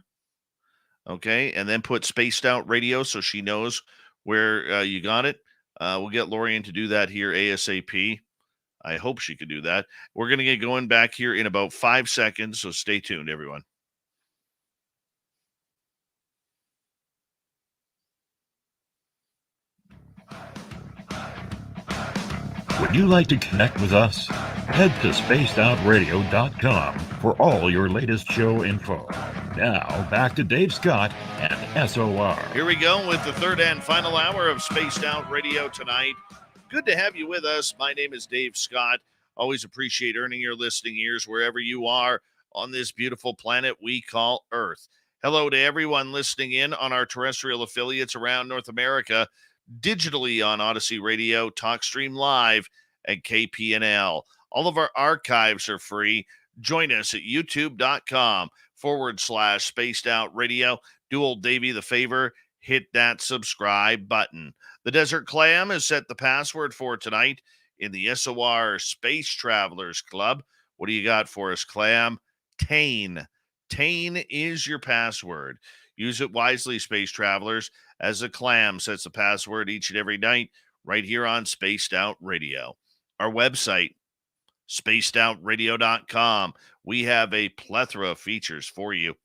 Okay, and then put Spaced Out Radio so she knows where you got it. We'll get Lorian to do that here ASAP. I hope she could do that. We're going to get going back here in about 5 seconds, so stay tuned, everyone. Would you like to connect with us? Head to spacedoutradio.com for all your latest show info. Now, back to Dave Scott and SOR. Here we go with the third and final hour of Spaced Out Radio tonight. Good to have you with us. My name is Dave Scott. Always appreciate earning your listening ears wherever you are on this beautiful planet we call Earth. Hello to everyone listening in on our terrestrial affiliates around North America, digitally on Odyssey Radio, TalkStream Live, and KPNL. All of our archives are free. Join us at youtube.com/Spaced Out Radio. Do old Davey the favor, hit that subscribe button. The Desert Clam has set the password for tonight in the SOR Space Travelers Club. What do you got for us, Clam? Tane. Tane is your password. Use it wisely, Space Travelers, as the Clam sets the password each and every night right here on Spaced Out Radio. Our website, spacedoutradio.com. We have a plethora of features for you.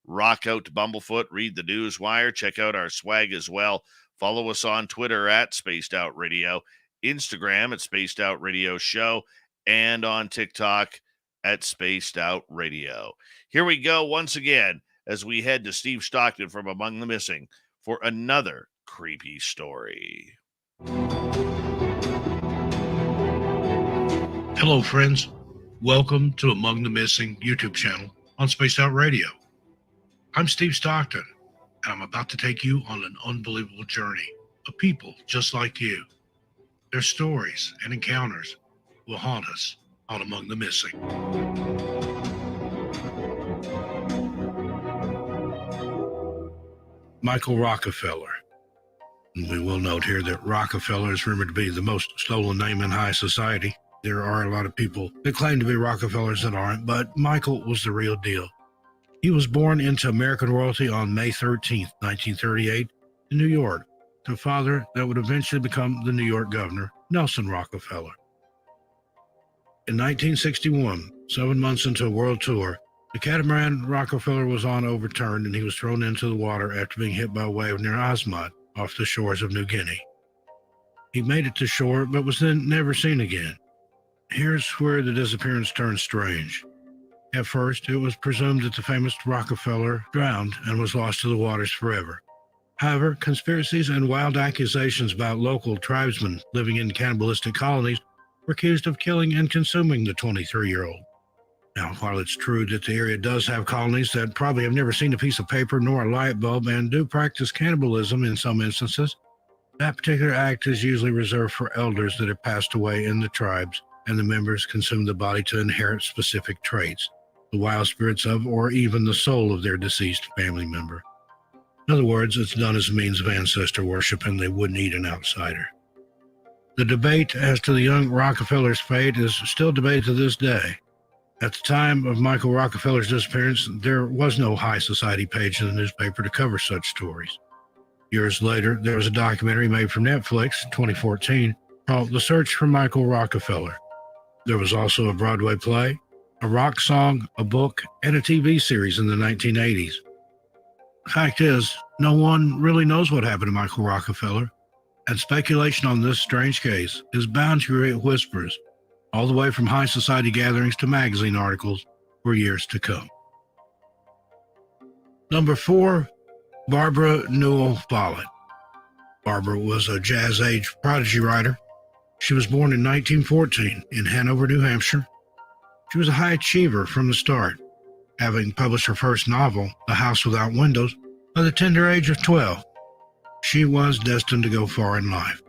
Rock out to Bumblefoot, read the news wire, check out our swag as well. Follow us on Twitter at Spaced Out Radio, Instagram at Spaced Out Radio Show, and on TikTok at Spaced Out Radio. Here we go once again as we head to Steve Stockton from Among the Missing for another creepy story. Hello, friends. Welcome to Among the Missing YouTube channel on Spaced Out Radio. I'm Steve Stockton, and I'm about to take you on an unbelievable journey of people just like you. Their stories and encounters will haunt us on Among the Missing. Michael Rockefeller. And we will note here that Rockefeller is rumored to be the most stolen name in high society. There are a lot of people that claim to be Rockefellers that aren't, but Michael was the real deal. He was born into American royalty on May 13th, 1938, in New York, to a father that would eventually become the New York governor, Nelson Rockefeller. In 1961, 7 months into a world tour, the catamaran Rockefeller was on overturned and he was thrown into the water after being hit by a wave near Asmat off the shores of New Guinea. He made it to shore but was then never seen again. Here's where the disappearance turns strange. At first, it was presumed that the famous Rockefeller drowned and was lost to the waters forever. However, conspiracies and wild accusations about local tribesmen living in cannibalistic colonies were accused of killing and consuming the 23-year-old. Now, while it's true that the area does have colonies that probably have never seen a piece of paper nor a light bulb and do practice cannibalism in some instances, that particular act is usually reserved for elders that have passed away in the tribes, and the members consume the body to inherit specific traits, the wild spirits of, or even the soul of their deceased family member. In other words, it's done as a means of ancestor worship, and they wouldn't eat an outsider. The debate as to the young Rockefeller's fate is still debated to this day. At the time of Michael Rockefeller's disappearance, there was no high society page in the newspaper to cover such stories. Years later, there was a documentary made for Netflix in 2014 called The Search for Michael Rockefeller. There was also a Broadway play, a rock song, a book, and a TV series in the 1980s. The fact is, no one really knows what happened to Michael Rockefeller, and speculation on this strange case is bound to create whispers, all the way from high society gatherings to magazine articles for years to come. Number 4, Barbara Newell Follett. Barbara was a jazz-age prodigy writer. She was born in 1914 in Hanover, New Hampshire. She was a high achiever from the start, having published her first novel, The House Without Windows, by the tender age of 12. She was destined to go far in life.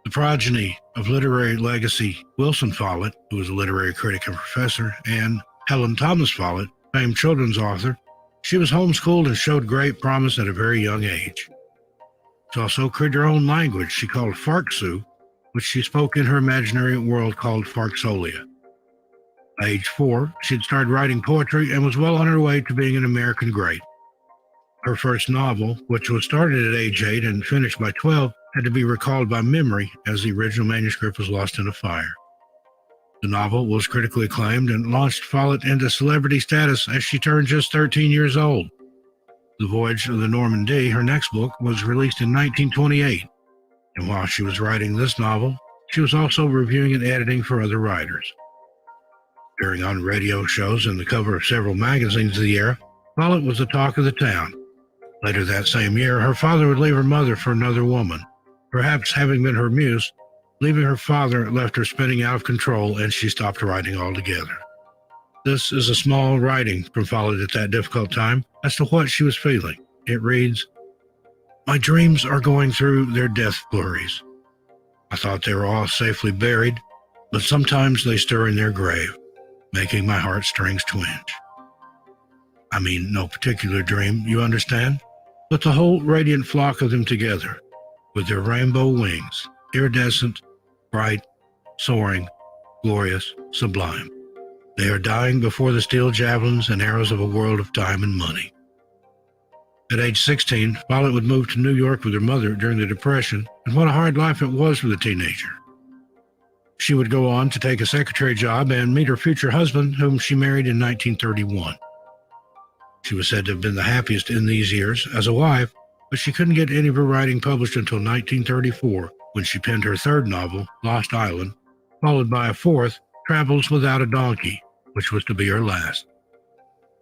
The progeny of literary legacy Wilson Follett, who was a literary critic and professor, and Helen Thomas Follett, famed children's author, she was homeschooled and showed great promise at a very young age. She also created her own language she called Farksu, which she spoke in her imaginary world called Farksolia. At age 4, she had started writing poetry and was well on her way to being an American great. Her first novel, which was started at age 8 and finished by 12, had to be recalled by memory as the original manuscript was lost in a fire. The novel was critically acclaimed and launched Follett into celebrity status as she turned just 13 years old. The Voyage of the Normandy, her next book, was released in 1928, and while she was writing this novel, she was also reviewing and editing for other writers. Appearing on radio shows and the cover of several magazines of the era, Follett was the talk of the town. Later that same year, her father would leave her mother for another woman. Perhaps having been her muse, leaving her father left her spinning out of control, and she stopped writing altogether. This is a small writing from Follett at that difficult time as to what she was feeling. It reads, "My dreams are going through their death flurries. I thought they were all safely buried, but sometimes they stir in their grave, making my heartstrings twinge. I mean, no particular dream, you understand, but the whole radiant flock of them together, with their rainbow wings, iridescent, bright, soaring, glorious, sublime. They are dying before the steel javelins and arrows of a world of time and money." At age 16, Follett would move to New York with her mother during the Depression, and what a hard life it was for the teenager. She would go on to take a secretary job and meet her future husband, whom she married in 1931. She was said to have been the happiest in these years as a wife, but she couldn't get any of her writing published until 1934, when she penned her third novel, Lost Island, followed by a fourth, Travels Without a Donkey, which was to be her last.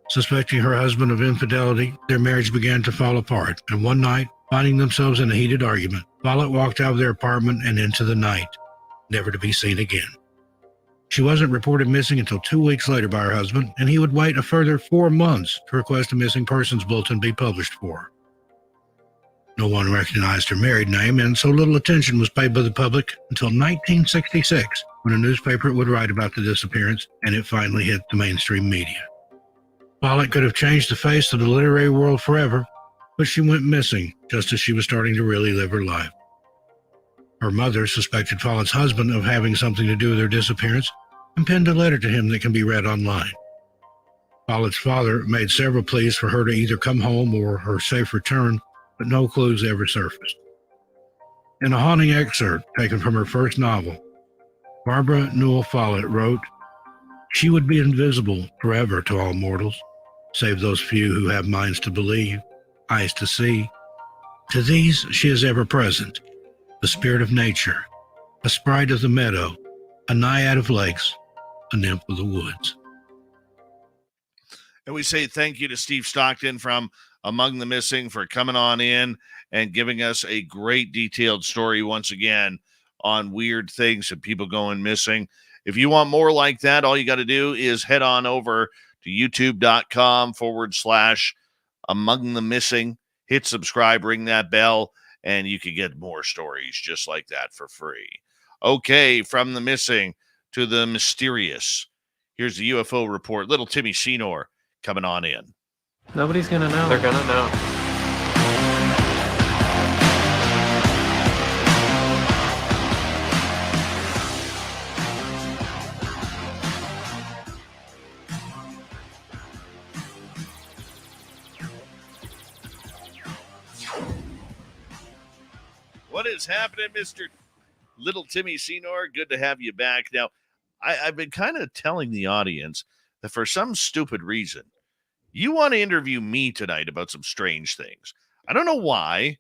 Suspecting her husband of infidelity, their marriage began to fall apart, and one night, finding themselves in a heated argument, Follett walked out of their apartment and into the night, never to be seen again. She wasn't reported missing until 2 weeks later by her husband, and he would wait a further 4 months to request a missing persons bulletin be published for her. No one recognized her married name, and so little attention was paid by the public until 1966, when a newspaper would write about the disappearance, and it finally hit the mainstream media. Follett could have changed the face of the literary world forever, but she went missing just as she was starting to really live her life. Her mother suspected Follett's husband of having something to do with her disappearance and penned a letter to him that can be read online. Follett's father made several pleas for her to either come home or her safe return, but no clues ever surfaced. In a haunting excerpt taken from her first novel, Barbara Newell Follett wrote, "She would be invisible forever to all mortals, save those few who have minds to believe, eyes to see. To these she is ever present, the spirit of nature, a sprite of the meadow, a naiad of lakes, a nymph of the woods." And we say thank you to Steve Stockton from Among the Missing for coming on in and giving us a great detailed story once again on weird things and people going missing. If you want more like that, all you got to do is head on over to youtube.com/Among the Missing. Hit subscribe, ring that bell, and you can get more stories just like that for free. Okay, from the missing to the mysterious. Here's the UFO report. Little Timmy Senor coming on in. Nobody's gonna know. They're gonna know. What is happening, Mr. Little Timmy Senor? Good to have you back. Now, I've been kind of telling the audience that for some stupid reason, you want to interview me tonight about some strange things. I don't know why,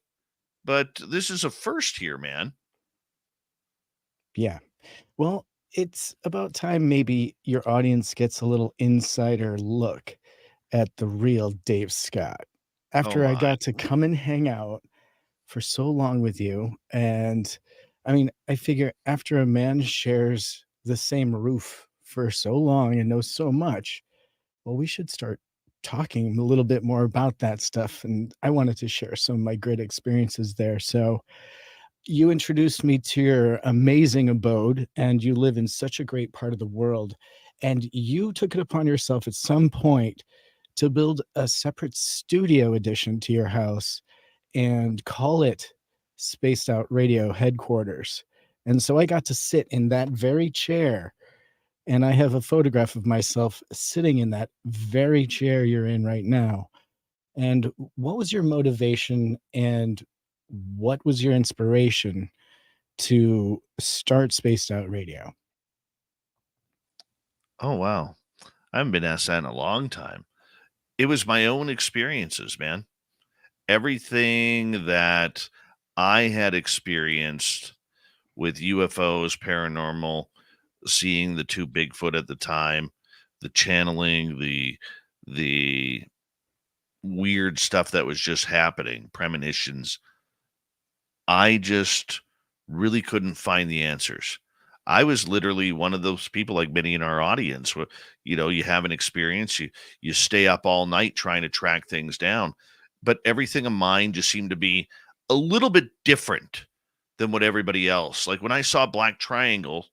but this is a first here, man. Yeah. Well, it's about time maybe your audience gets a little insider look at the real Dave Scott. After I my. got to come and hang out for so long with you, and I mean, I figure after a man shares the same roof for so long and knows so much, well, we should start talking a little bit more about that stuff. And I wanted to share some of my great experiences there. So you introduced me to your amazing abode, and you live in such a great part of the world. And you took it upon yourself at some point to build a separate studio addition to your house and call it Spaced Out Radio Headquarters. And so I got to sit in that very chair, and I have a photograph of myself sitting in that very chair you're in right now. And what was your motivation, and what was your inspiration to start Spaced Out Radio? Oh, wow. I haven't been asked that in a long time. It was my own experiences, man. Everything that I had experienced with UFOs, paranormal, seeing the two Bigfoot at the time, the channeling, the weird stuff that was just happening, premonitions. I just really couldn't find the answers. I was literally one of those people, like many in our audience, where you have an experience, you stay up all night trying to track things down, but everything of mine just seemed to be a little bit different than what everybody else. Like when I saw black triangle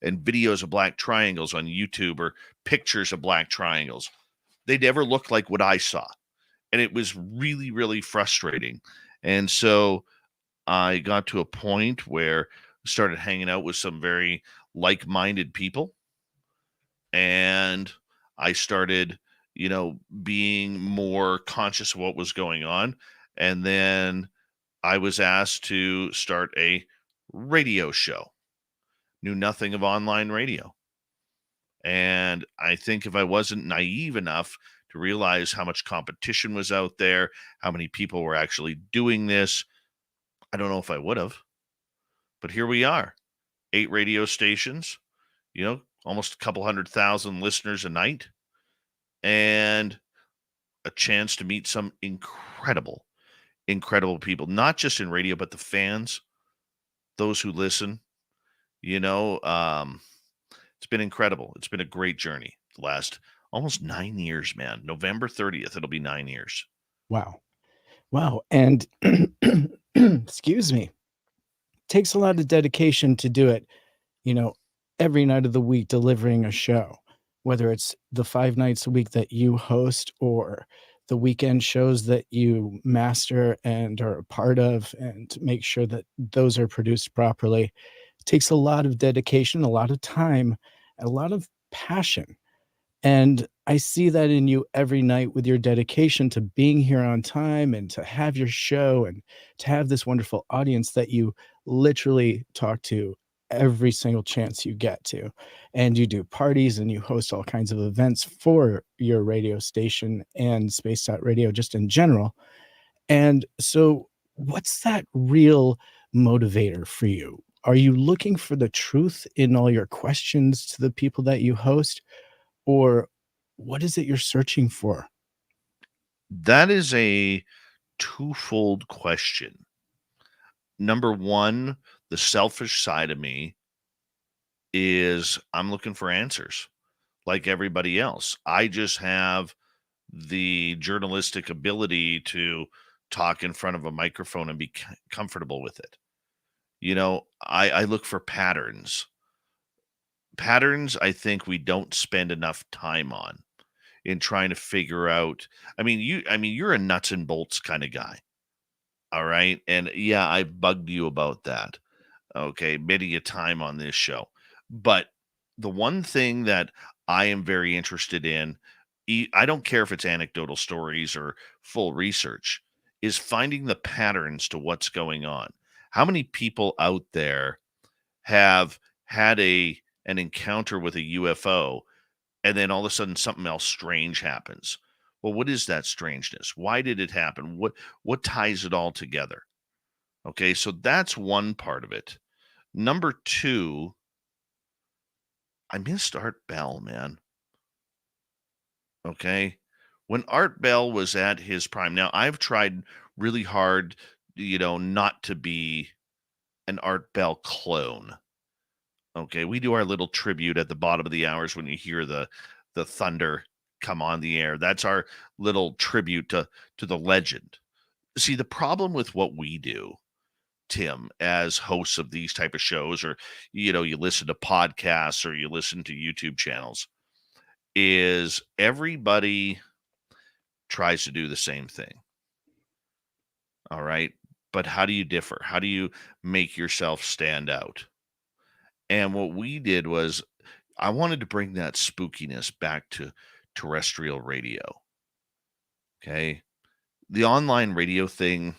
and videos of black triangles on YouTube or pictures of black triangles, they never looked like what I saw, and it was really, really frustrating. And so I got to a point where I started hanging out with some very like-minded people, and I started, being more conscious of what was going on. And then I was asked to start a radio show. Knew nothing of online radio. And I think if I wasn't naive enough to realize how much competition was out there, how many people were actually doing this, I don't know if I would have. But here we are, 8 radio stations, almost a couple 100,000 listeners a night, and a chance to meet some incredible, incredible people, not just in radio, but the fans, those who listen. It's been incredible. It's been a great journey. The last almost 9 years, man. November 30th, it'll be 9 years. Wow. And excuse me, takes a lot of dedication to do it, every night of the week, delivering a show, whether it's the 5 nights a week that you host or the weekend shows that you master and are a part of and make sure that those are produced properly. It takes a lot of dedication, a lot of time, and a lot of passion. And I see that in you every night with your dedication to being here on time and to have your show and to have this wonderful audience that you literally talk to every single chance you get to. And you do parties and you host all kinds of events for your radio station and Spaced Out Radio just in general. And so what's that real motivator for you? Are you looking for the truth in all your questions to the people that you host? Or what is it you're searching for? That is a twofold question. Number one, the selfish side of me is I'm looking for answers like everybody else. I just have the journalistic ability to talk in front of a microphone and be comfortable with it. I look for patterns. Patterns, I think we don't spend enough time on in trying to figure out. You're a nuts and bolts kind of guy. All right. And yeah, I bugged you about that. Okay, many a time on this show. But the one thing that I am very interested in, I don't care if it's anecdotal stories or full research, is finding the patterns to what's going on. How many people out there have had an encounter with a UFO and then all of a sudden something else strange happens? Well, what is that strangeness? Why did it happen? What ties it all together? Okay, so that's one part of it. Number two, I missed Art Bell, man. Okay. When Art Bell was at his prime, now I've tried really hard, not to be an Art Bell clone. Okay. We do our little tribute at the bottom of the hours when you hear the thunder come on the air. That's our little tribute to the legend. See, the problem with what we do, Tim, as hosts of these type of shows, or you listen to podcasts or you listen to YouTube channels, is everybody tries to do the same thing. All right, but how do you differ? How do you make yourself stand out? And what we did was I wanted to bring that spookiness back to terrestrial radio. Okay, the online radio thing,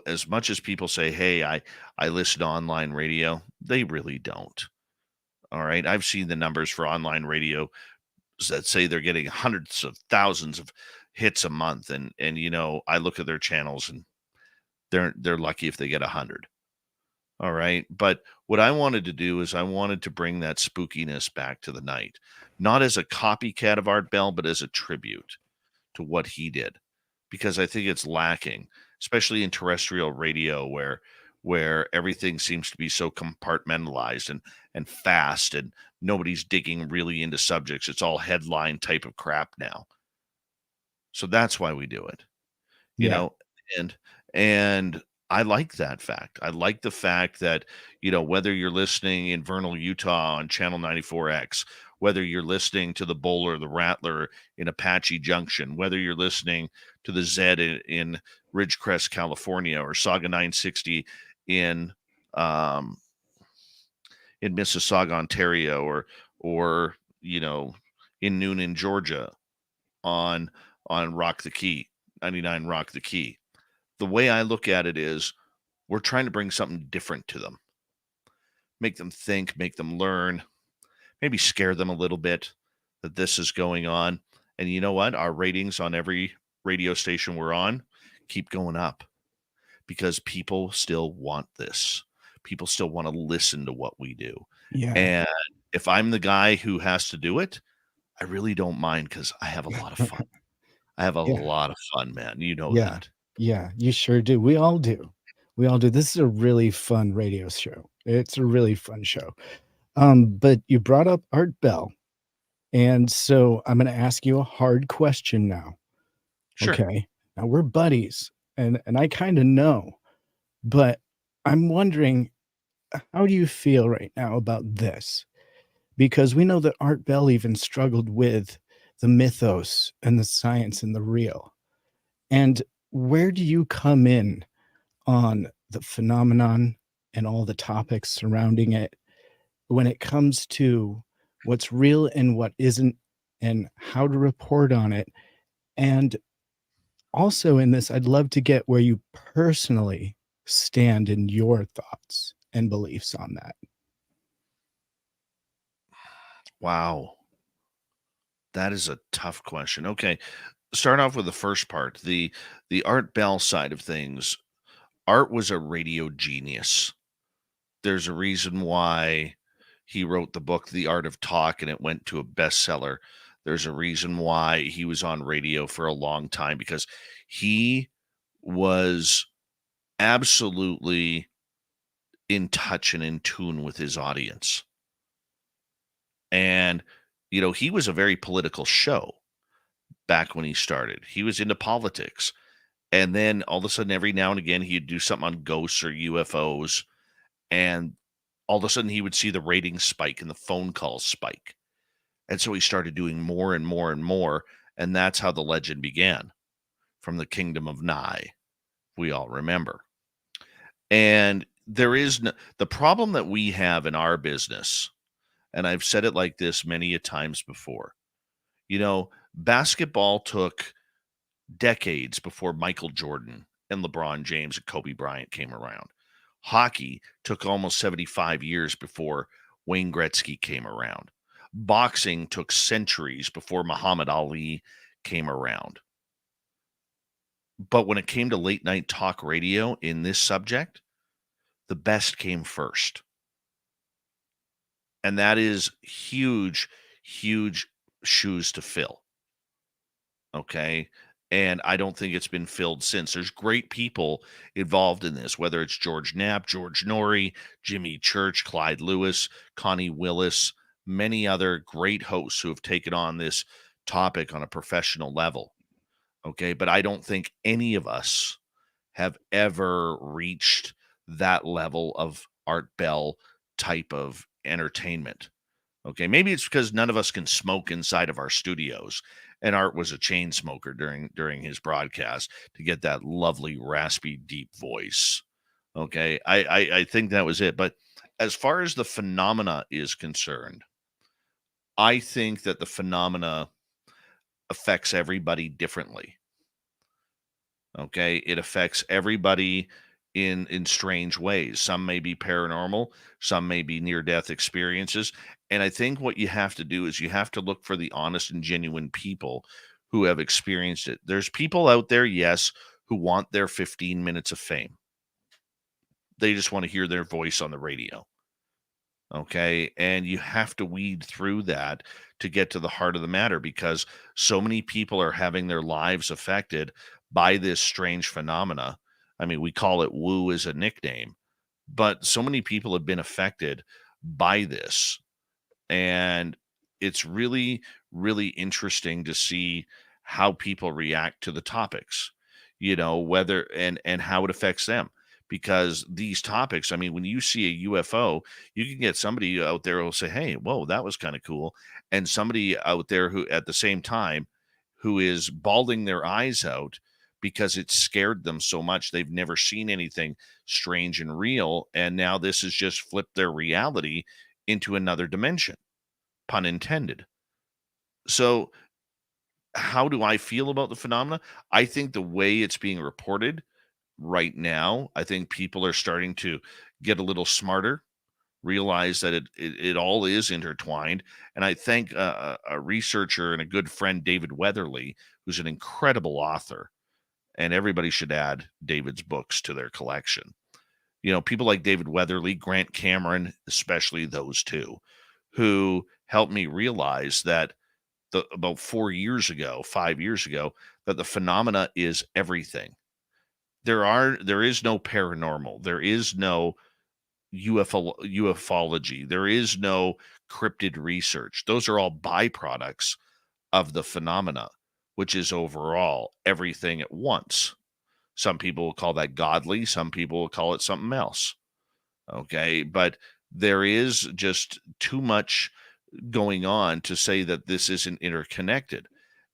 as much as people say, hey, I listen to online radio, they really don't. All right. I've seen the numbers for online radio that say they're getting hundreds of thousands of hits a month. And I look at their channels and they're lucky if they get 100. All right. But what I wanted to do is I wanted to bring that spookiness back to the night, not as a copycat of Art Bell, but as a tribute to what he did, because I think it's lacking, especially in terrestrial radio where everything seems to be so compartmentalized and fast, and nobody's digging really into subjects. It's all headline type of crap now. So that's why we do it. Yeah. And I like that fact. I like the fact that, whether you're listening in Vernal, Utah on channel 94X, whether you're listening to the Bowler, the Rattler in Apache Junction, whether you're listening to the Zed in Ridgecrest, California, or Saga 960 in Mississauga, Ontario, or in Noonan, Georgia, on Rock the Key, 99 Rock the Key. The way I look at it is we're trying to bring something different to them, make them think, make them learn, maybe scare them a little bit that this is going on. And you know what? Our ratings on every radio station we're on keep going up because people still want this. People still want to listen to what we do. Yeah. And if I'm the guy who has to do it, I really don't mind because I have a lot of fun. I have a lot of fun, man. You know that. Yeah, you sure do. We all do. We all do. This is a really fun radio show. It's a really fun show. But you brought up Art Bell. And so I'm going to ask you a hard question now. Sure. Okay. Now we're buddies and I kind of know, but I'm wondering, how do you feel right now about this? Because we know that Art Bell even struggled with the mythos and the science and the real. And where do you come in on the phenomenon and all the topics surrounding it when it comes to what's real and what isn't, and how to report on it? And also in this, I'd love to get where you personally stand in your thoughts and beliefs on that. Wow. That is a tough question. Okay. Start off with the first part, the Art Bell side of things. Art was a radio genius. There's a reason why he wrote the book, The Art of Talk, and it went to a bestseller. There's a reason why he was on radio for a long time, because he was absolutely in touch and in tune with his audience. And, he was a very political show back when he started. He was into politics. And then all of a sudden, every now and again, he'd do something on ghosts or UFOs. And all of a sudden, he would see the ratings spike and the phone calls spike. And so he started doing more and more and more. And that's how the legend began, from the Kingdom of Nye, we all remember. And there is the problem that we have in our business, and I've said it like this many a times before. Basketball took decades before Michael Jordan and LeBron James and Kobe Bryant came around. Hockey took almost 75 years before Wayne Gretzky came around. Boxing took centuries before Muhammad Ali came around. But when it came to late night talk radio in this subject, the best came first. And that is huge, huge shoes to fill. Okay. And I don't think it's been filled since. There's great people involved in this, whether it's George Knapp, George Norrie, Jimmy Church, Clyde Lewis, Connie Willis, many other great hosts who have taken on this topic on a professional level. Okay. But I don't think any of us have ever reached that level of Art Bell type of entertainment. Okay, maybe it's because none of us can smoke inside of our studios, and Art was a chain smoker during his broadcast to get that lovely raspy deep voice. Okay, I think that was it. But as far as the phenomena is concerned, I think that the phenomena affects everybody differently. Okay, it affects everybody in strange ways. Some may be paranormal, some may be near death experiences. And I think what you have to do is you have to look for the honest and genuine people who have experienced it. There's people out there, yes, who want their 15 minutes of fame. They just want to hear their voice on the radio. Okay. And you have to weed through that to get to the heart of the matter, because so many people are having their lives affected by this strange phenomena. I mean, we call it woo as a nickname, but so many people have been affected by this. And it's really, really interesting to see how people react to the topics, whether and how it affects them. Because these topics, I mean, when you see a UFO, you can get somebody out there who will say, hey, whoa, that was kind of cool. And somebody out there who at the same time who is bawling their eyes out because it scared them so much. They've never seen anything strange and real. And now this has just flipped their reality into another dimension, pun intended. So how do I feel about the phenomena? I think the way it's being reported right now, I think people are starting to get a little smarter, realize that it all is intertwined. And I thank a researcher and a good friend, David Weatherly, who's an incredible author. And everybody should add David's books to their collection. People like David Weatherly, Grant Cameron, especially those two, who helped me realize that about 5 years ago, that the phenomena is everything. There is no paranormal. There is no ufology. There is no cryptid research. Those are all byproducts of the phenomena, which is overall everything at once. Some people will call that godly. Some people will call it something else. Okay. But there is just too much going on to say that this isn't interconnected.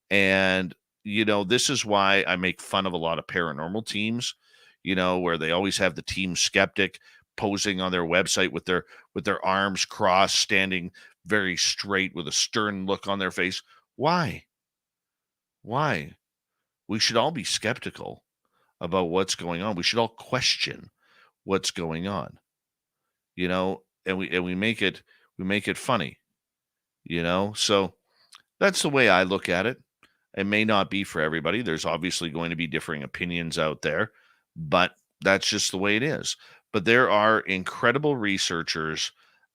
And, this is why I make fun of a lot of paranormal teams, where they always have the team skeptic posing on their website with their arms crossed, standing very straight with a stern look on their face. Why? We should all be skeptical about what's going on. We should all question what's going on, and we make it funny, so that's the way I look at it. It may not be for everybody. There's obviously going to be differing opinions out there, but that's just the way it is. But there are incredible researchers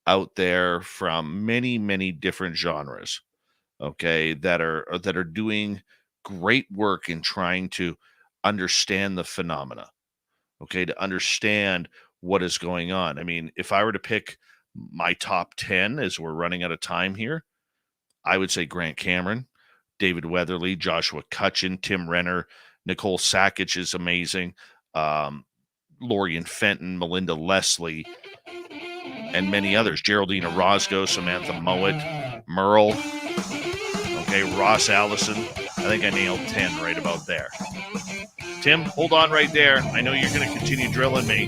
out there from many, many different genres. okay, that are doing great work in trying to understand the phenomena, okay, to understand what is going on. I mean, if I were to pick my top 10 as we're running out of time here, I would say Grant Cameron, David Weatherly, Joshua Cutchin, Tim Renner, Nicole Sakic is amazing, Lorian Fenton, Melinda Leslie, and many others. Geraldine Orozco, Samantha Mowat, Merle, okay, Ross Allison. I think I nailed 10 right about there. Tim, hold on right there. I know you're going to continue drilling me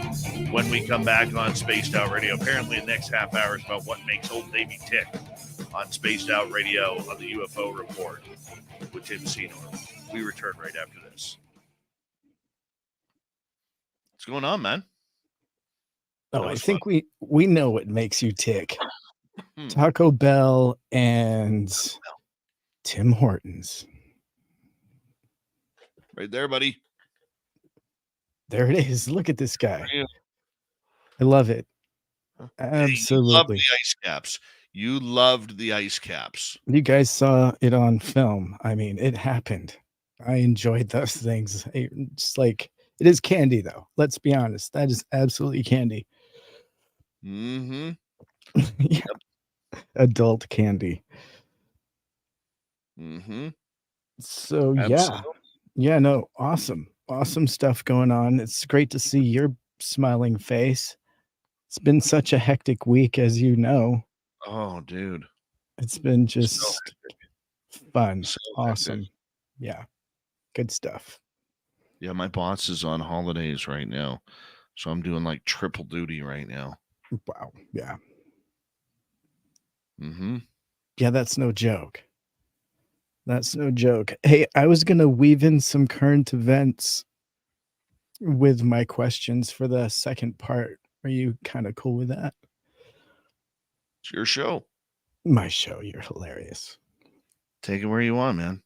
when we come back on Spaced Out Radio. Apparently, the next half hour is about what makes Old Davey tick on Spaced Out Radio on the UFO Report with Tim Senor. We return right after this. What's going on, man? Oh, I think we know what makes you tick. Taco Bell and Tim Hortons. Right there, buddy. There it is. Look at this guy. I love it. Absolutely. You loved the ice caps. You loved the ice caps. You guys saw it on film. I mean, it happened. I enjoyed those things. Just like, it is candy, though. Let's be honest. That is absolutely candy. Mm-hmm. Yeah. Adult candy. Mm-hmm. So, Absolutely. yeah, no, awesome stuff going on. It's great to see your smiling face. It's been such a hectic week, as you know. Oh, dude. It's been just fun. So awesome. hectic. Yeah. Good stuff. Yeah, my boss is on holidays right now. So I'm doing like triple duty right now. Wow. Yeah. Mm-hmm. Yeah, that's no joke. That's no joke. Hey, I was going to weave in some current events with my questions for the second part. Are you kind of cool with that? It's your show. My show. You're hilarious. Take it where you want, man.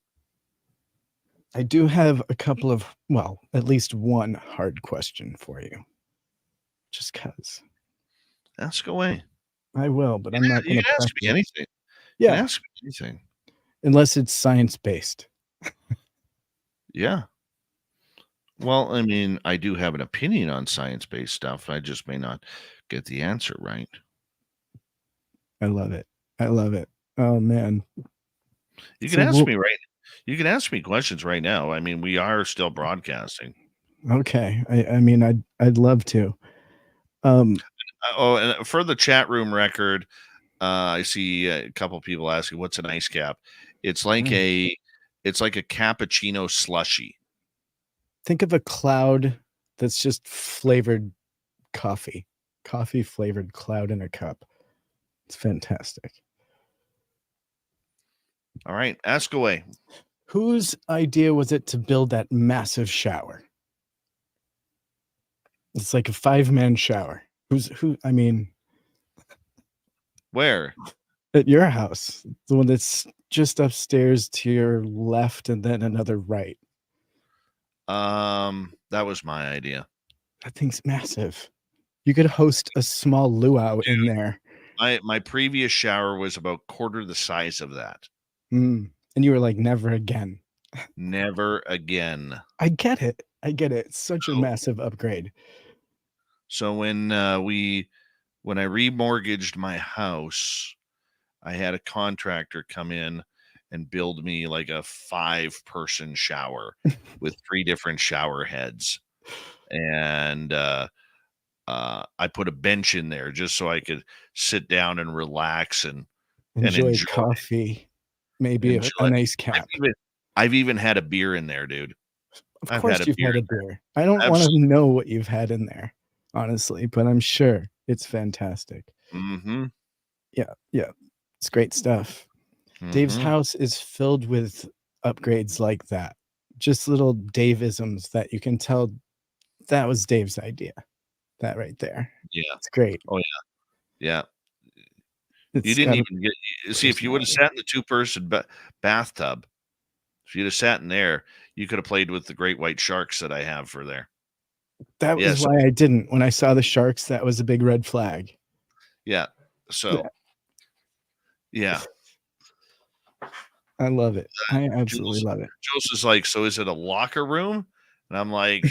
I do have a couple of, well, at least one hard question for you. Just because. Ask away. I will, but I'm not going to ask me anything. Yeah. You can ask me anything. Unless it's science-based. Yeah. Well, I mean, I do have an opinion on science-based stuff. I just may not get the answer right. I love it. I love it. Oh, man. You can ask me right. You can ask me questions right now. I mean, we are still broadcasting. Okay. I mean, I'd love to. And for the chat room record, I see a couple people asking, "What's an ice cap?" It's like a cappuccino slushy. Think of a cloud that's just flavored coffee flavored cloud in a cup. It's fantastic. All right, ask away. Whose idea was it to build that massive shower? It's like a 5-man shower. I mean, where? At your house, the one that's just upstairs to your left and then another right. That was my idea. That thing's massive. You could host a small luau in there. My previous shower was about quarter the size of that. And you were like, never again. Never again. I get it. It's such a massive upgrade. So when I remortgaged my house, I had a contractor come in and build me like a 5-person shower with 3 different shower heads. And I put a bench in there just so I could sit down and relax and enjoy coffee, maybe a nice cap. I've even had a beer in there, dude. Of course you've had a beer. I don't want to know what you've had in there, honestly, but I'm sure it's fantastic. Mm-hmm. Yeah. It's great stuff. Mm-hmm. Dave's house is filled with upgrades like that. Just little Dave-isms that you can tell that was Dave's idea. That right there. Yeah. It's great. Oh, yeah. Yeah. You didn't even see, if you would have sat in the 2-person bathtub, if you'd have sat in there, you could have played with the great white sharks that I have for there. That was why I didn't. When I saw the sharks, that was a big red flag. Yeah. So, yeah. I love it. I absolutely Jules, love it. Jules is like, so is it a locker room? And I'm like,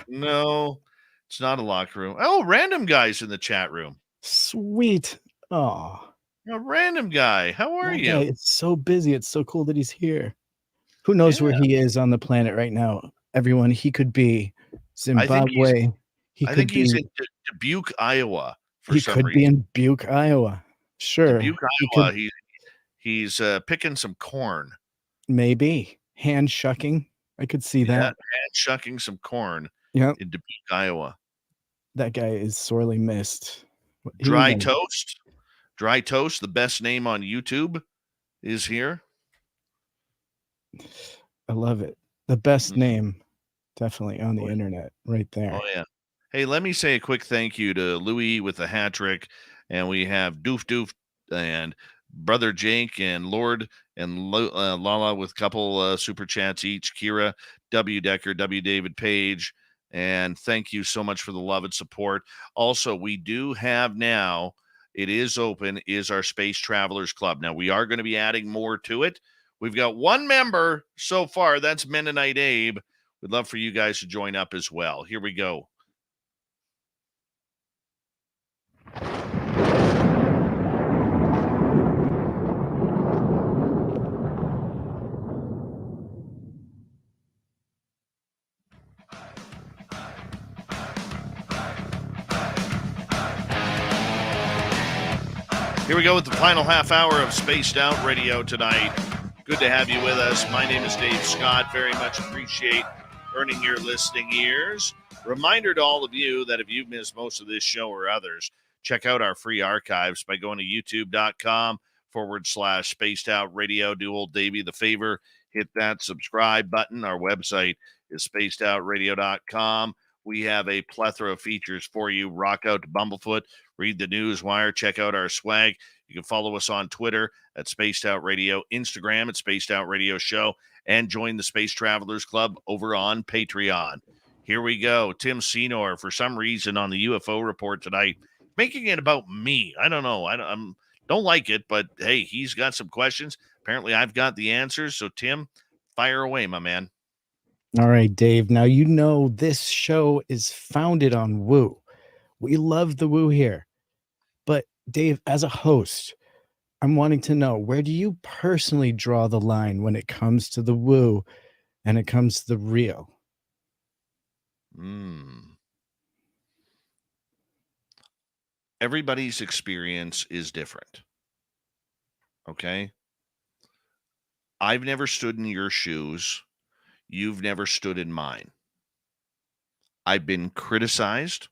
no, it's not a locker room. Oh, random guys in the chat room. Sweet. Oh, A random guy. How are that you? guy is so busy. It's so cool that he's here. Who knows Yeah. where he is on the planet right now? Everyone, he could be Zimbabwe. I think he's in Dubuque, Iowa for he some could be reason. in Buke, Iowa. Sure. Dubuque, He Iowa. could He's picking some corn. maybe hand shucking. I could see Yeah, that. hand shucking some corn Yep. in Dubuque, Iowa. That guy is sorely missed. He Dry knows. Toast. Dry Toast, the best name on YouTube, is here. I love it. The best Mhm. name, definitely on the internet, right there. Oh, yeah. Hey, let me say a quick thank you to Louis with the hat trick. And we have Doof Doof and Brother Jake and Lord and Lala with a couple super chats each. Kira, W. Decker, W. David Page. And thank you so much for the love and support. Also, we do have now, it is open, is our Space Travelers Club. Now, we are going to be adding more to it. We've got one member so far. That's Mennonite Abe. We'd love for you guys to join up as well. Here we go. Here we go with the final half hour of Spaced Out Radio tonight. Good to have you with us. My name is Dave Scott. Very much appreciate earning your listening ears. Reminder to all of you that if you've missed most of this show or others, check out our free archives by going to youtube.com/Spaced Out Radio. Do old Davey the favor, hit that subscribe button. Our website is spacedoutradio.com. We have a plethora of features for you. Rock out to Bumblefoot, read the news wire, check out our swag. You can follow us on Twitter at Spaced Out Radio, Instagram at Spaced Out Radio Show, and join the Space Travelers Club over on Patreon. Here we go. Tim Senor, for some reason on the UFO report tonight, making it about me. I don't know. I don't like it, but hey, he's got some questions. Apparently, I've got the answers. So, Tim, fire away, my man. All right, Dave. Now, you know this show is founded on woo. We love the woo here. But, Dave, as a host, I'm wanting to know, where do you personally draw the line when it comes to the woo and it comes to the real? Everybody's experience is different. Okay? I've never stood in your shoes. You've never stood in mine. I've been criticized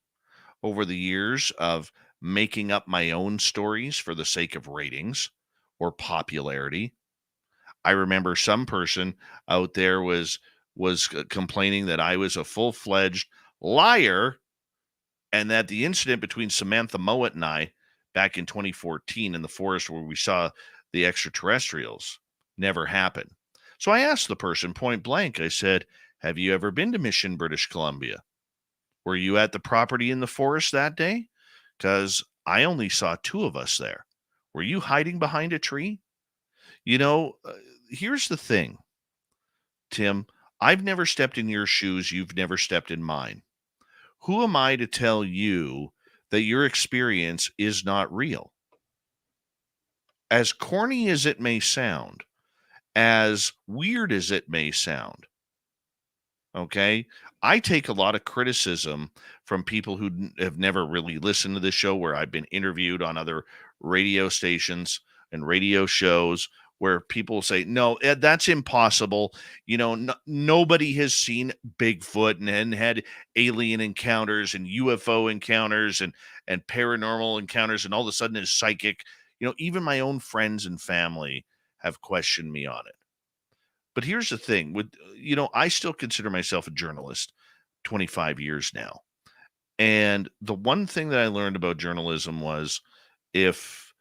over the years of making up my own stories for the sake of ratings or popularity. I remember some person out there was complaining that I was a full-fledged liar and that the incident between Samantha Mowat and I back in 2014 in the forest where we saw the extraterrestrials never happened. So I asked the person point blank, I said, have you ever been to Mission, British Columbia? Were you at the property in the forest that day? Because I only saw two of us there. Were you hiding behind a tree? You know, here's the thing, Tim. I've never stepped in your shoes. You've never stepped in mine. Who am I to tell you that your experience is not real? As corny as it may sound, as weird as it may sound, okay, I take a lot of criticism from people who have never really listened to this show, where I've been interviewed on other radio stations and radio shows where people say, no, that's impossible. You know, nobody has seen Bigfoot and had alien encounters and UFO encounters and paranormal encounters, and all of a sudden is psychic. You know, even my own friends and family have questioned me on it. But here's the thing with, you know, I still consider myself a journalist 25 years now. And the one thing that I learned about journalism was, if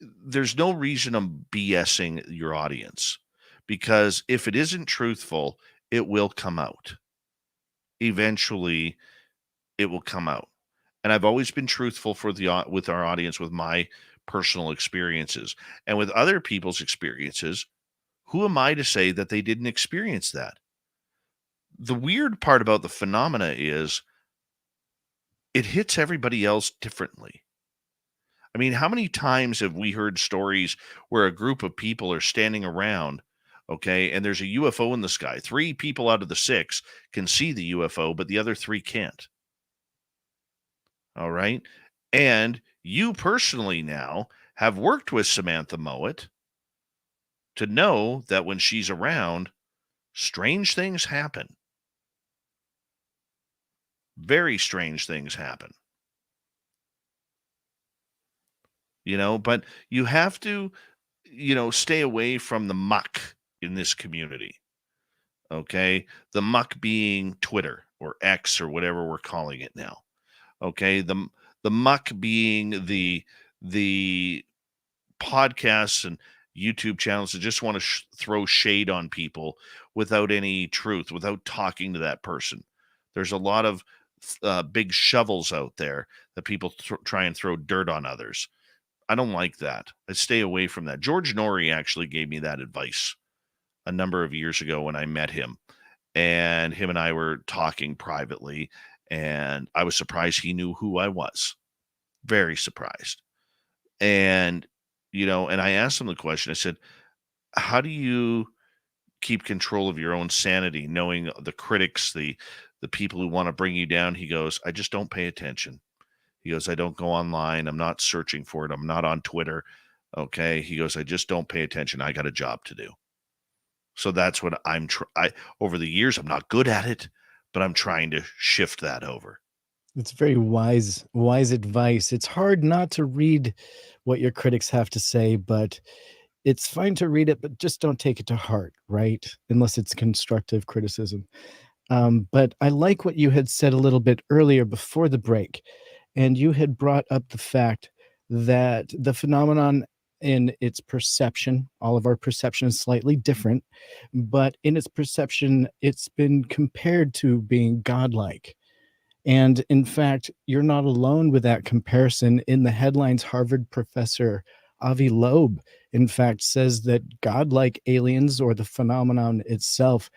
there's no reason I'm BSing your audience, because if it isn't truthful, it will come out. Eventually, it will come out. And I've always been truthful with our audience with my personal experiences. And with other people's experiences, who am I to say that they didn't experience that? The weird part about the phenomena is it hits everybody else differently. I mean, how many times have we heard stories where a group of people are standing around, okay, and there's a UFO in the sky? 3 people out of the 6 can see the UFO, but the other 3 can't. All right. And you personally now have worked with Samantha Mowat to know that when she's around, strange things happen. Very strange things happen. But you have to, stay away from the muck in this community. Okay. The muck being Twitter or X or whatever we're calling it now. Okay. The muck being the podcasts and YouTube channels that just want to throw shade on people without any truth, without talking to that person. There's a lot of big shovels out there that people try and throw dirt on others. I don't like that. I stay away from that. George Norrie actually gave me that advice a number of years ago when I met him. And him and I were talking privately, and I was surprised he knew who I was. Very surprised. And, and I asked him the question. I said, how do you keep control of your own sanity, knowing the critics, the people who want to bring you down? He goes, I just don't pay attention. He goes, I don't go online. I'm not searching for it. I'm not on Twitter. Okay. He goes, I just don't pay attention. I got a job to do. So that's what over the years, I'm not good at it, but I'm trying to shift that over. It's very wise advice. It's hard not to read what your critics have to say, but it's fine to read it, but just don't take it to heart, right? Unless it's constructive criticism. But I like what you had said a little bit earlier before the break, and you had brought up the fact that the phenomenon in its perception, all of our perception is slightly different, but in its perception, it's been compared to being godlike. And in fact, you're not alone with that comparison. In the headlines, Harvard professor Avi Loeb, in fact, says that godlike aliens or the phenomenon itself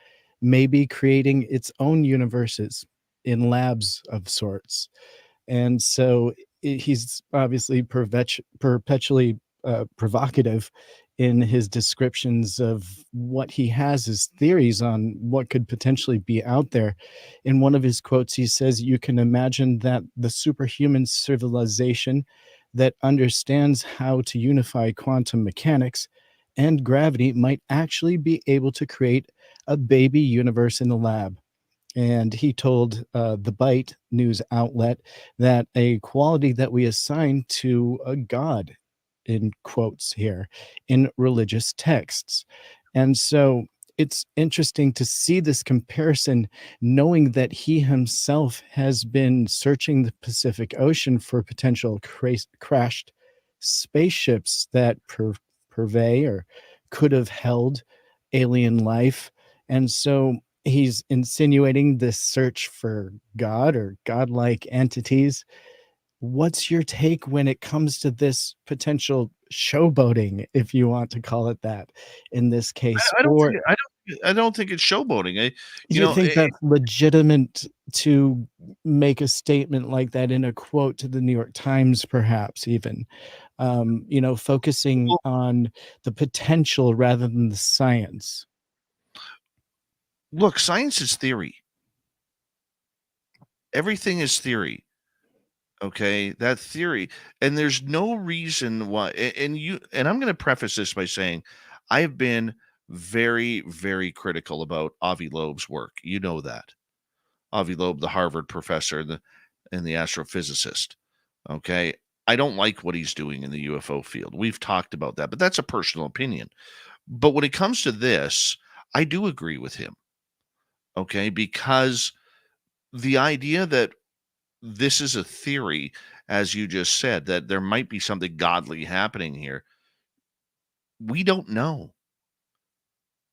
may be creating its own universes in labs of sorts. And so he's obviously perpetually provocative in his descriptions of what he has as theories on what could potentially be out there. In one of his quotes, he says, you can imagine that the superhuman civilization that understands how to unify quantum mechanics and gravity might actually be able to create a baby universe in the lab. And he told the Byte news outlet that a quality that we assign to a god, in quotes here, in religious texts. And so it's interesting to see this comparison, knowing that he himself has been searching the Pacific Ocean for potential crashed spaceships that purvey or could have held alien life. And so he's insinuating this search for God or godlike entities. What's your take when it comes to this potential showboating, if you want to call it that, in this case? I don't think it's showboating. You think that's legitimate to make a statement like that in a quote to the New York Times, perhaps even, focusing on the potential rather than the science? Look, science is theory. Everything is theory. Okay, that theory, and there's no reason why. And I'm going to preface this by saying, I have been very, very critical about Avi Loeb's work. You know that Avi Loeb, the Harvard professor and the astrophysicist. Okay, I don't like what he's doing in the UFO field. We've talked about that, but that's a personal opinion. But when it comes to this, I do agree with him. Okay, because the idea that this is a theory, as you just said, that there might be something godly happening here. We don't know.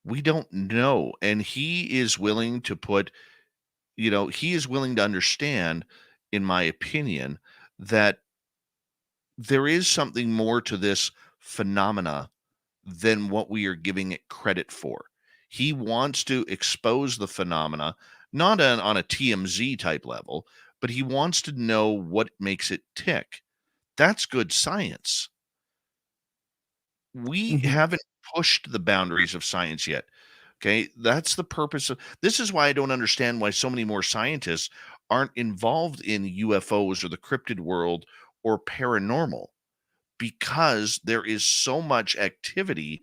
We don't know. And he is willing to he is willing to understand, in my opinion, that there is something more to this phenomena than what we are giving it credit for. He wants to expose the phenomena, not on a TMZ type level, but he wants to know what makes it tick. That's good science. We Mhm. haven't pushed the boundaries of science yet. Okay. That's the purpose of this. Is why I don't understand why so many more scientists aren't involved in UFOs or the cryptid world or paranormal, because there is so much activity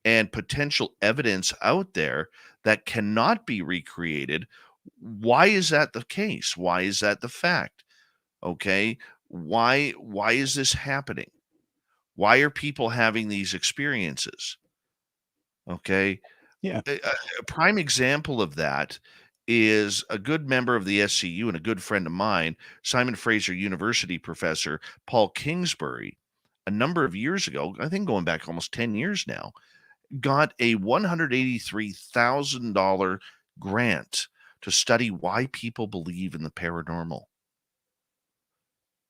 and potential evidence out there that cannot be recreated. Why is that the case? Why is that the fact? Okay. Why is this happening? Why are people having these experiences? Okay. Yeah. A prime example of that is a good member of the SCU and a good friend of mine, Simon Fraser University professor Paul Kingsbury, a number of years ago, I think going back almost 10 years now, got a $183,000 grant to study why people believe in the paranormal.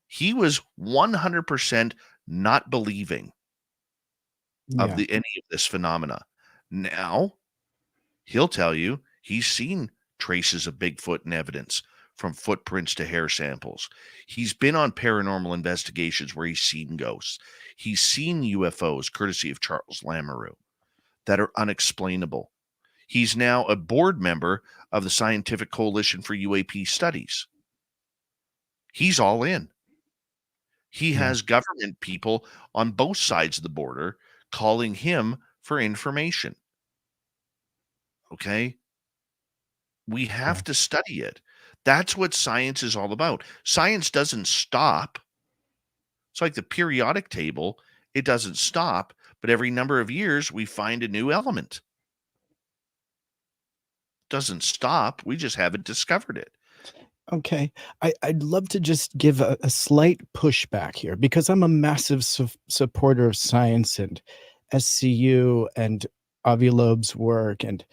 He was 100% not believing of Yeah. any of this phenomena. Now, he'll tell you he's seen traces of Bigfoot and evidence, from footprints to hair samples. He's been on paranormal investigations where he's seen ghosts. He's seen UFOs, courtesy of Charles Lamoureux, that are unexplainable. He's now a board member of the Scientific Coalition for UAP Studies. He's all in. He Yeah. has government people on both sides of the border calling him for information. Okay? We have Yeah. to study it. That's what science is all about. Science doesn't stop. It's like the periodic table. It doesn't stop, but every number of years we find a new element. Doesn't stop. We just haven't discovered it. Okay. I'd love to just give a slight pushback here, because I'm a massive supporter of science and SCU and Avi Loeb's work and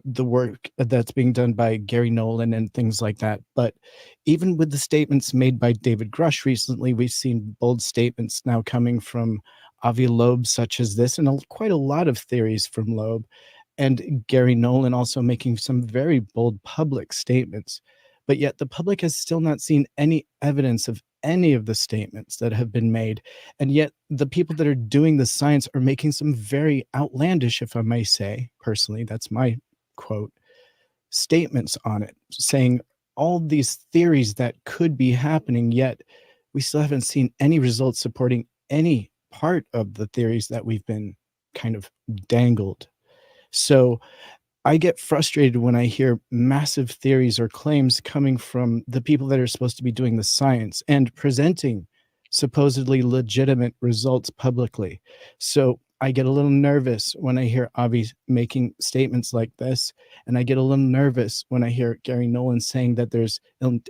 the work that's being done by Gary Nolan and things like that. But even with the statements made by David Grush recently, we've seen bold statements now coming from Avi Loeb, such as this, and quite a lot of theories from Loeb, and Gary Nolan also making some very bold public statements. But yet the public has still not seen any evidence of any of the statements that have been made. And yet the people that are doing the science are making some very outlandish, if I may say, personally, that's my quote, statements on it, saying all these theories that could be happening, yet we still haven't seen any results supporting any part of the theories that we've been kind of dangled. So I get frustrated when I hear massive theories or claims coming from the people that are supposed to be doing the science and presenting supposedly legitimate results publicly. So I get a little nervous when I hear Avi making statements like this, and I get a little nervous when I hear Gary Nolan saying that there's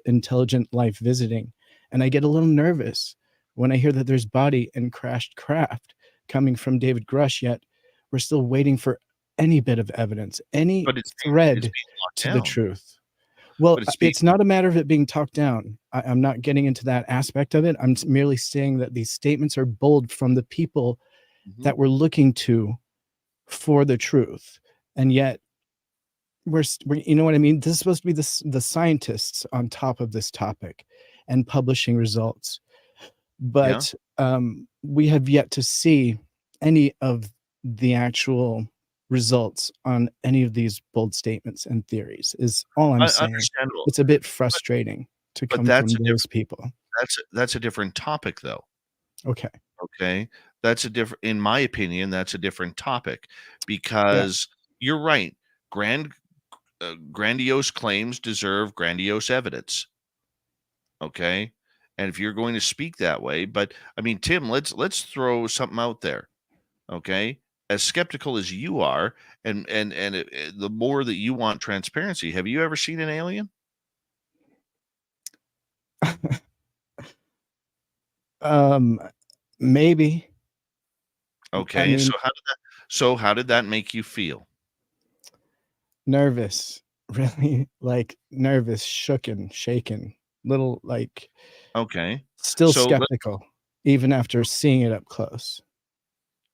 intelligent life visiting, and I get a little nervous when I hear that there's body and crashed craft coming from David Grush, yet we're still waiting for any bit of evidence, any But it's thread being locked to the down. truth. Well, But it's it's not a matter of it being talked down. I'm not getting into that aspect of it. I'm merely saying that these statements are bold from the people that we're looking to for the truth. And yet we're you know what I mean? This is supposed to be the scientists on top of this topic and publishing results. Yeah. But we have yet to see any of the actual results on any of these bold statements and theories, is all I'm saying. Understandable. It's a bit frustrating to But come that's from a those people. That's a different topic, though. Okay. Okay. That's a different, in my opinion, that's a different topic, because you're right. Grandiose claims deserve grandiose evidence. Okay. And if you're going to speak that way, but I mean, Tim, let's throw something out there. Okay. As skeptical as you are, and the more that you want transparency, have you ever seen an alien? Maybe. Okay. I mean, so how did that make you feel? nervous, really, like nervous, shaken, little, like Okay. still So skeptical. even after seeing it up close.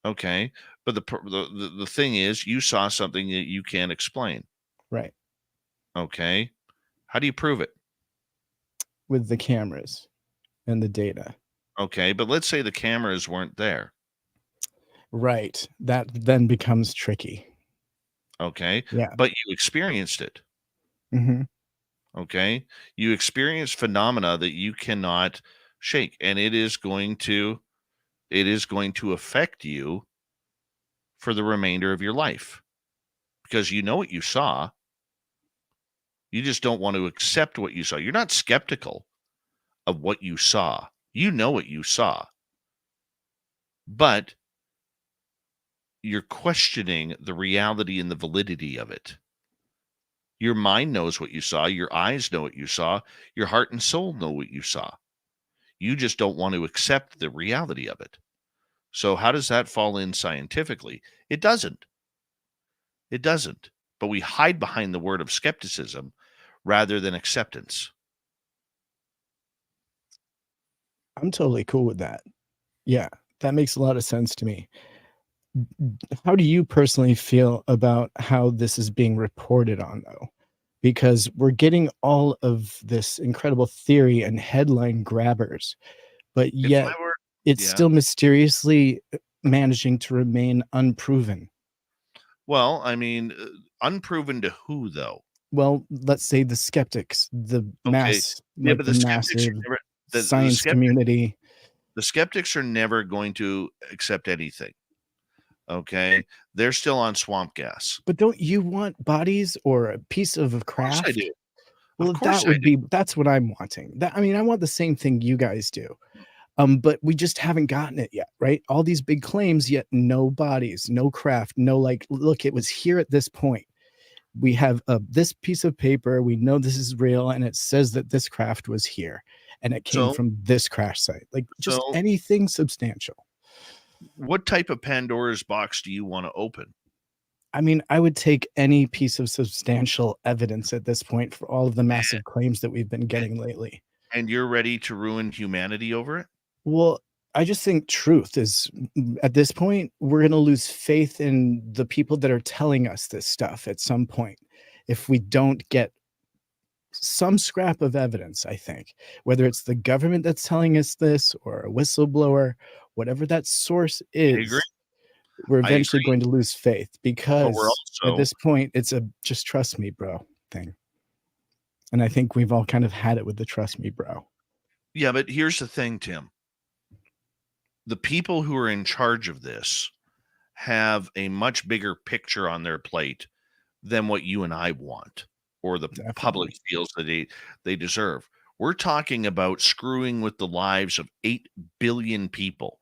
Okay, but the thing is, you saw something that you can't explain. Right. Okay, how do you prove it? With the cameras and the data. Okay, but let's say the cameras weren't there. Right. That then becomes tricky. Okay, Yeah. but you experienced it. Hmm. Okay, you experienced phenomena that you cannot shake, and it is going to affect you for the remainder of your life because you know what you saw. You just don't want to accept what you saw. You're not skeptical of what you saw. You know what you saw, but you're questioning the reality and the validity of it. Your mind knows what you saw. Your eyes know what you saw. Your heart and soul know what you saw. You just don't want to accept the reality of it. So how does that fall in scientifically? It doesn't. It doesn't. But we hide behind the word of skepticism rather than acceptance. I'm totally cool with that. Yeah, that makes a lot of sense to me. How do you personally feel about how this is being reported on, though? Because we're getting all of this incredible theory and headline grabbers, but If yet I were, it's yeah. still mysteriously managing to remain unproven. Well, I mean, unproven to who though? Well, let's say the skeptics, the Okay. Yeah, but the the skeptics are massive never the science community. the skeptics are never going to accept anything. Okay. They're still on swamp gas. But don't you want bodies or a piece of Of course I craft? do. Of Well, course that I would do. be that's what I'm wanting. That I mean, I want the same thing you guys do. But we just haven't gotten it yet, right? All these big claims, yet no bodies, no craft, no like, look, it was here at this point. We have this piece of paper. We know this is real, and it says that this craft was here, and it came So from this crash site. Like just so anything substantial. what type of Pandora's box do you want to open? I mean, I would take any piece of substantial evidence at this point for all of the massive claims that we've been getting lately. And you're ready to ruin humanity over it? Well, I just think truth is at this point, we're going to lose faith in the people that are telling us this stuff at some point. If we don't get some scrap of evidence, I think, whether it's the government that's telling us this or a whistleblower, whatever that source I agree. is, we're I eventually agree. going to lose faith But we're because at also this point, it's a just trust me, bro thing. And I think we've all kind of had it with the trust me, bro. yeah, but here's the thing, Tim. The people who are in charge of this have a much bigger picture on their plate than what you and I want or the public Definitely. feels that they deserve. We're talking about screwing with the lives of 8 billion people.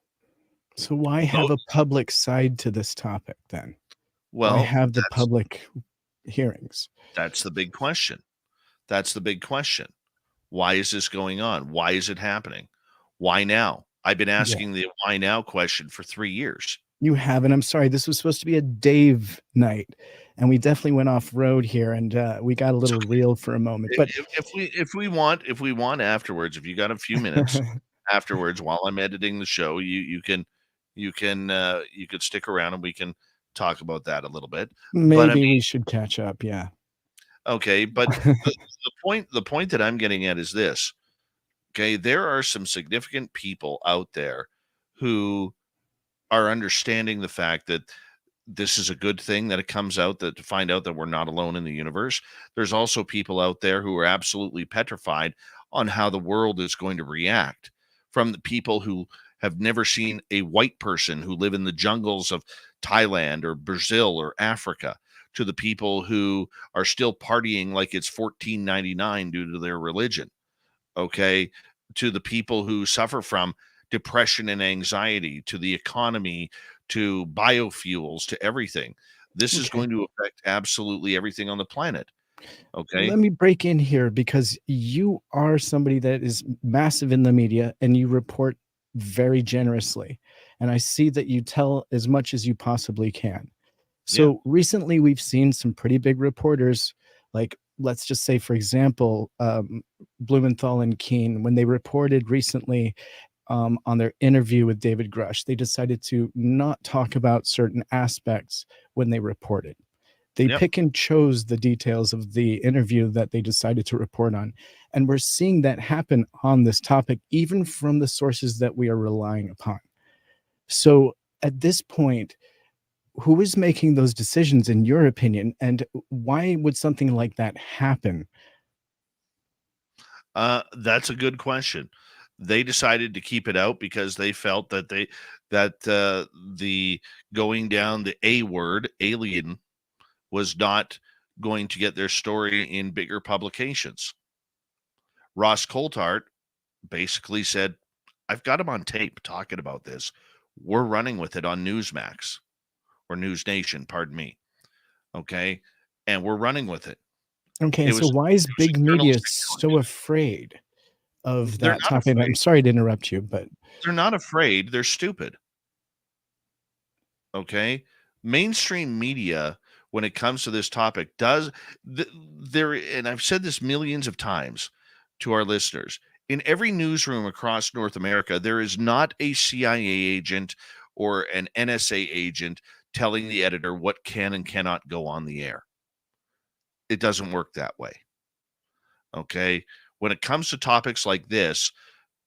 So why have a public side to this topic then? Why Well, have the public hearings? that's the big question. That's the big question. Why is this going on? Why is it happening? Why now? I've been Yeah. asking the why now question for 3 years. You haven't. I'm sorry. This was supposed to be a Dave night, and we definitely went off road here, and we got a It's little okay. real for a moment. But If we want afterwards, if you got a few minutes afterwards while I'm editing the show, you can you could stick around and we can talk about that a little bit. But I maybe mean, we should catch up. Yeah. okay, but the point that I'm getting at is this. Okay, there are some significant people out there who are understanding the fact that this is a good thing that it comes out that to find out that we're not alone in the universe. There's also people out there who are absolutely petrified on how the world is going to react, from the people who have never seen a white person who live in the jungles of Thailand or Brazil or Africa, to the people who are still partying like it's 14.99 due to their religion. Okay, to the people who suffer from depression and anxiety, to the economy, to biofuels, to everything. This is Okay. going to affect absolutely everything on the planet. Okay. Let me break in here because you are somebody that is massive in the media and you report very generously. And I see that you tell as much as you possibly can. So recently we've seen some pretty big reporters, like let's just say, for example, Blumenthal and Keene, when they reported recently on their interview with David Grush, they decided to not talk about certain aspects when they reported. They pick and chose the details of the interview that they decided to report on. And we're seeing that happen on this topic, even from the sources that we are relying upon. So at this point, who is making those decisions, in your opinion, and why would something like that happen? That's a good question. They decided to keep it out because they felt that the going down the A word, alien, was not going to get their story in bigger publications. Ross Coulthart basically said, I've got him on tape talking about this. We're running with it on Newsmax or News Nation, pardon me. Okay. And we're running with it. Okay. So why is big media so afraid of that topic? I'm sorry to interrupt you, but they're not afraid. They're stupid. Okay. Mainstream media, when it comes to this topic, and I've said this millions of times to our listeners, in every newsroom across North America, there is not a CIA agent or an NSA agent telling the editor what can and cannot go on the air. It doesn't work that way. Okay. When it comes to topics like this,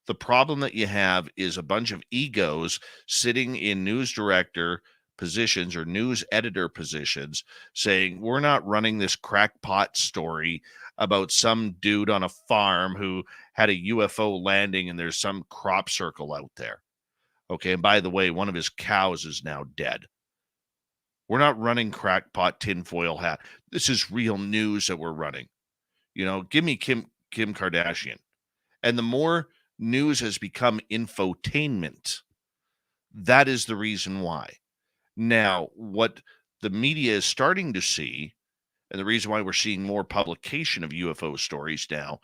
the problem that you have is a bunch of egos sitting in news director positions or news editor positions saying, we're not running this crackpot story about some dude on a farm who had a UFO landing and there's some crop circle out there. Okay. And by the way, one of his cows is now dead. We're not running crackpot tinfoil hat. This is real news that we're running. You know, give me Kim Kardashian. And the more news has become infotainment, that is the reason why. Now, what the media is starting to see, and the reason why we're seeing more publication of UFO stories now,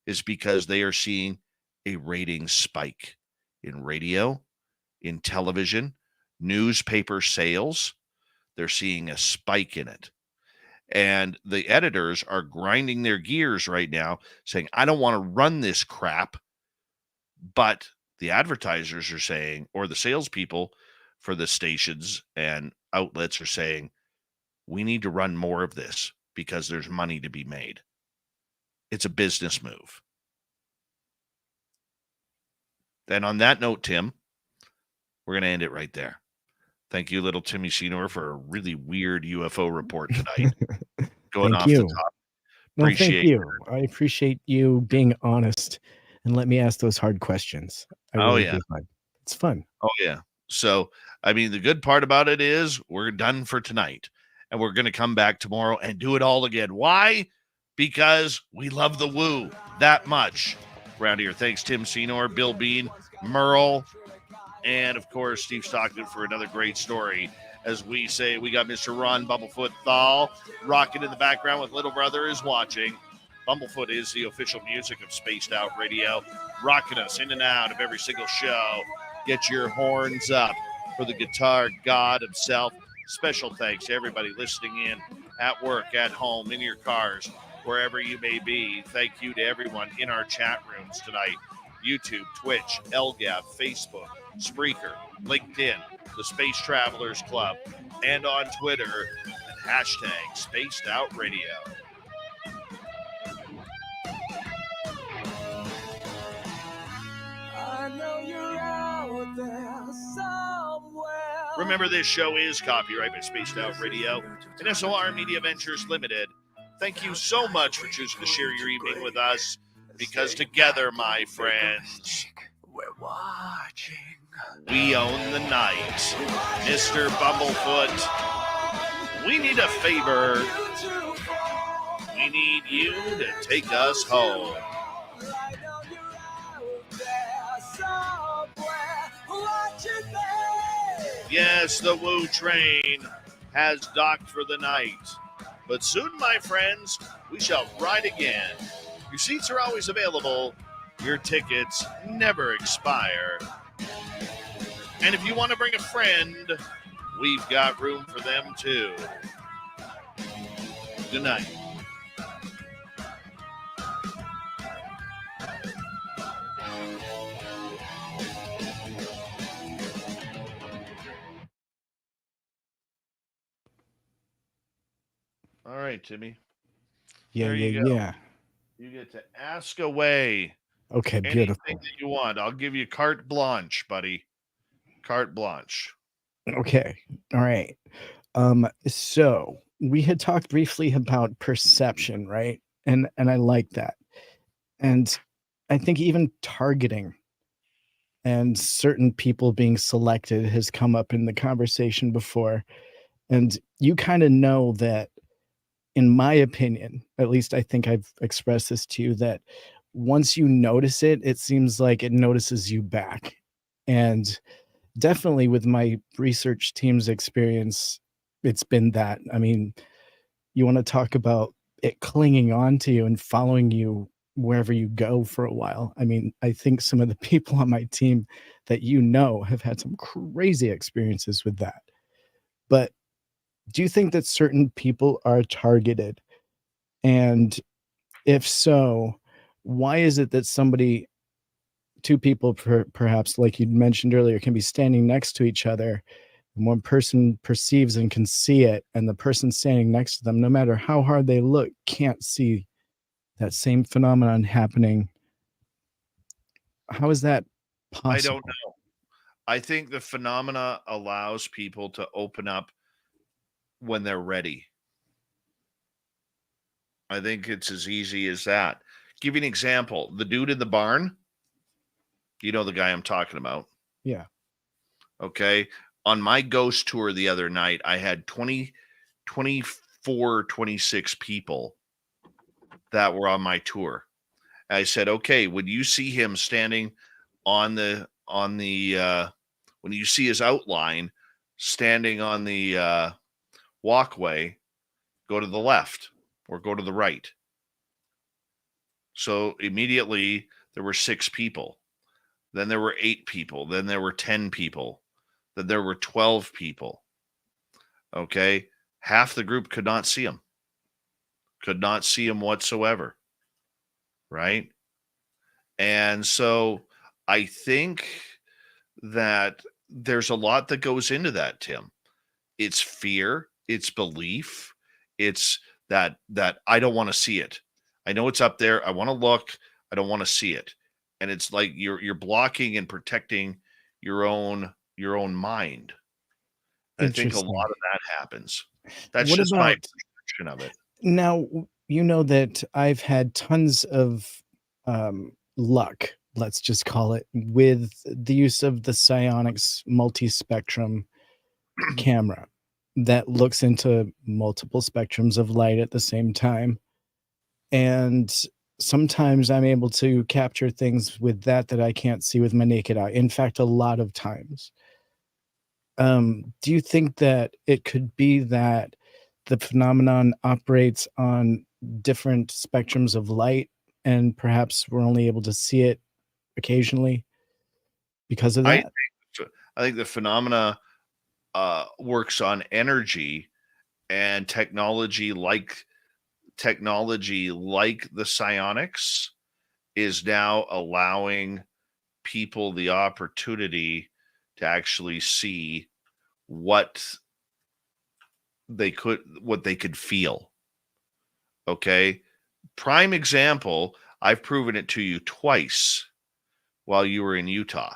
is because they are seeing a ratings spike in radio, in television, newspaper sales. They're seeing a spike in it. And the editors are grinding their gears right now saying, I don't want to run this crap. But the advertisers are saying, or the salespeople for the stations and outlets are saying, we need to run more of this because there's money to be made. It's a business move. And on that note, Tim, we're going to end it right there. Thank you, little Timmy Senor, for a really weird UFO report tonight. Going off the top. No, thank you. I appreciate you being honest and let me ask those hard questions. It's fun. Oh, yeah. So, I mean, the good part about it is we're done for tonight. And we're going to come back tomorrow and do it all again. Why? Because we love the woo that much around here. Thanks, Tim Senor, Bill Bean, Merle, and, of course, Steve Stockton for another great story. As we say, we got Mr. Ron Bumblefoot Thal rocking in the background with Little Brother is Watching. Bumblefoot is the official music of Spaced Out Radio, rocking us in and out of every single show. Get your horns up for the guitar god himself. Special thanks to everybody listening in at work, at home, in your cars, wherever you may be. Thank you to everyone in our chat rooms tonight. YouTube, Twitch, LGAB, Facebook, Spreaker, LinkedIn, the Space Travelers Club, and on Twitter at hashtag Spaced Out Radio. I know you're out there somewhere. Remember, this show is copyright by Spaced Out Radio and SOR Media Ventures Limited. Thank you so much for choosing to share your evening with us, because together, my friends, we're watching. We own the night. Mr. Bumblefoot, we need a favor. We need you to take us home. Yes, the Woo train has docked for the night. But soon, my friends, we shall ride again. Your seats are always available. Your tickets never expire. And if you want to bring a friend, we've got room for them too. Good night. right, Timmy. Yeah, There yeah, you go. yeah. You get to ask away Okay, anything beautiful. that you want. I'll give you carte blanche, buddy. Carte blanche. Okay. All right. So we had talked briefly about perception, right? And I like that. And I think even targeting and certain people being selected has come up in the conversation before. And you kind of know that, in my opinion, at least I think I've expressed this to you, that once you notice it, it seems like it notices you back. And definitely with my research team's experience, it's been that. I mean, you want to talk about it clinging on to you and following you wherever you go for a while. I mean, I think some of the people on my team that have had some crazy experiences with that. But do you think that certain people are targeted? And if so, why is it that two people, perhaps like you mentioned earlier, can be standing next to each other, and one person perceives and can see it, and the person standing next to them, no matter how hard they look, can't see that same phenomenon happening? How is that I don't possible? know. I think the phenomena allows people to open up when they're ready. I think it's as easy as that. Give you an example. The dude in the barn, you know the guy I'm talking about. Yeah. Okay. On my ghost tour the other night, I had 24, 26 people that were on my tour. I said, okay, when you see him standing on the when you see his outline standing on the walkway, go to the left or go to the right. So immediately there were 6 people. Then there were 8 people. Then there were 10 people. Then there were 12 people. Okay. Half the group could not see him. Could not see him whatsoever. Right. And so I think that there's a lot that goes into that, Tim. It's fear, it's belief, it's that I don't want to see it. I know it's up there. I want to look. I don't want to see it. And it's like you're blocking and protecting your own mind. I think a lot Interesting. of that happens. That's What just my about perception of it. now? You know that I've had tons of luck, let's just call it, with the use of the Psionics multi-spectrum camera that looks into multiple spectrums of light at the same time. And sometimes I'm able to capture things with that I can't see with my naked eye. In fact, a lot of times. Do you think that it could be that the phenomenon operates on different spectrums of light, and perhaps we're only able to see it occasionally because of I that? I think the phenomena works on energy and technology like the psionics is now allowing people the opportunity to actually see what they could feel. Okay. Prime example, I've proven it to you twice while you were in Utah.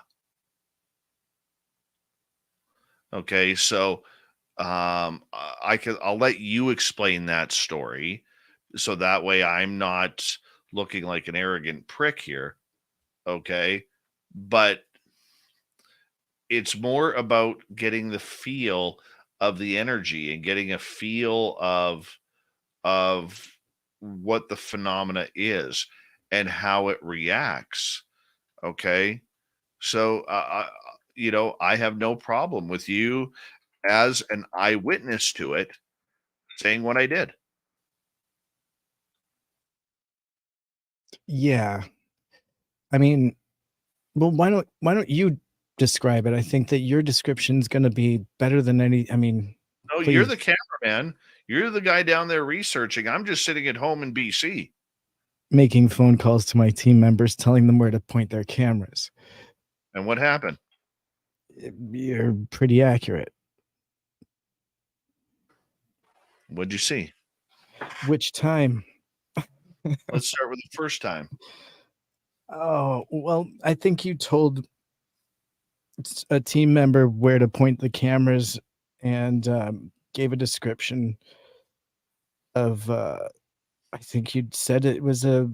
Okay, so I'll let you explain that story so that way I'm not looking like an arrogant prick here. Okay, but it's more about getting the feel of the energy and getting a feel of what the phenomena is and how it reacts. Okay, so I have no problem with you as an eyewitness to it saying what I did. Yeah. I mean, well, why don't you describe it? I think that your description's gonna be better than any. I mean, No, you're the please. cameraman. You're the guy down there researching. I'm just sitting at home in BC. Making phone calls to my team members, telling them where to point their cameras. And what happened? You're pretty accurate. What'd you see? Which time? Let's start with the first time. Oh, well, I think you told a team member where to point the cameras and gave a description of, I think you'd said it was a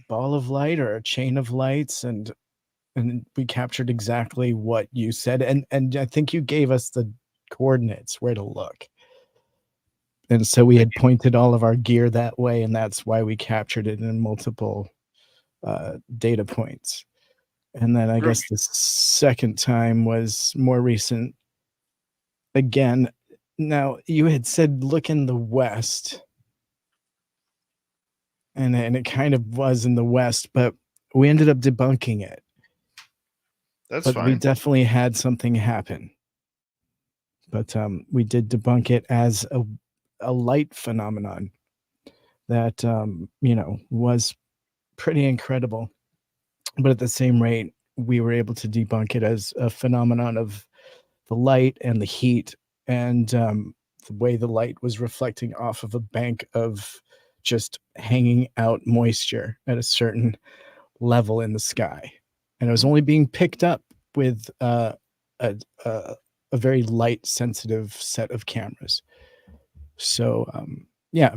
ball of light or a chain of lights, and we captured exactly what you said, and I think you gave us the coordinates where to look. And so we had pointed all of our gear that way, and that's why we captured it in multiple data points. And then I guess the second time was more recent. Again, now you had said look in the west, and it kind of was in the west, but we ended up debunking it. That's But we fine. definitely had something happen. But we did debunk it as a light phenomenon that was pretty incredible. But at the same rate, we were able to debunk it as a phenomenon of the light and the heat, and the way the light was reflecting off of a bank of just hanging out moisture at a certain level in the sky, and it was only being picked up with a very light sensitive set of cameras. So yeah,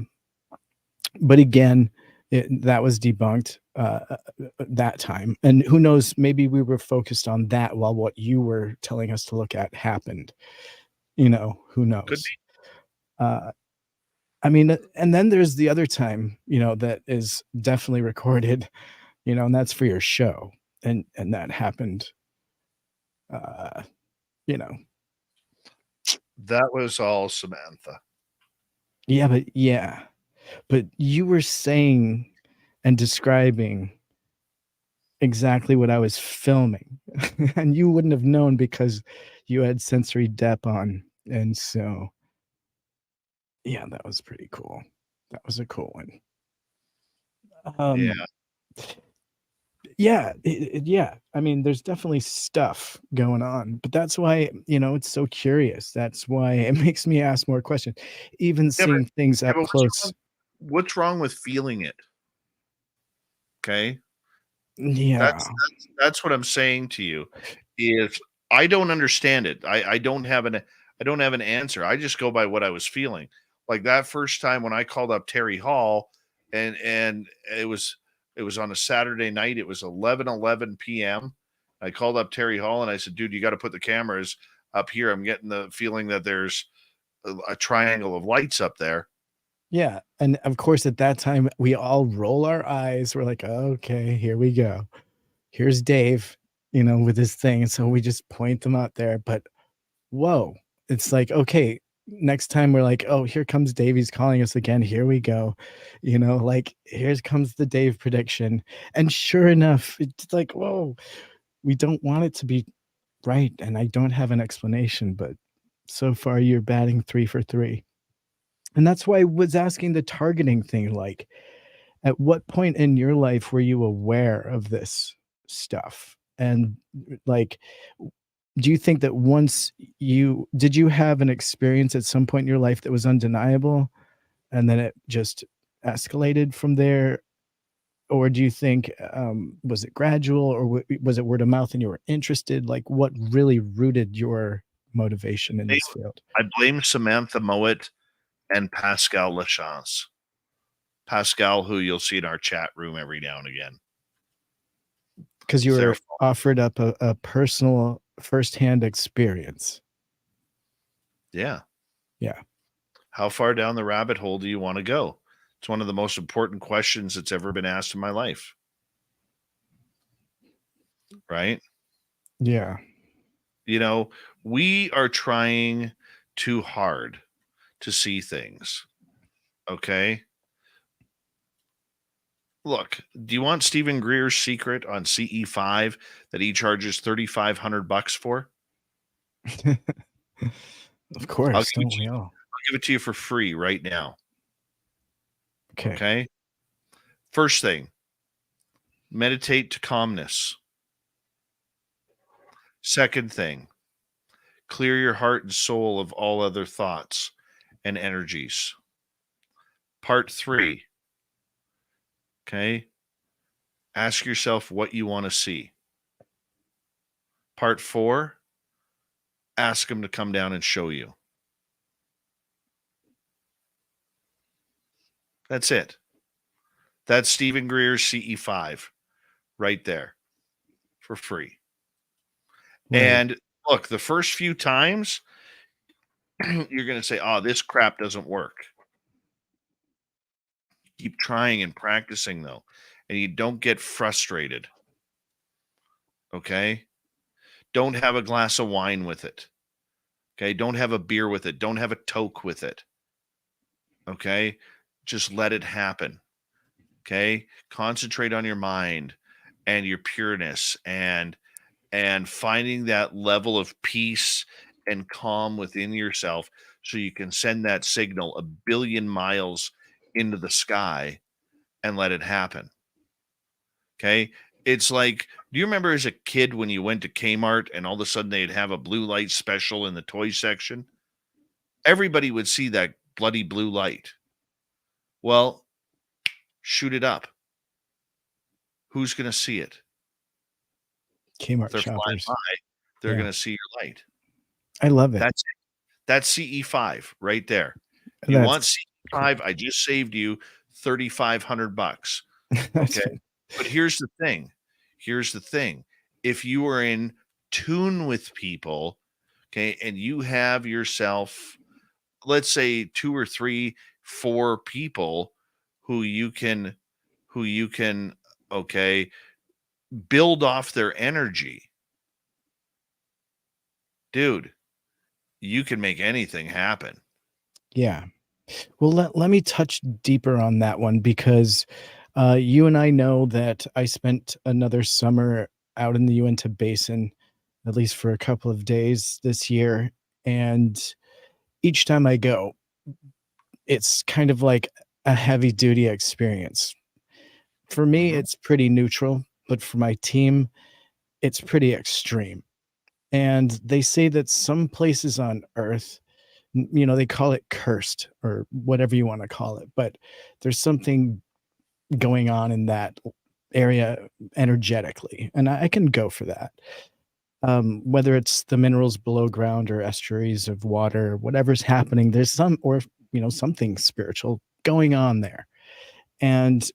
but again, that was debunked that time, and who knows, maybe we were focused on that while what you were telling us to look at happened. Who knows? Could be. I mean, and then there's the other time, that is definitely recorded, and that's for your show, and that happened, you know. That was all Samantha. Yeah, but you were saying and describing exactly what I was filming, and you wouldn't have known because you had sensory dep on, and so yeah, that was pretty cool. That was a cool one. Yeah. Yeah, I mean, there's definitely stuff going on, but that's why, it's so curious. That's why it makes me ask more questions, even seeing things up but close. what's wrong with feeling it? Okay. Yeah. That's what I'm saying to you. Is I don't understand it. I don't have an answer. I just go by what I was feeling. Like that first time when I called up Terry Hall, and it was on a Saturday night. It was 11 p.m. I called up Terry Hall and I said, "Dude, you got to put the cameras up here. I'm getting the feeling that there's a triangle of lights up there." Yeah, and of course, at that time, we all roll our eyes. We're like, "Okay, here we go. Here's Dave, with his thing." And so we just point them out there. But whoa, it's like, okay, next time we're like, "Oh, here comes Dave. He's calling us again. Here we go." Like, here comes the Dave prediction. And sure enough, it's like, whoa, we don't want it to be right. And I don't have an explanation, but so far you're batting 3 for 3. And that's why I was asking the targeting thing, like, at what point in your life were you aware of this stuff? And, like, do you think that once did you have an experience at some point in your life that was undeniable, and then it just escalated from there? Or do you think, was it gradual, or was it word of mouth and you were interested? Like, what really rooted your motivation in this field? I blame Samantha Mowat and Pascal Lachance. Pascal, who you'll see in our chat room every now and again. Because you were offered up a personal firsthand experience. Yeah. Yeah. How far down the rabbit hole do you want to go? It's one of the most important questions that's ever been asked in my life. Right? Yeah. We are trying too hard to see things. Okay? Look, do you want Stephen Greer's secret on CE5 that he charges $3,500 for? Of course, don't we all? I'll give it to you for free right now. Okay. Okay? First thing, meditate to calmness. Second thing, clear your heart and soul of all other thoughts and energies. Part 3. Okay. Ask yourself what you want to see. Part 4. Ask him to come down and show you. That's it. That's Stephen Greer's CE5 right there for free. Right. And look, the first few times, you're going to say, oh, this crap doesn't work. Keep trying and practicing, though, and you don't get frustrated. Okay? Don't have a glass of wine with it. Okay? Don't have a beer with it. Don't have a toke with it. Okay? Just let it happen. Okay? Concentrate on your mind and your pureness and finding that level of peace and calm within yourself so you can send that signal 1 billion miles into the sky and let it happen. Okay? It's like, do you remember as a kid when you went to Kmart and all of a sudden they'd have a blue light special in the toy section? Everybody would see that bloody blue light. Well, shoot it up. Who's going to see it? Kmart If they're flying shoppers. by, they're Yeah. going to see your light. I love it. That's CE5 right there. You That's want CE5? I just saved you $3,500. that's Okay. But here's the thing. If you are in tune with people, okay, and you have yourself, let's say 2 or 3, 4 people who you can, okay, build off their energy. Dude, you can make anything happen. Yeah. Well, let me touch deeper on that one because you and I know that I spent another summer out in the Uinta Basin, at least for a couple of days this year. And each time I go, it's kind of like a heavy duty experience. For me, it's pretty neutral, but for my team, it's pretty extreme. And they say that some places on Earth, they call it cursed or whatever you want to call it, but there's something going on in that area energetically, and I can go for that. Whether it's the minerals below ground or estuaries of water, whatever's happening, there's something spiritual going on there. And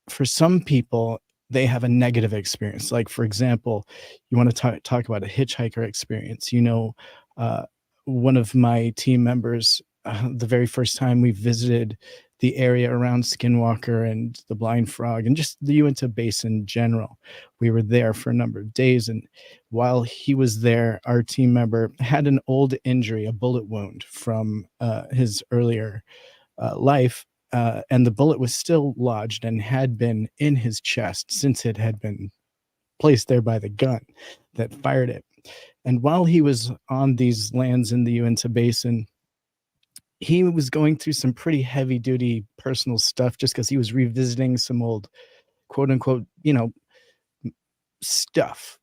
for some people, they have a negative experience. Like, for example, you want to talk about a hitchhiker experience. Uh, one of my team members, the very first time we visited the area around Skinwalker and the Blind Frog and just the Uinta Basin in general, we were there for a number of days. And while he was there, our team member had an old injury, a bullet wound from his earlier life. And the bullet was still lodged and had been in his chest since it had been placed there by the gun that fired it. And while he was on these lands in the Uinta Basin, he was going through some pretty heavy duty personal stuff just because he was revisiting some old quote unquote, stuff,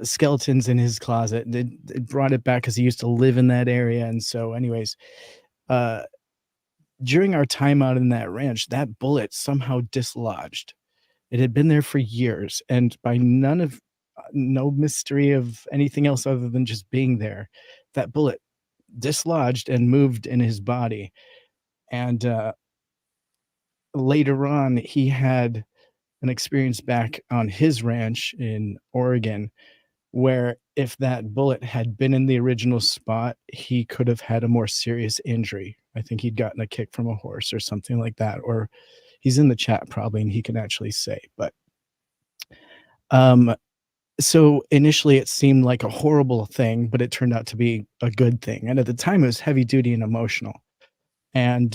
skeletons in his closet. It brought it back because he used to live in that area. And so anyways, during our time out in that ranch, that bullet somehow dislodged. It had been there for years, and by no mystery of anything else other than just being there, that bullet dislodged and moved in his body. And later on, he had an experience back on his ranch in Oregon where if that bullet had been in the original spot, he could have had a more serious injury. I think he'd gotten a kick from a horse or something like that, or he's in the chat probably and he can actually say. But so initially it seemed like a horrible thing, but it turned out to be a good thing. And at the time it was heavy duty and emotional. And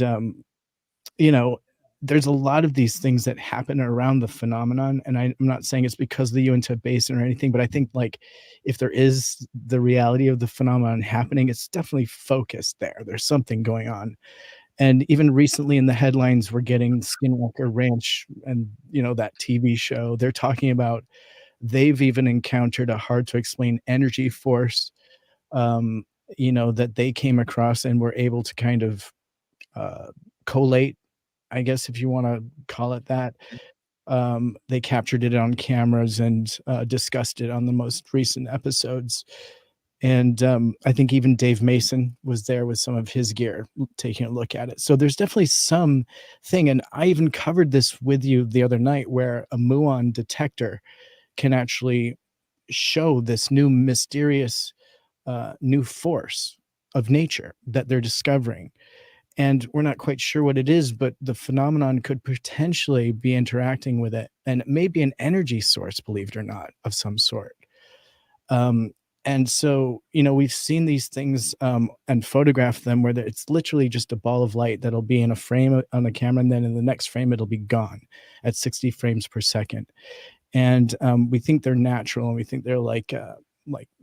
there's a lot of these things that happen around the phenomenon. And I'm not saying it's because of the Uinta Basin or anything, but I think like if there is the reality of the phenomenon happening, it's definitely focused there. There's something going on. And even recently in the headlines, we're getting Skinwalker Ranch and, that TV show. They're talking about they've even encountered a hard to explain energy force, that they came across and were able to kind of collate I guess if you want to call it that. They captured it on cameras and discussed it on the most recent episodes. And I think even Dave Mason was there with some of his gear, taking a look at it. So there's definitely some thing. And I even covered this with you the other night, where a muon detector can actually show this new mysterious new force of nature that they're discovering. And we're not quite sure what it is, but the phenomenon could potentially be interacting with it, and it may be an energy source, believe it or not, of some sort. Um, and so, we've seen these things and photographed them where it's literally just a ball of light that'll be in a frame on the camera, and then in the next frame it'll be gone at 60 frames per second. And we think they're natural, and we think they're like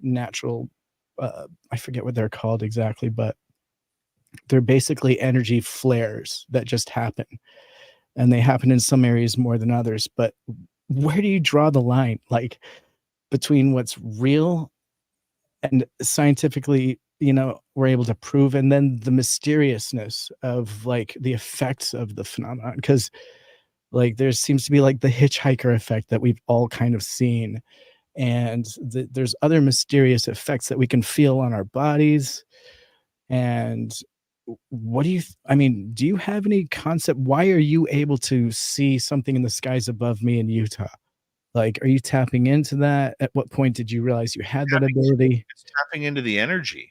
natural. I forget what they're called exactly, but they're basically energy flares that just happen, and they happen in some areas more than others. But where do you draw the line, like, between what's real and scientifically, we're able to prove, and then the mysteriousness of, like, the effects of the phenomenon? Because, like, there seems to be, like, the hitchhiker effect that we've all kind of seen, and there's other mysterious effects that we can feel on our bodies. And what do you I mean, do you have any concept? Why are you able to see something in the skies above me in Utah? Like, are you tapping into that? At what point did you realize you had that ability? It's tapping into the energy.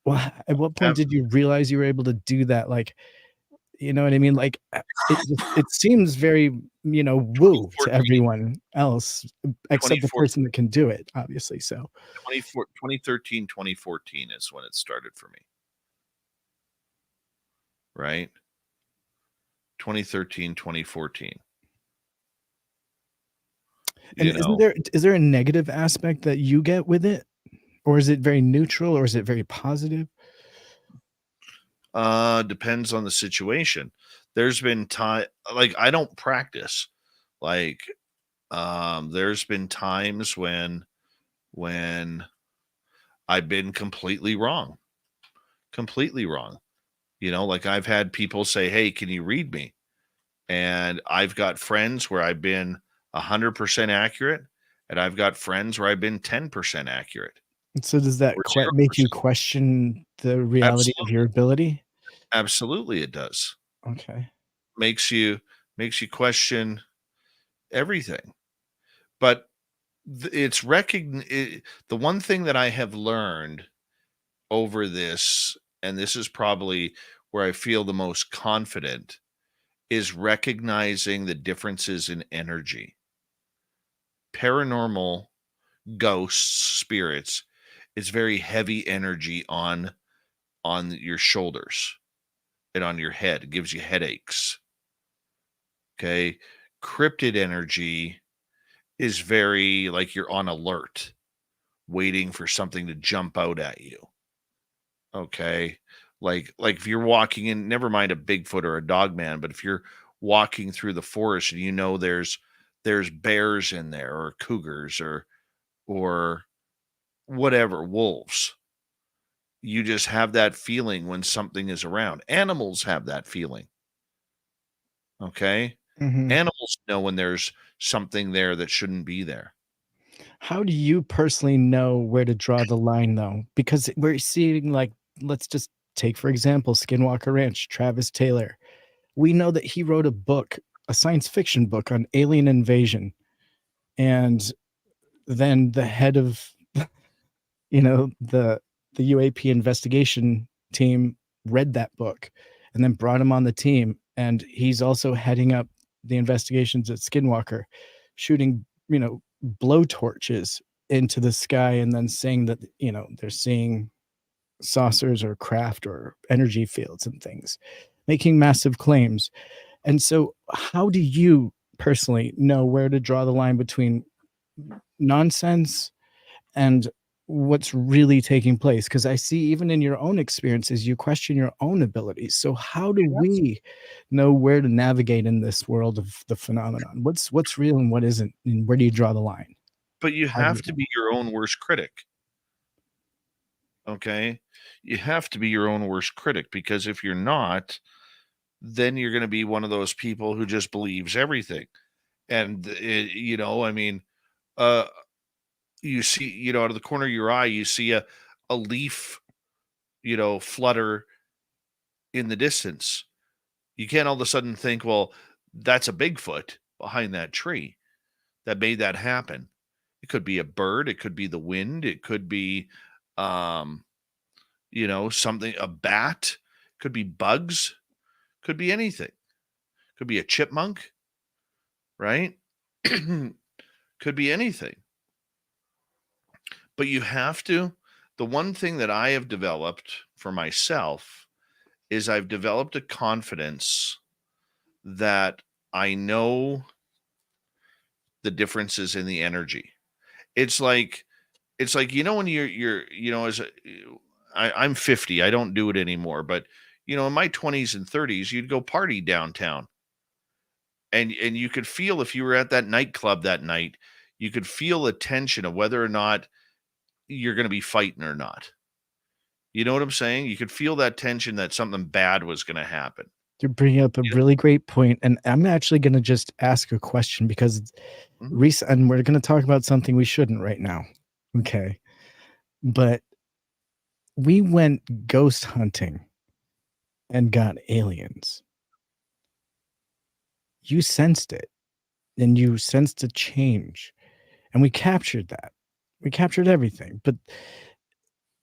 Well, at what point did you realize you were able to do that? Like, you know what I mean? Like, it seems very, woo to 2014, everyone else, except the 2014, person that can do it, obviously. So 2013, 2014 is when it started for me. Right? 2013, 2014. and is there a negative aspect that you get with it? Or is it very neutral, or is it very positive? Depends on the situation. There's been time, like, I don't practice. Like, there's been times when I've been completely wrong. Completely wrong. Like, I've had people say, "Hey, can you read me?" And I've got friends where I've been 100% accurate, and I've got friends where I've been 10% accurate. So does that Or make you 0%. question the reality of your ability? Absolutely, it does. Okay. Makes you question everything. But it's the one thing that I have learned over this, and this is probably where I feel the most confident, is recognizing the differences in energy. Paranormal, ghosts, spirits, is very heavy energy on your shoulders and on your head. It gives you headaches. Okay. Cryptid energy is very, like, you're on alert, waiting for something to jump out at you. Okay. Like if you're walking in, never mind a Bigfoot or a dog man, but if you're walking through the forest and there's bears in there, or cougars, or whatever, wolves, you just have that feeling when something is around. Animals have that feeling. Okay. Mhm. Animals know when there's something there that shouldn't be there. How do you personally know where to draw the line, though? Because we're seeing, like, let's just take, for example, Skinwalker Ranch, Travis Taylor. We know that he wrote a book, a science fiction book on alien invasion. And then the head of, the UAP investigation team read that book and then brought him on the team. And he's also heading up the investigations at Skinwalker, shooting, blow torches into the sky and then saying that, they're seeing saucers or craft or energy fields and things, making massive claims. And so, how do you personally know where to draw the line between nonsense and what's really taking place? Because I see, even in your own experiences, you question your own abilities. So how do we know where to navigate in this world of the phenomenon? What's real and what isn't, and where do you draw the line? But you How do you have to know? be your own worst critic. Okay. You have to be your own worst critic, because if you're not, then you're going to be one of those people who just believes everything. And I mean, uh, you see, out of the corner of your eye, you see a leaf, flutter in the distance. You can't all of a sudden think, well, that's a Bigfoot behind that tree that made that happen. It could be a bird, it could be the wind, it could be something, a bat, could be bugs, could be anything. Could be a chipmunk, right? Could be anything. But you have to, the one thing that I have developed for myself is I've developed a confidence that I know the differences in the energy. It's like when you're as I'm 50, I don't do it anymore, but in my 20s and 30s, you'd go party downtown. And you could feel, if you were at that nightclub that night, you could feel the tension of whether or not you're going to be fighting or not. You know what I'm saying? You could feel that tension that something bad was going to happen. You're bringing up a really great point, and I'm actually going to just ask a question because and we're going to talk about something we shouldn't right now. Okay. But we went ghost hunting and got aliens. You sensed it, and you sensed a change, and we captured that. We captured everything. But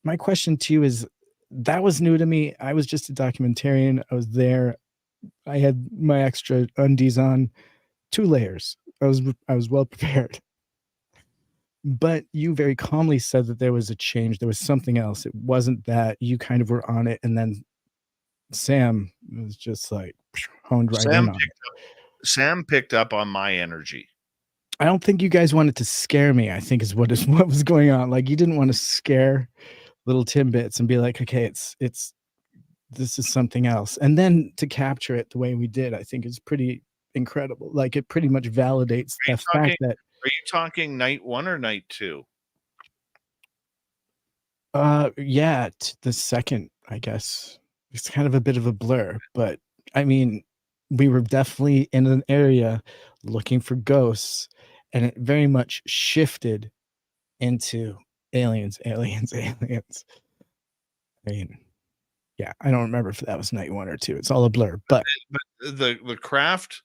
my question to you is, that was new to me. I was just a documentarian. I was there. I had my extra undies on, 2 layers. I was well prepared. But you very calmly said that there was a change. There was something else. It wasn't that. You kind of were on it, and then Sam was just like honed right in on it. Sam picked up on my energy. I don't think you guys wanted to scare me, I think is what was going on. Like, you didn't want to scare little Timbits and be like, okay, this is something else. And then to capture it the way we did, I think is pretty incredible. Like, it pretty much validates the fact that. Are you talking night 1 or night 2? Yeah, the second, I guess. It's kind of a bit of a blur, but I mean, we were definitely in an area looking for ghosts, and it very much shifted into aliens. I mean, yeah, I don't remember if that was night 1 or 2. It's all a blur, but the craft.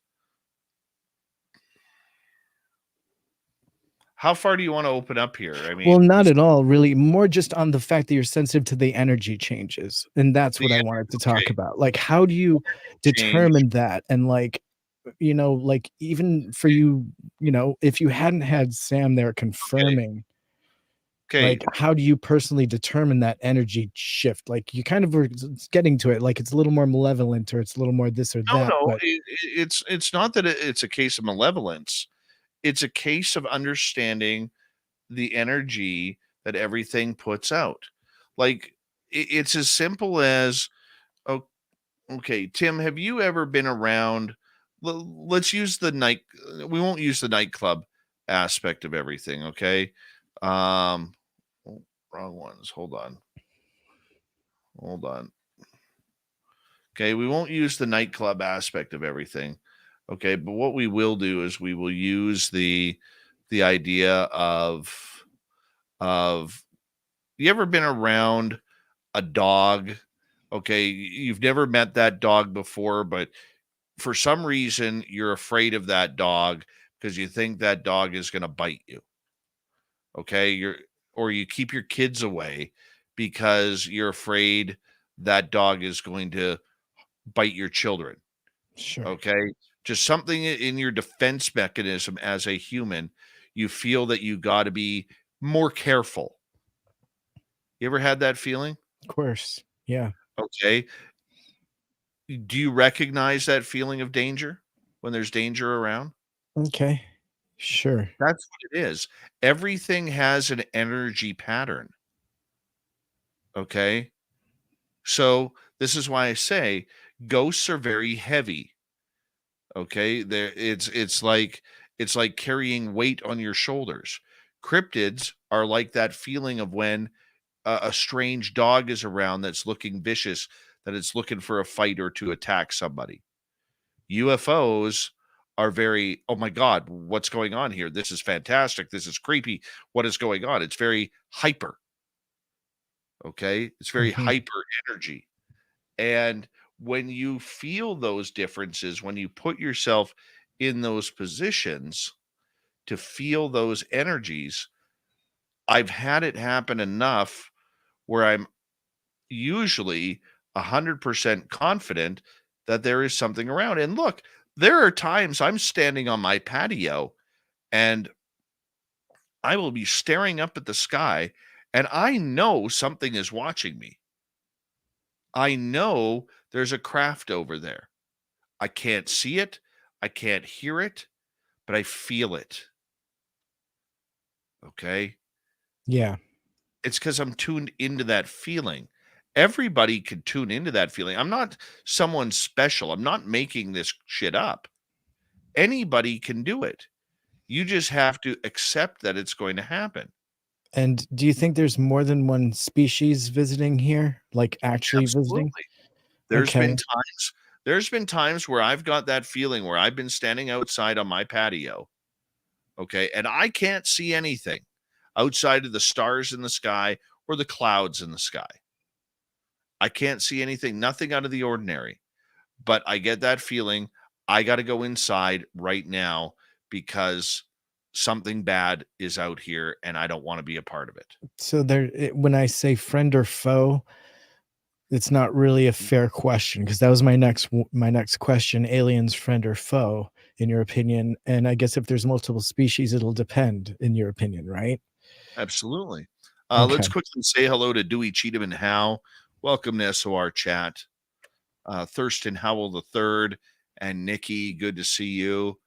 How far do you want to open up here? I mean, well, not at all, really. More just on the fact that you're sensitive to the energy changes, and that's what I wanted to talk about. Like, how do you determine that? And like, like even for you, if you hadn't had Sam there confirming, like, how do you personally determine that energy shift? Like, you kind of were getting to it, like it's a little more malevolent, or it's a little more this or that. No, but it's not that it's a case of malevolence. It's a case of understanding the energy that everything puts out. Like, it's as simple as, okay, Tim, have you ever been around? Let's use the night. We won't use the nightclub aspect of everything. Okay. Wrong ones. Hold on. Okay. We won't use the nightclub aspect of everything. Okay, but what we will do is we will use the idea of you ever been around a dog? Okay, you've never met that dog before, but for some reason you're afraid of that dog because you think that dog is going to bite you. Okay, you keep your kids away because you're afraid that dog is going to bite your children. Sure. Okay. Just something in your defense mechanism as a human, you feel that you got to be more careful. You ever had that feeling? Of course. Yeah. Okay. Do you recognize that feeling of danger when there's danger around? Okay. Sure. That's what it is. Everything has an energy pattern. Okay. So this is why I say ghosts are very heavy. Okay, it's like carrying weight on your shoulders. Cryptids are like that feeling of when a strange dog is around that's looking vicious, that it's looking for a fight or to attack somebody. UFOs are very, oh my God, what's going on here? This is fantastic. This is creepy. What is going on? It's very hyper. Okay. It's very hyper energy. And when you feel those differences, when you put yourself in those positions to feel those energies, I've had it happen enough where I'm usually 100% confident that there is something around. And look, there are times I'm standing on my patio and I will be staring up at the sky and I know something is watching me. I know there's a craft over there. I can't see it, I can't hear it, but I feel it. Okay? Yeah. It's because I'm tuned into that feeling. Everybody can tune into that feeling. I'm not someone special. I'm not making this shit up. Anybody can do it. You just have to accept that it's going to happen. And do you think there's more than one species visiting here? Like actually visiting? Absolutely. There's Okay. been times where I've got that feeling where I've been standing outside on my patio, okay, and I can't see anything outside of the stars in the sky or the clouds in the sky. I can't see anything, nothing out of the ordinary. But I get that feeling I got to go inside right now because something bad is out here and I don't want to be a part of it. So when I say friend or foe, it's not really a fair question, because that was my next question: aliens, friend or foe, in your opinion? And I guess if there's multiple species, it'll depend, in your opinion, right? Absolutely. Okay. Let's quickly say hello to Dewey Cheatham and Howe. Welcome to SOR chat. Thurston Howell III and Nikki, good to see you.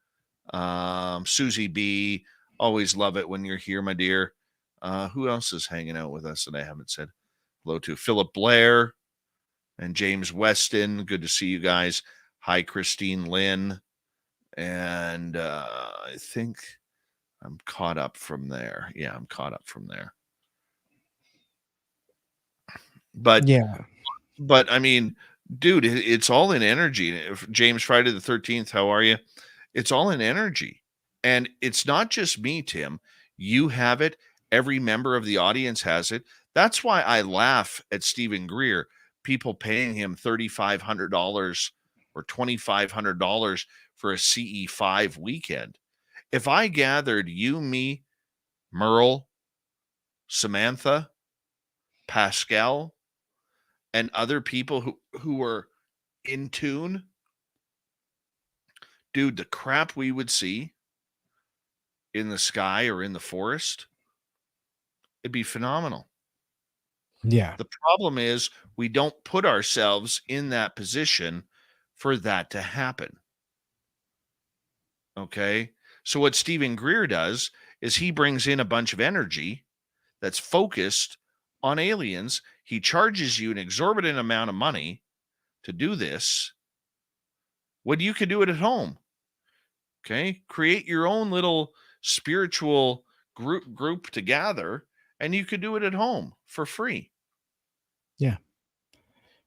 Susie B, always love it when you're here, my dear. Who else is hanging out with us that I haven't said hello to? Philip Blair and James Weston, good to see you guys. Hi, Christine Lynn. And I think I'm caught up from there. Yeah, I'm caught up from there. But Yeah. But I mean, dude, it's all in energy. James Friday the 13th, how are you? It's all in energy. And it's not just me, Tim. You have it. Every member of the audience has it. That's why I laugh at Stephen Greer, people paying him $3,500 or $2,500 for a CE5 weekend. If I gathered you, me, Merle, Samantha, Pascal, and other people who were in tune, dude, the crap we would see in the sky or in the forest, it'd be phenomenal. Yeah. The problem is we don't put ourselves in that position for that to happen. Okay? So what Stephen Greer does is he brings in a bunch of energy that's focused on aliens. He charges you an exorbitant amount of money to do this when you can do it at home. Okay? Create your own little spiritual group to gather, and you could do it at home for free. Yeah.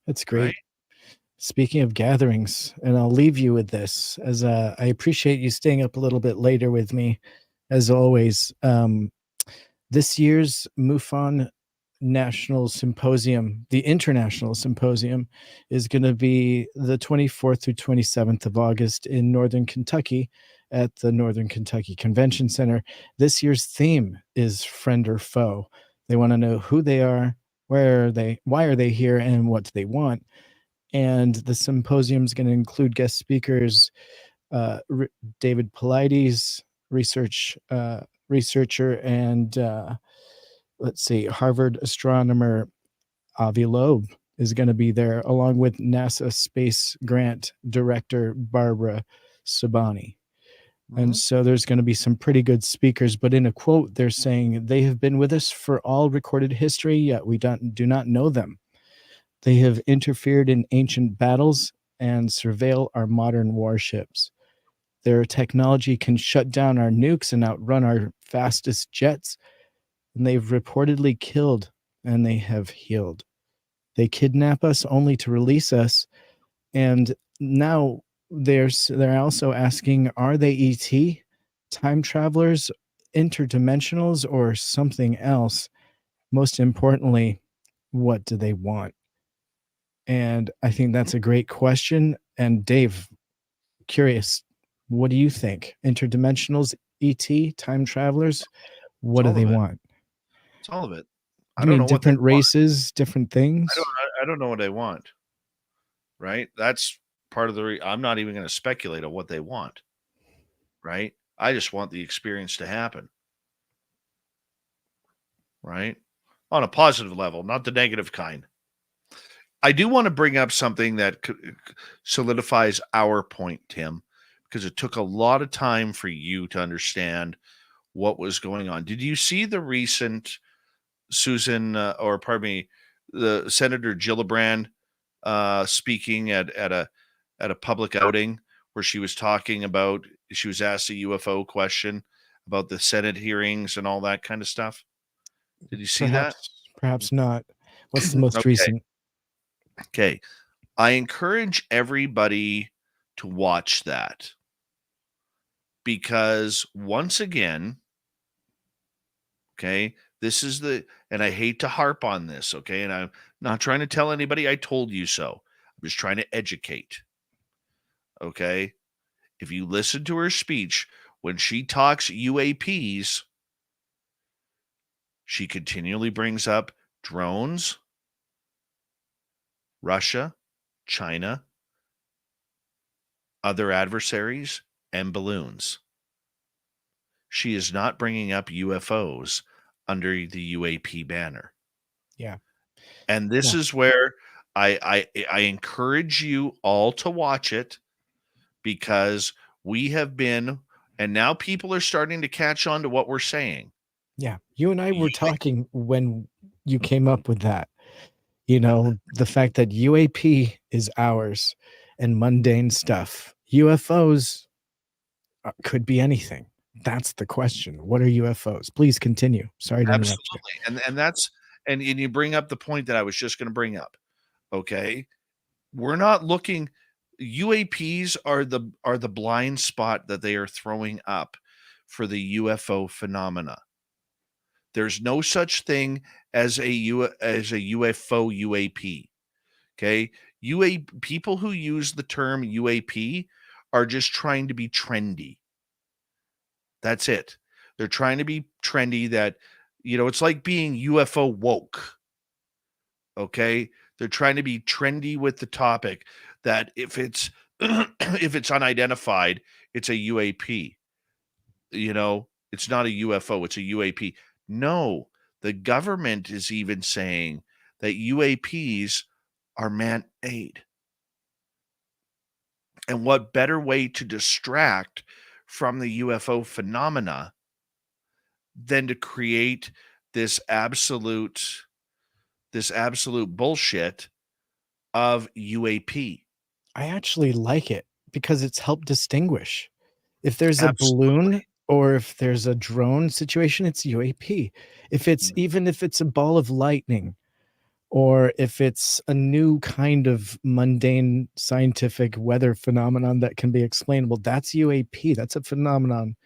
That's great. Right? Speaking of gatherings, and I'll leave you with this, as I appreciate you staying up a little bit later with me, as always. This year's MUFON National Symposium, the International Symposium, is going to be the 24th through 27th of August in Northern Kentucky at the Northern Kentucky Convention Center. This year's theme is friend or foe. They want to know who they are, where are they, why are they here, and what do they want. And the symposium is going to include guest speakers, David Paulides, researcher, and let's see, Harvard astronomer Avi Loeb is going to be there, along with NASA Space Grant Director Barbara Sabani. And so there's going to be some pretty good speakers, but in a quote, they're saying they have been with us for all recorded history, yet we do not know them. They have interfered in ancient battles and surveil our modern warships. Their technology can shut down our nukes and outrun our fastest jets. And they've reportedly killed, and they have healed. They kidnap us only to release us. And now they're also asking, are they ET, time travelers, interdimensionals, or something else? Most importantly, what do they want? And I think that's a great question. And Dave, curious, what do you think? Interdimensionals, ET, time travelers, what It's do all they of it. want? It's all of it. I You don't mean know what they different want. races, different things? I don't know what they want. Right? That's part of the. I'm not even going to speculate on what they want. Right? I just want the experience to happen. Right? On a positive level, not the negative kind. I do want to bring up something that solidifies our point, Tim, because it took a lot of time for you to understand what was going on. Did you see the recent the Senator Gillibrand speaking at a public outing where she was talking about, she was asked a UFO question about the Senate hearings and all that kind of stuff? Did you see that? Perhaps not. What's the most Okay. recent? Okay. I encourage everybody to watch that because once again, okay, this is and I hate to harp on this, okay, and I'm not trying to tell anybody I told you so. I'm just trying to educate, okay? If you listen to her speech, when she talks UAPs, she continually brings up drones, Russia, China, other adversaries, and balloons. She is not bringing up UFOs under the UAP banner. Yeah. And this is where I encourage you all to watch it because we have been, and now people are starting to catch on to what we're saying. Yeah. You and I were talking when you came up with that. You know, the fact that UAP is ours and mundane stuff. UFOs could be anything. That's the question. What are UFOs? Please continue. Sorry to interrupt you. Absolutely. And that's and you bring up the point that I was just going to bring up. Okay. We're not looking, UAPs are the blind spot that they are throwing up for the UFO phenomena. There's no such thing as a UFO UAP. Okay? People who use the term UAP are just trying to be trendy. That's it. They're trying to be trendy that, it's like being UFO woke. Okay? They're trying to be trendy with the topic that if it's if it's unidentified, it's a UAP. It's not a UFO, it's a UAP. No, the government is even saying that UAPs are man-made. And what better way to distract from the UFO phenomena than to create this absolute bullshit of UAP. I actually like it because it's helped distinguish. If there's a Absolutely. balloon or if there's a drone situation, it's UAP. Even if it's a ball of lightning or if it's a new kind of mundane scientific weather phenomenon that can be explainable, that's UAP. That's a phenomenon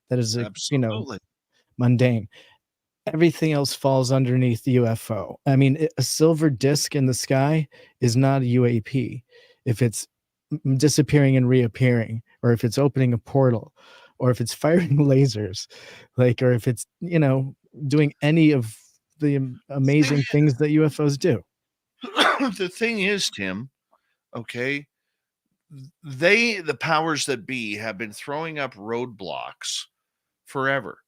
that is, Absolutely. mundane. Everything else falls underneath the UFO. I mean, a silver disc in the sky is not a UAP. If it's disappearing and reappearing, or if it's opening a portal, or if it's firing lasers, or if it's, doing any of the amazing things that UFOs do. The thing is, Tim, okay, the powers that be have been throwing up roadblocks forever.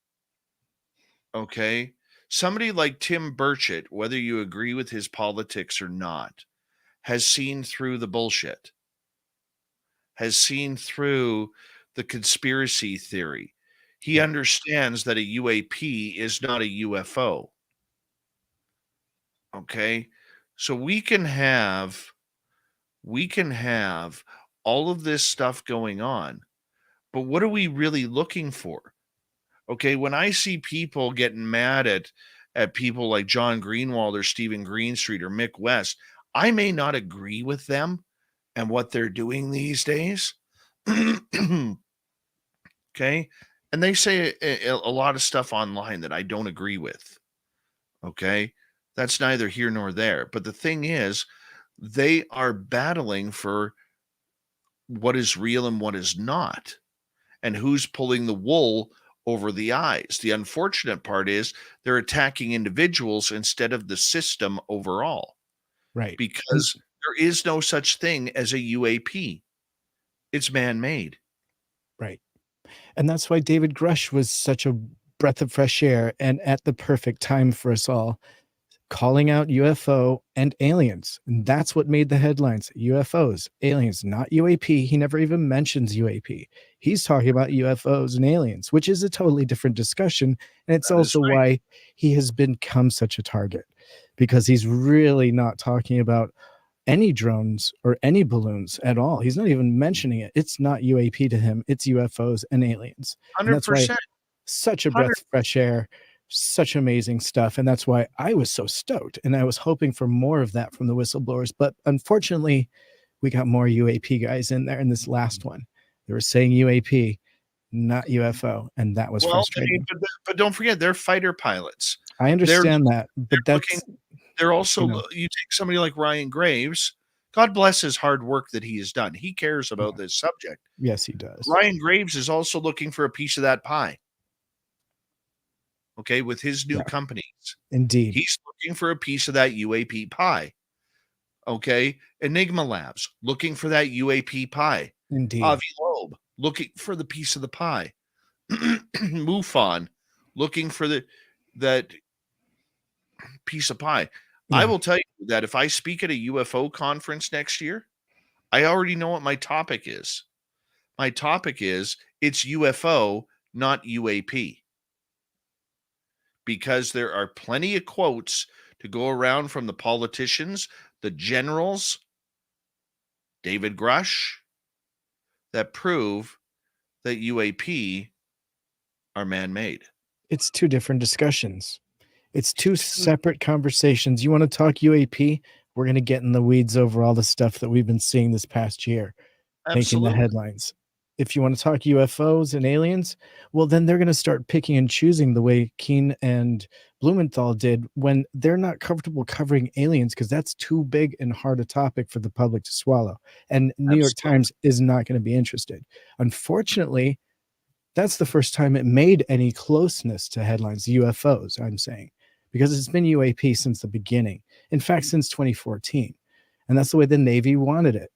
Okay. Somebody like Tim Burchett, whether you agree with his politics or not, has seen through the bullshit, has seen through the conspiracy theory. He understands that a UAP is not a UFO. Okay. So we can have all of this stuff going on, but what are we really looking for? Okay, when I see people getting mad at people like John Greenwald or Stephen Greenstreet or Mick West, I may not agree with them and what they're doing these days, Okay. And they say a lot of stuff online that I don't agree with. Okay. That's neither here nor there. But the thing is, they are battling for what is real and what is not, and who's pulling the wool over the eyes. The unfortunate part is they're attacking individuals instead of the system overall, Right. because there is no such thing as a UAP. It's man-made. Right. And that's why David Grush was such a breath of fresh air and at the perfect time for us all, calling out UFO and aliens. And that's what made the headlines. UFOs, aliens, not UAP. He never even mentions UAP. He's talking about UFOs and aliens, which is a totally different discussion. And it's That is also right. why he has become such a target, because he's really not talking about any drones or any balloons at all. He's not even mentioning it. It's not UAP to him. It's UFOs and aliens. And that's why 100%. such a breath of fresh air, such amazing stuff. And that's why I was so stoked. And I was hoping for more of that from the whistleblowers. But unfortunately, we got more UAP guys in there in this last one. They were saying UAP, not UFO. And that was frustrating. But don't forget, they're fighter pilots. I understand that. But they're also, you take somebody like Ryan Graves. God bless his hard work that he has done. He cares about this subject. Yes, he does. Ryan Graves is also looking for a piece of that pie. Okay, with his new companies. Indeed. He's looking for a piece of that UAP pie. Okay, Enigma Labs, looking for that UAP pie. Indeed. Avi Loeb, looking for the piece of the pie. MUFON, looking for that piece of pie. Yeah. I will tell you that if I speak at a UFO conference next year, I already know what my topic is. My topic is it's UFO, not UAP. Because there are plenty of quotes to go around from the politicians, the generals, David Grush, that prove that UAP are man-made. It's two different discussions. It's two separate conversations. You want to talk UAP? We're going to get in the weeds over all the stuff that we've been seeing this past year, making the headlines. If you want to talk UFOs and aliens, well, then they're going to start picking and choosing the way Keene and Blumenthal did when they're not comfortable covering aliens, because that's too big and hard a topic for the public to swallow. And New York Times is not going to be interested. Unfortunately, that's the first time it made any closeness to headlines, UFOs, I'm saying, because it's been UAP since the beginning. In fact, since 2014. And that's the way the Navy wanted it.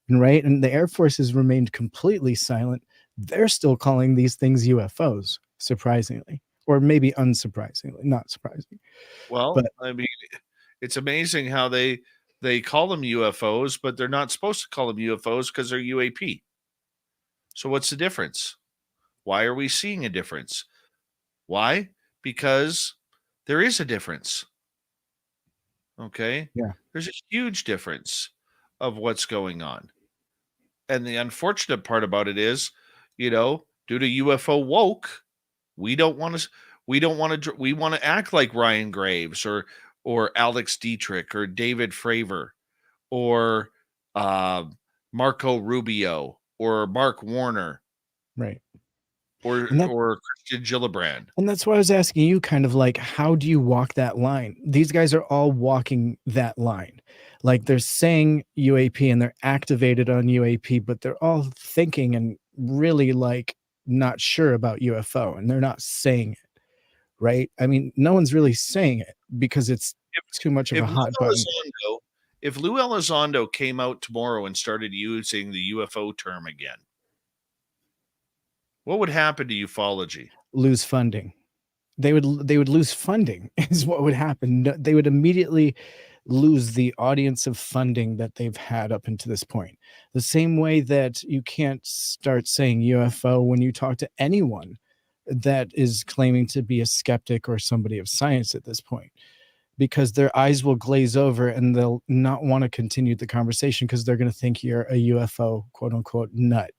Right. And the Air Force has remained completely silent. They're still calling these things UFOs, surprisingly, or maybe unsurprisingly, not surprising. Well, but, I mean, it's amazing how they call them UFOs, but they're not supposed to call them UFOs because they're UAP. So what's the difference? Why are we seeing a difference? Why? Because there is a difference. Okay. Yeah. There's a huge difference of what's going on. And the unfortunate part about it is, due to UFO woke, we want to act like Ryan Graves or Alex Dietrich or David Fravor or Marco Rubio or Mark Warner. Right. Or Christian Gillibrand. And that's why I was asking you, kind of like, how do you walk that line? These guys are all walking that line. Like, they're saying UAP and they're activated on UAP, but they're all thinking and really like not sure about UFO, and they're not saying it, right? I mean, no one's really saying it because it's too much of a hot button. If Lou Elizondo came out tomorrow and started using the UFO term again, what would happen to ufology? Lose funding. They would lose funding is what would happen. They would immediately lose the audience of funding that they've had up until this point. The same way that you can't start saying UFO when you talk to anyone that is claiming to be a skeptic or somebody of science at this point, because their eyes will glaze over and they'll not want to continue the conversation because they're going to think you're a UFO, quote unquote, nut.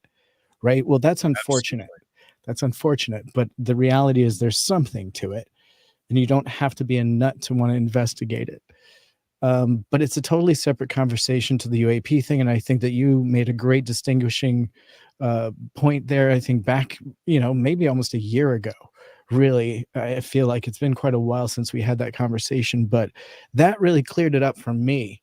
Right. Well, that's unfortunate. Absolutely. That's unfortunate. But the reality is there's something to it, and you don't have to be a nut to want to investigate it. But it's a totally separate conversation to the UAP thing. And I think that you made a great distinguishing point there, I think back, maybe almost a year ago. Really, I feel like it's been quite a while since we had that conversation, but that really cleared it up for me.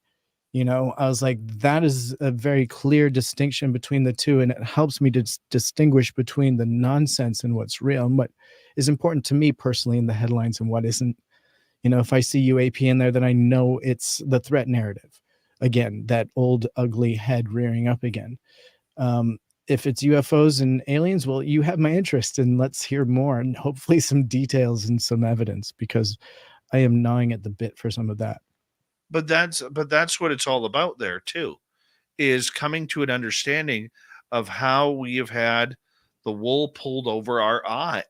I was like, that is a very clear distinction between the two, and it helps me to distinguish between the nonsense and what's real, and what is important to me personally in the headlines and what isn't. If I see UAP in there, then I know it's the threat narrative. Again, that old ugly head rearing up again. If it's UFOs and aliens, well, you have my interest, and let's hear more, and hopefully some details and some evidence, because I am gnawing at the bit for some of that. But that's what it's all about there too, is coming to an understanding of how we have had the wool pulled over our eyes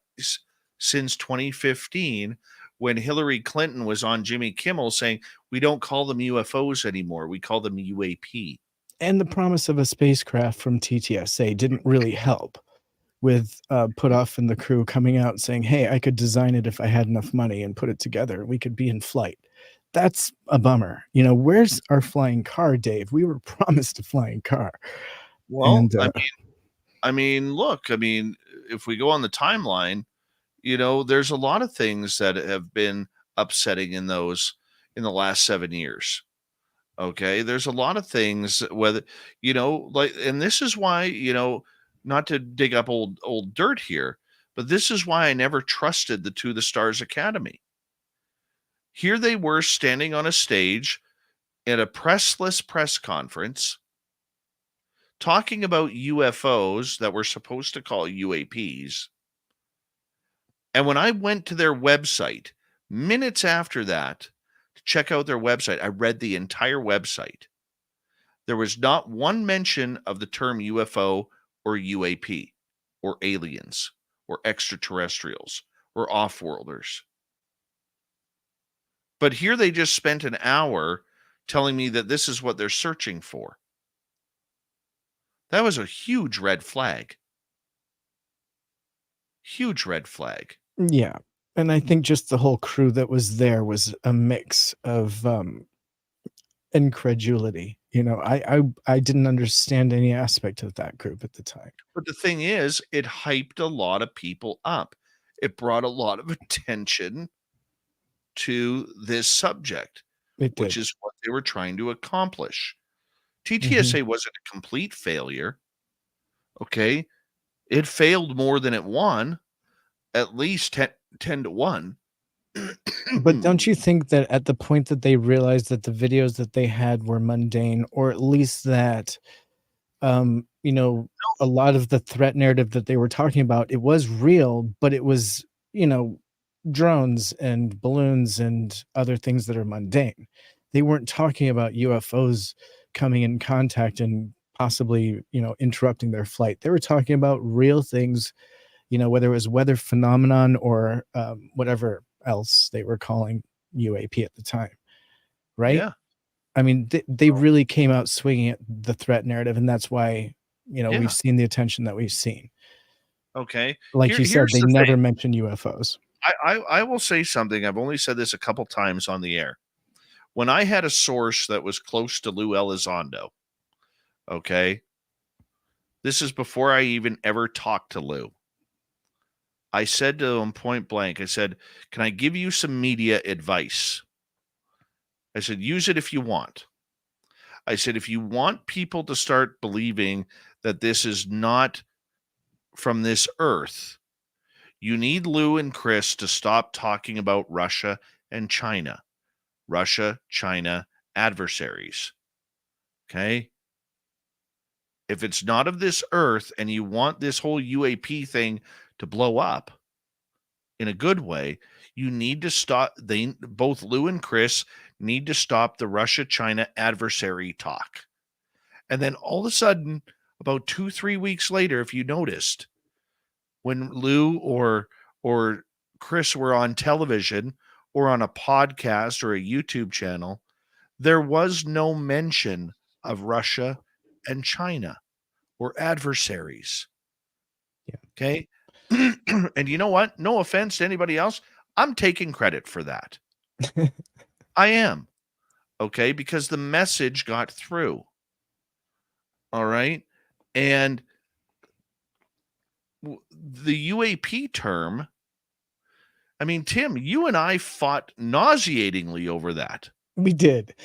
since 2015, when Hillary Clinton was on Jimmy Kimmel saying we don't call them UFOs anymore, we call them UAP. And the promise of a spacecraft from TTSA didn't really help with Putoff and the crew coming out saying, hey, I could design it if I had enough money and put it together. We could be in flight. That's a bummer. Where's our flying car, Dave? We were promised a flying car. Well, And, look, if we go on the timeline, there's a lot of things that have been upsetting in the last 7 years. Okay. There's a lot of things, whether, and this is why, not to dig up old dirt here, but this is why I never trusted the Stars Academy. Here they were standing on a stage at a pressless press conference talking about UFOs that we're supposed to call UAPs. And when I went to their website minutes after that to check out their website, I read the entire website. There was not one mention of the term UFO or UAP or aliens or extraterrestrials or off-worlders. But here they just spent an hour telling me that this is what they're searching for. That was a huge red flag. Huge red flag. yeah. And I think just the whole crew that was there was a mix of incredulity. I didn't understand any aspect of that group at the time. But the thing is, it hyped a lot of people up. It brought a lot of attention to this subject, which is what they were trying to accomplish. TTSA wasn't a complete failure. Okay. It failed more than it won, at least 10 to 1. But don't you think that at the point that they realized that the videos that they had were mundane, or at least that, a lot of the threat narrative that they were talking about, it was real, but it was, drones and balloons and other things that are mundane. They weren't talking about UFOs coming in contact and possibly, interrupting their flight. They were talking about real things, whether it was weather phenomenon or whatever else they were calling UAP at the time. Right? Yeah. I mean, they really came out swinging at the threat narrative, and that's why, we've seen the attention that we've seen. Okay. Like you said, they never mentioned UFOs. I will say something. I've only said this a couple times on the air. When I had a source that was close to Lou Elizondo, okay, this is before I even ever talked to Lou. I said to him point blank, I said, can I give you some media advice? I said, use it if you want. I said, if you want people to start believing that this is not from this earth, you need Lou and Chris to stop talking about Russia and China. Russia, China, adversaries. Okay? If it's not of this earth and you want this whole UAP thing to blow up in a good way, you need to stop. Both Lou and Chris need to stop the Russia-China adversary talk. And then all of a sudden, about 2-3 weeks later, if you noticed, when Lou or Chris were on television or on a podcast or a YouTube channel, there was no mention of Russia and China or adversaries. Yeah. Okay. And you know what? No offense to anybody else. I'm taking credit for that. I am. Okay. Because the message got through. All right. And the UAP term, I mean, Tim, you and I fought nauseatingly over that. We did.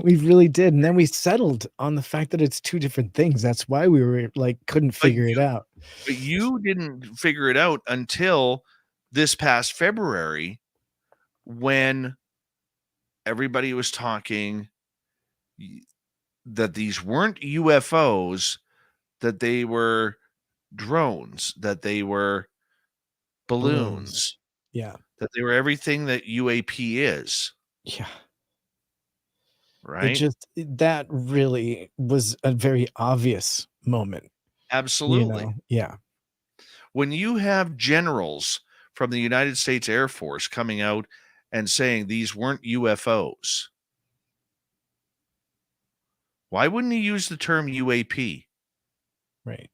We really did. And then we settled on the fact that it's two different things. That's why we were like, couldn't figure it out. But you didn't figure it out until this past February, when everybody was talking that these weren't UFOs, that they were drones, that they were balloons, Yeah. that they were everything that UAP is. Yeah. Right? That really was a very obvious moment. Absolutely. Yeah. When you have generals from the United States Air Force coming out and saying these weren't UFOs, why wouldn't he use the term UAP? Right.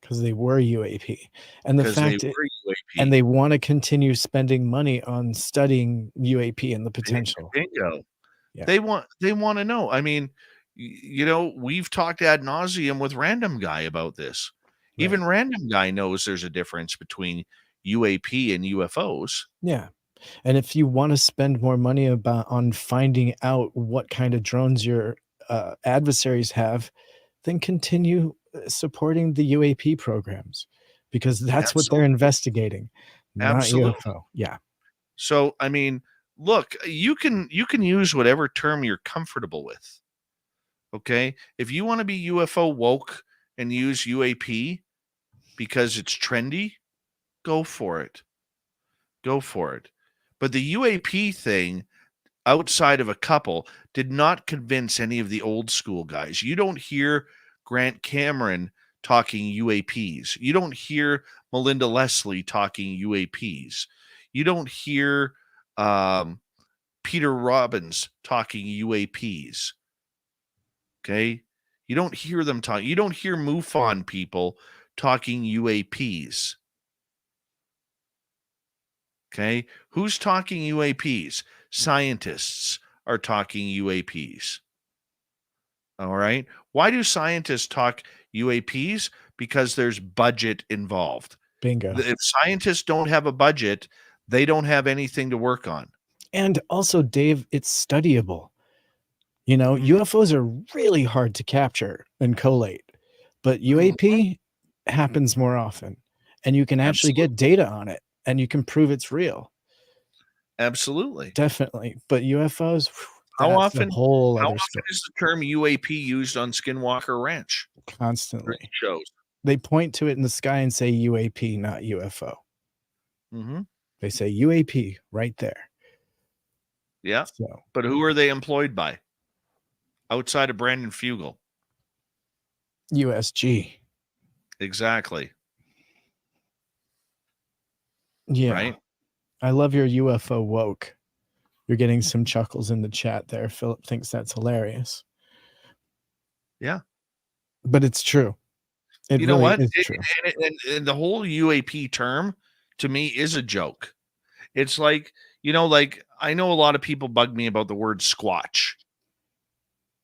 Because they were UAP. And the fact and they want to continue spending money on studying UAP and the potential. Bingo. Yeah. They want to know. I mean, we've talked ad nauseum with Random Guy about this. Right. Even Random Guy knows there's a difference between UAP and UFOs. Yeah. And if you want to spend more money on finding out what kind of drones your adversaries have, then continue supporting the UAP programs, because that's what they're investigating, not UFO. Yeah. So, I mean, look, you can use whatever term you're comfortable with. Okay? If you want to be UFO woke and use UAP because it's trendy, go for it. Go for it. But the UAP thing, outside of a couple, did not convince any of the old school guys. You don't hear Grant Cameron talking UAPs. You don't hear Melinda Leslie talking UAPs. You don't hear Peter Robbins talking UAPs. Okay? You don't hear them talk. You don't hear MUFON people talking UAPs. Okay? Who's talking UAPs? Scientists are talking UAPs. All right? Why do scientists talk UAPs? Because there's budget involved. Bingo. If scientists don't have a budget, they don't have anything to work on. And also, Dave, it's studyable. UFOs are really hard to capture and collate, but UAP happens more often, and you can actually get data on it, and you can prove it's real. Absolutely. Definitely. But UFOs, how often is the term UAP used on Skinwalker Ranch? Constantly. Shows. They point to it in the sky and say UAP, not UFO. Mm-hmm. They say UAP right there. Yeah. So. But who are they employed by? Outside of Brandon Fugel. USG. Exactly. Yeah. Right? I love your UFO woke. You're getting some chuckles in the chat there. Philip thinks that's hilarious. Yeah. But it's true. It know what? Is true. And the whole UAP term, to me, is a joke. It's like, I know a lot of people bug me about the word squatch.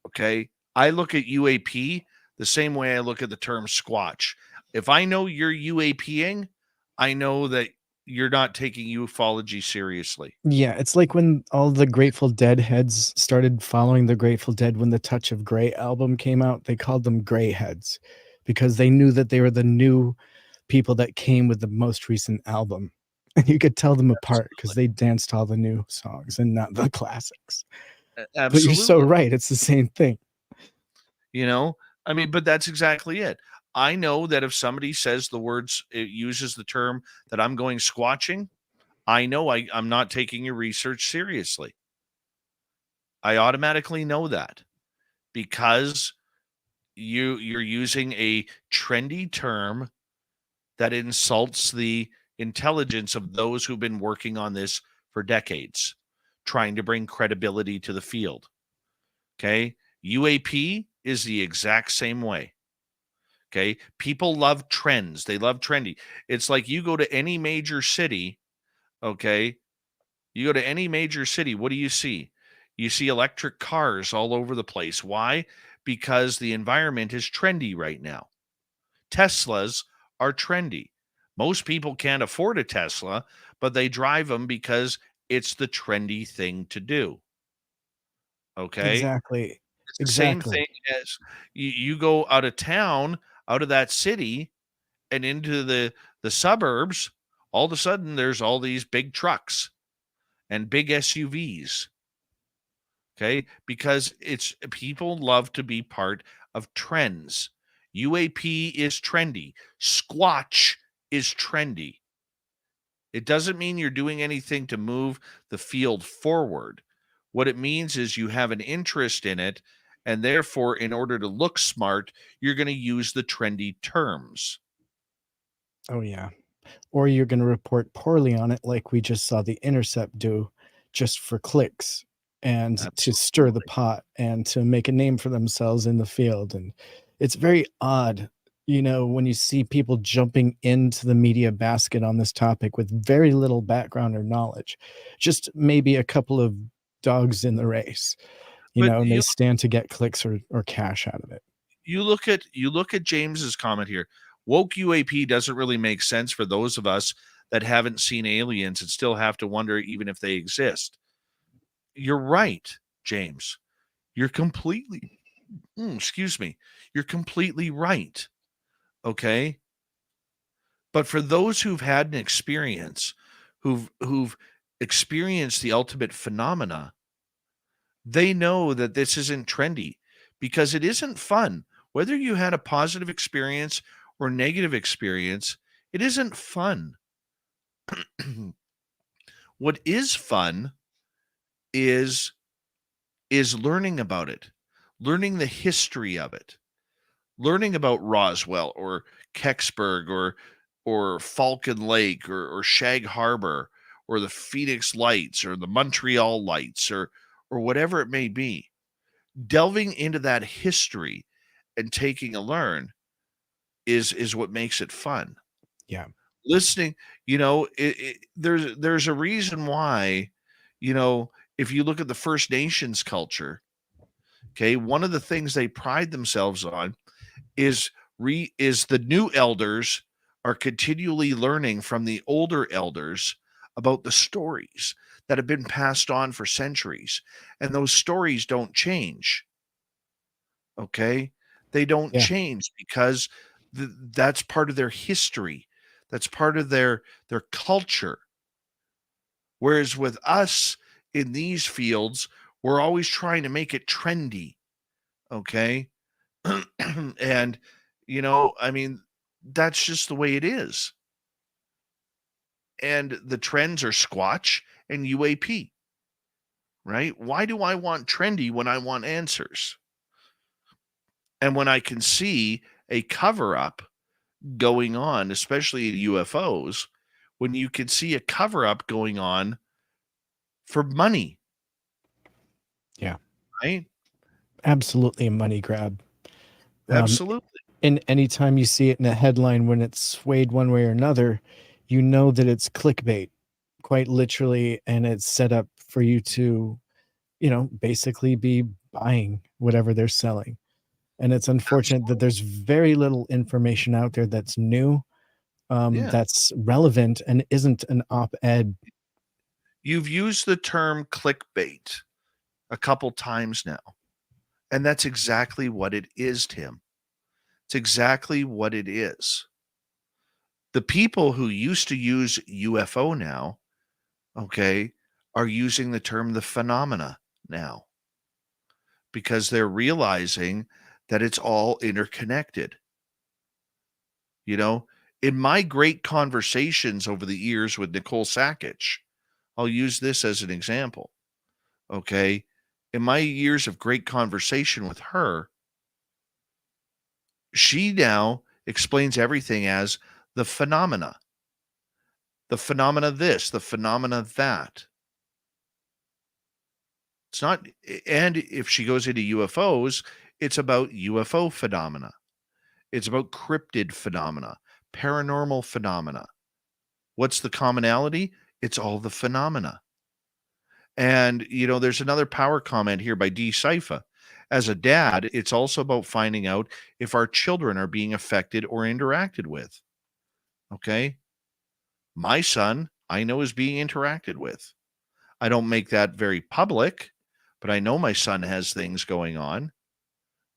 Okay? I look at UAP the same way I look at the term squatch. If I know you're UAPing, I know that you're not taking ufology seriously. Yeah, it's like when all the Grateful Dead heads started following the Grateful Dead when the Touch of Grey album came out. They called them Grey heads because they knew that they were the new people that came with the most recent album. And you could tell them apart because they danced all the new songs and not the classics. Absolutely. But you're so right. It's the same thing. But that's exactly it. I know that if somebody says the words, it uses the term that I'm going squatching, I know I'm not taking your research seriously. I automatically know that because you're using a trendy term that insults the intelligence of those who've been working on this for decades, trying to bring credibility to the field. Okay? UAP is the exact same way. Okay. People love trends. They love trendy. It's like you go to any major city. Okay. You go to any major city. What do you see? You see electric cars all over the place. Why? Because the environment is trendy right now. Teslas are trendy. Most people can't afford a Tesla, but they drive them because it's the trendy thing to do. Okay? Exactly. It's the same Exactly. thing as you go out of town, out of that city, and into the suburbs. All of a sudden, there's all these big trucks and big SUVs. Okay, because it's people love to be part of trends. UAP is trendy. Squatch is trendy. It doesn't mean you're doing anything to move the field forward. What it means is you have an interest in it, and therefore, in order to look smart, you're going to use the trendy terms. Oh, yeah. Or you're going to report poorly on it, like we just saw The Intercept do, just for clicks and to stir the Absolutely. pot and to make a name for themselves in the field. And it's very odd, when you see people jumping into the media basket on this topic with very little background or knowledge, just maybe a couple of dogs in the race, But and they stand to get clicks or cash out of it. you look at James's comment here. Woke UAP doesn't really make sense for those of us that haven't seen aliens and still have to wonder even if they exist. You're right, James. You're completely excuse me. You're completely right. Okay? But for those who've had an experience, who've experienced the ultimate phenomena, they know that this isn't trendy because it isn't fun. Whether you had a positive experience or negative experience, it isn't fun. What is fun is learning about it, learning the history of it, learning about Roswell or Kecksburg or Falcon Lake or Shag Harbor or the Phoenix Lights or the Montreal Lights or whatever it may be. Delving into that history and taking a learn is what makes it fun. Yeah. Listening, there's a reason why, if you look at the First Nations culture, okay, one of the things they pride themselves on is the new elders are continually learning from the older elders about the stories that have been passed on for centuries, and those stories don't change. Okay, they don't Yeah. change because that's part of their history, that's part of their culture. Whereas with us in these fields, we're always trying to make it trendy. Okay, and I mean, that's just the way it is. And the trends are Squatch and UAP, right? Why do I want trendy when I want answers? And when I can see a cover up going on, especially in UFOs, when you can see a cover up going on for money. Yeah. Right? Absolutely a money grab. Absolutely. And anytime you see it in a headline when it's swayed one way or another, you know that it's clickbait, quite literally, and it's set up for you to, basically be buying whatever they're selling. And it's unfortunate that there's very little information out there that's new, Yeah. that's relevant and isn't an op-ed. You've used the term clickbait a couple times now. And that's exactly what it is, Tim. It's exactly what it is. The people who used to use UFO now, okay, are using the term the phenomena now because they're realizing that it's all interconnected. In my great conversations over the years with Nicole Sakic, I'll use this as an example. Okay. In my years of great conversation with her, she now explains everything as the phenomena this, the phenomena that. It's not, and if she goes into UFOs, it's about UFO phenomena. It's about cryptid phenomena, paranormal phenomena. What's the commonality? It's all the phenomena. And, there's another power comment here by D. Sypha. As a dad, it's also about finding out if our children are being affected or interacted with. Okay. My son, I know, is being interacted with. I don't make that very public, but I know my son has things going on.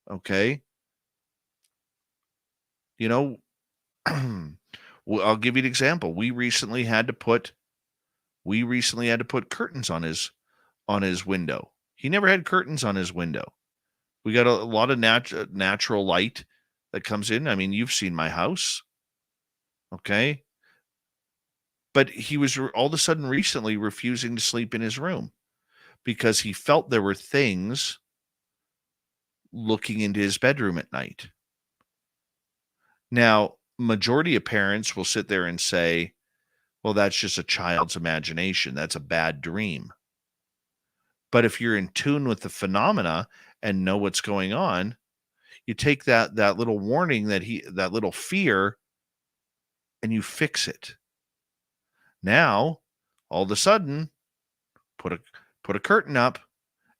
Okay. You know, well, I'll give you an example. We recently had to put curtains on his window. He never had curtains on his window. We got a lot of natural light that comes in. I mean, you've seen my house. Okay. But he was all of a sudden recently refusing to sleep in his room because he felt there were things looking into his bedroom at night. Now, majority of parents will sit there and say, well, that's just a child's imagination. That's a bad dream. But if you're in tune with the phenomena and know what's going on, you take that little warning, that little fear, and you fix it. Now, all of a sudden, put a curtain up,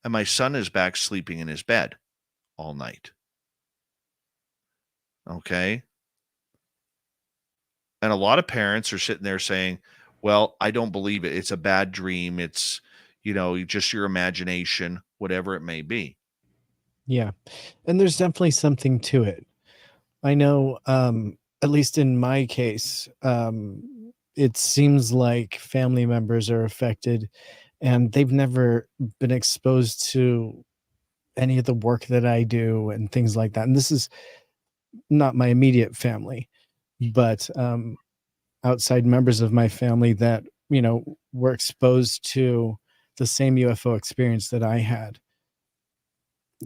and my son is back sleeping in his bed all night. Okay? And a lot of parents are sitting there saying, well, I don't believe it. It's a bad dream. It's, just your imagination, whatever it may be. Yeah. And there's definitely something to it. I know, at least in my case, it seems like family members are affected and they've never been exposed to any of the work that I do and things like that. And this is not my immediate family, but outside members of my family that, were exposed to the same UFO experience that I had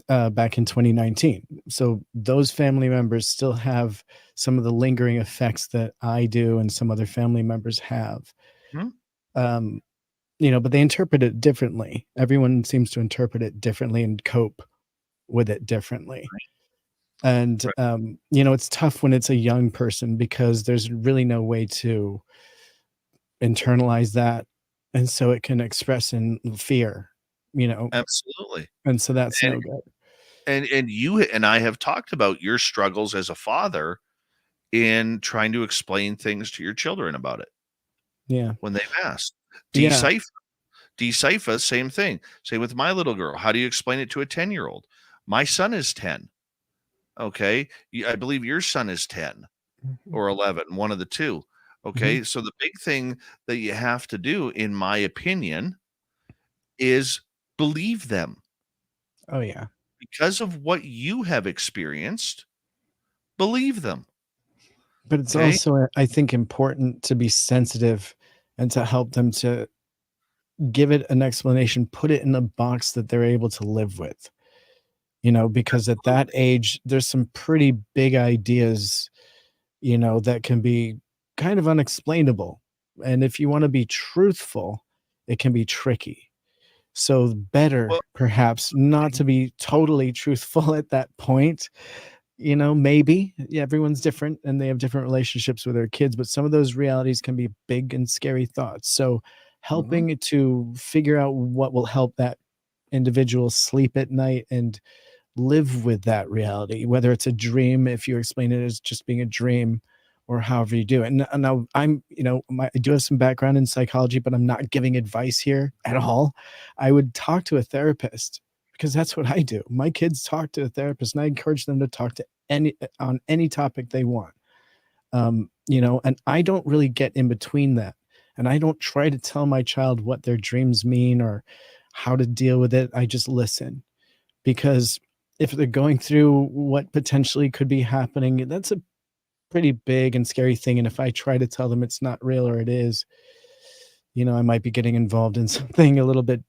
back in 2019. So those family members still have some of the lingering effects that I do and some other family members have. Hmm? But they interpret it differently. Everyone seems to interpret it differently and cope with it differently. And, it's tough when it's a young person because there's really no way to internalize that. And so it can express in fear, Absolutely. and so that's no good. And you and I have talked about your struggles as a father in trying to explain things to your children about it Yeah. when they've asked. Yeah. Decipher, same thing. Say with my little girl, how do you explain it to a 10-year-old? My son is 10. Okay. I believe your son is 10 or 11, one of the two. Okay. So the big thing that you have to do, in my opinion, is believe them. Oh, yeah. Because of what you have experienced, believe them. But it's Okay. also, I think, important to be sensitive and to help them to give it an explanation, put it in a box that they're able to live with, because at that age, there's some pretty big ideas, that can be kind of unexplainable. And if you want to be truthful, it can be tricky. So better Well, perhaps not to be totally truthful at that point. Maybe. Yeah, everyone's different and they have different relationships with their kids, but some of those realities can be big and scary thoughts. So helping to figure out what will help that individual sleep at night and live with that reality, whether it's a dream, if you explain it as just being a dream, or however you do it. And now I do have some background in psychology, but I'm not giving advice here at all. I would talk to a therapist because that's what I do. My kids talk to a therapist and I encourage them to talk to on any topic they want. And I don't really get in between that. And I don't try to tell my child what their dreams mean or how to deal with it. I just listen, because if they're going through what potentially could be happening, that's a pretty big and scary thing. And if I try to tell them it's not real or it is, I might be getting involved in something a little bit,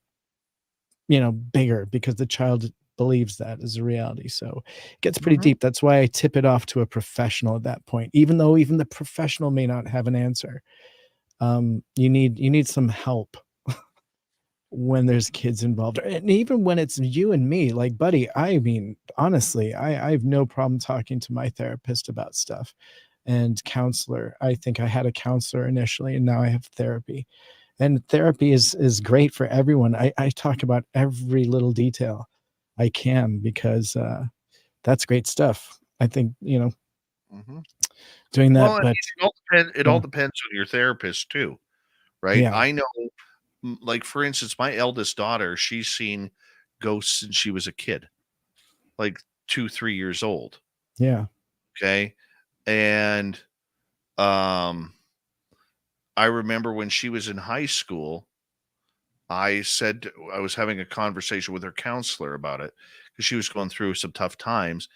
bigger because the child believes that is a reality. So it gets pretty deep. That's why I tip it off to a professional at that point, even though even the professional may not have an answer. You need some help when there's kids involved, and even when it's you and me, like, buddy, I mean, honestly, I have no problem talking to my therapist about stuff, and counselor. I think I had a counselor initially and now I have therapy, and therapy is great for everyone. I talk about every little detail I can because that's great stuff. I think, doing that, Well, I mean, but it all depends on your therapist too, right? yeah, I know, like for instance, my eldest daughter, she's seen ghosts since she was a kid, like 2, 3 years old. yeah, Okay, and um, I remember when she was in high school, I was having a conversation with her counselor about it because she was going through some tough times,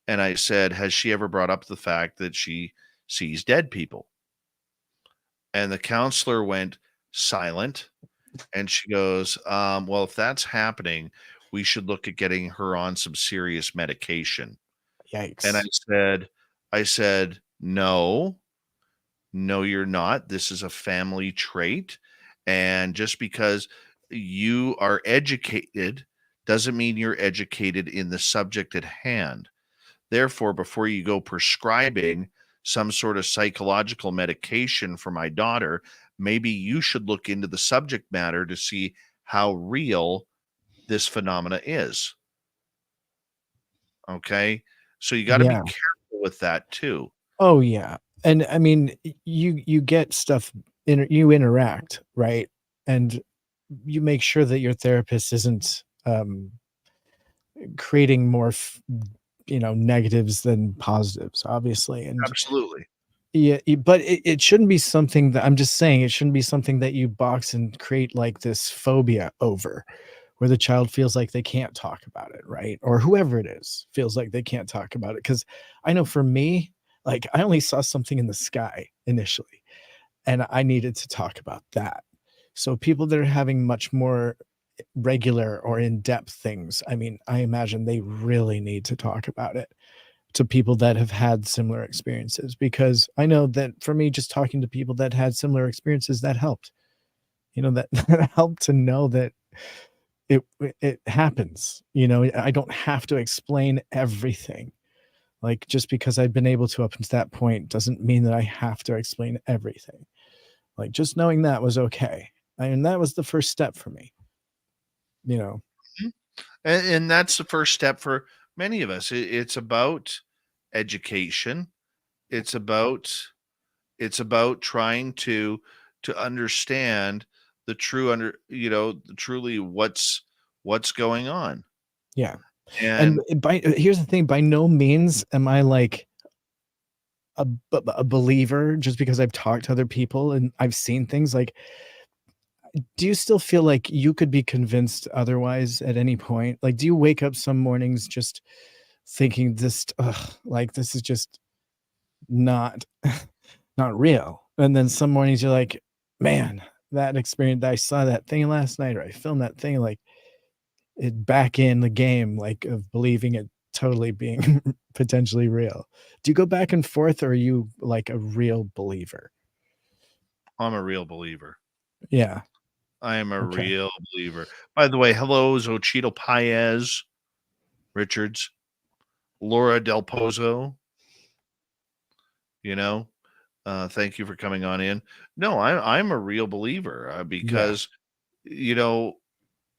and I said, "Has she ever brought up the fact that she sees dead people?" And the counselor went silent. And she goes, well, if that's happening, we should look at getting her on some serious medication. And yikes. I said, no, no, you're not. This is a family trait. And just because you are educated doesn't mean you're educated in the subject at hand. Therefore, before you go prescribing some sort of psychological medication for my daughter, maybe you should look into the subject matter to see how real this phenomena is. Okay. So you got to be Yeah. careful with that too. Oh yeah. And I mean, you get stuff you interact, right? And you make sure that your therapist isn't creating more negatives than positives, obviously. And Absolutely. yeah, but it shouldn't be something that I'm just saying, it shouldn't be something that you box and create like this phobia over, where the child feels like they can't talk about it, right? Or whoever it is feels like they can't talk about it. Because I know for me, like I only saw something in the sky initially, and I needed to talk about that. So people that are having much more regular or in-depth things, I mean, I imagine they really need to talk about it to people that have had similar experiences, because I know that for me, just talking to people that had similar experiences, that helped. That, that helped to know that it happens. I don't have to explain everything. Like just because I've been able to up until that point doesn't mean that I have to explain everything. Like just knowing that was okay. And that was the first step for me. Mhm. And that's the first step for many of us. It's about education. It's about trying to understand the truly what's going on. Yeah. And And here's the thing, by no means am I like a believer just because I've talked to other people and I've seen things. Like, do you still feel like you could be convinced otherwise at any point? Like, do you wake up some mornings just thinking this, like this is just not not real, and then some mornings you're like, man, that experience, I saw that thing last night, or I filmed that thing, like it back in the game, like of believing it totally being potentially real. Do you go back and forth, or are you like a real believer? I'm a real believer. Yeah. I am a Okay. real believer. By the way, hello, Zochito Paez Richards, Laura Del Pozo. You know, thank you for coming on in. No, I'm a real believer Yeah. because you know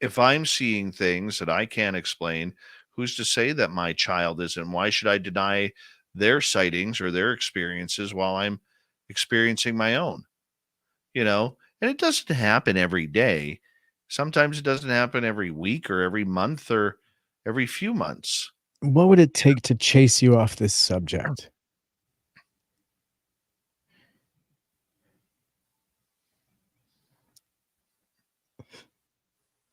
if I'm seeing things that I can't explain, who's to say that my child isn't? Why should I deny their sightings or their experiences while I'm experiencing my own? And it doesn't happen every day. Sometimes it doesn't happen every week or every month or every few months. What would it take to chase you off this subject?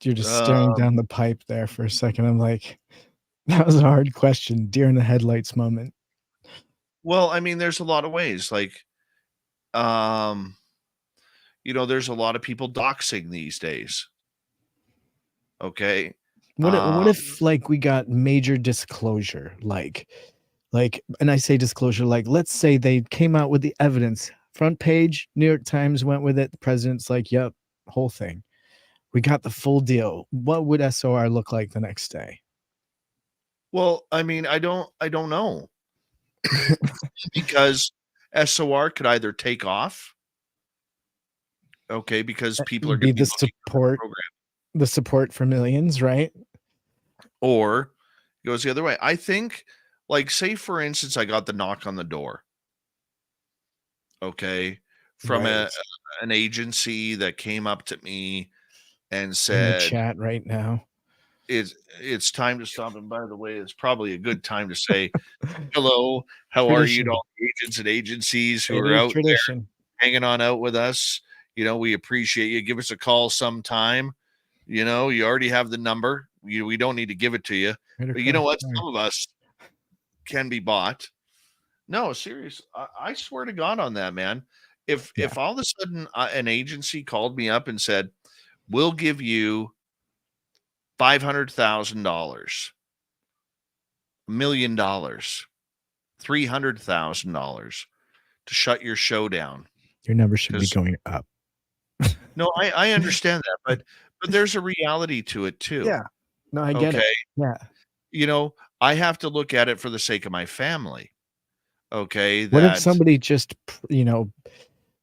You're just staring Um, down the pipe there for a second. I'm like, that was a hard question. Deer in the headlights moment. well, I mean, there's a lot of ways. Like, um, there's a lot of people doxing these days. Okay. What Um, if like we got major disclosure, and I say disclosure, like let's say they came out with the evidence, front page, New York Times went with it, the president's like, yep, whole thing. We got the full deal. What would SOR look like the next day? well, I mean, I don't know because SOR could either take off, okay, because people are going Be to be looking for the program, the support for millions, right? or it goes the other way. I think, like, say for instance, I got the knock on the door. okay, from Right. an agency that came up to me and In the said, chat right now. it's time to stop. And by the way, it's probably a good time to say hello, how are you to Tradition. all the agents and agencies who It are is out tradition. hanging on out with us. We appreciate you. Give us a call sometime. You already have the number. We don't need to give it to you. Right But you know across what? the line. Some of us can be bought. No, serious. I swear to God on that, man. If Yeah. all of a sudden an agency called me up and said, "We'll give you $500,000, $1,000,000, $300,000 to shut your show down," Your number should be because going up. no, I understand that, but there's a reality to it too. Yeah. No, I get it. Okay. Yeah. I have to look at it for the sake of my family. Okay. What if That somebody just,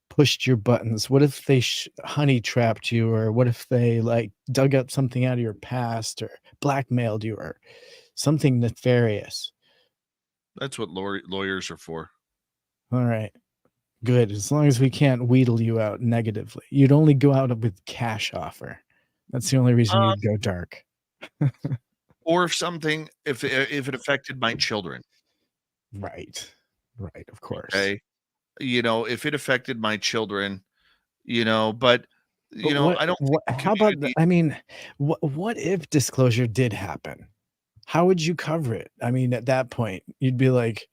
pushed your buttons? What if they honey trapped you, or what if they like dug up something out of your past, or blackmailed you, or something nefarious? that's what lawyers are for. All right. Good. As long as we can't wheedle you out negatively. You'd only go out with cash offer. That's the only reason Um, you'd go dark. or if it affected my children. Right. Right. Of course. Okay. If it affected my children, but But I don't think the how about community. what if disclosure did happen? How would you cover it? I mean, at that point, you'd be like,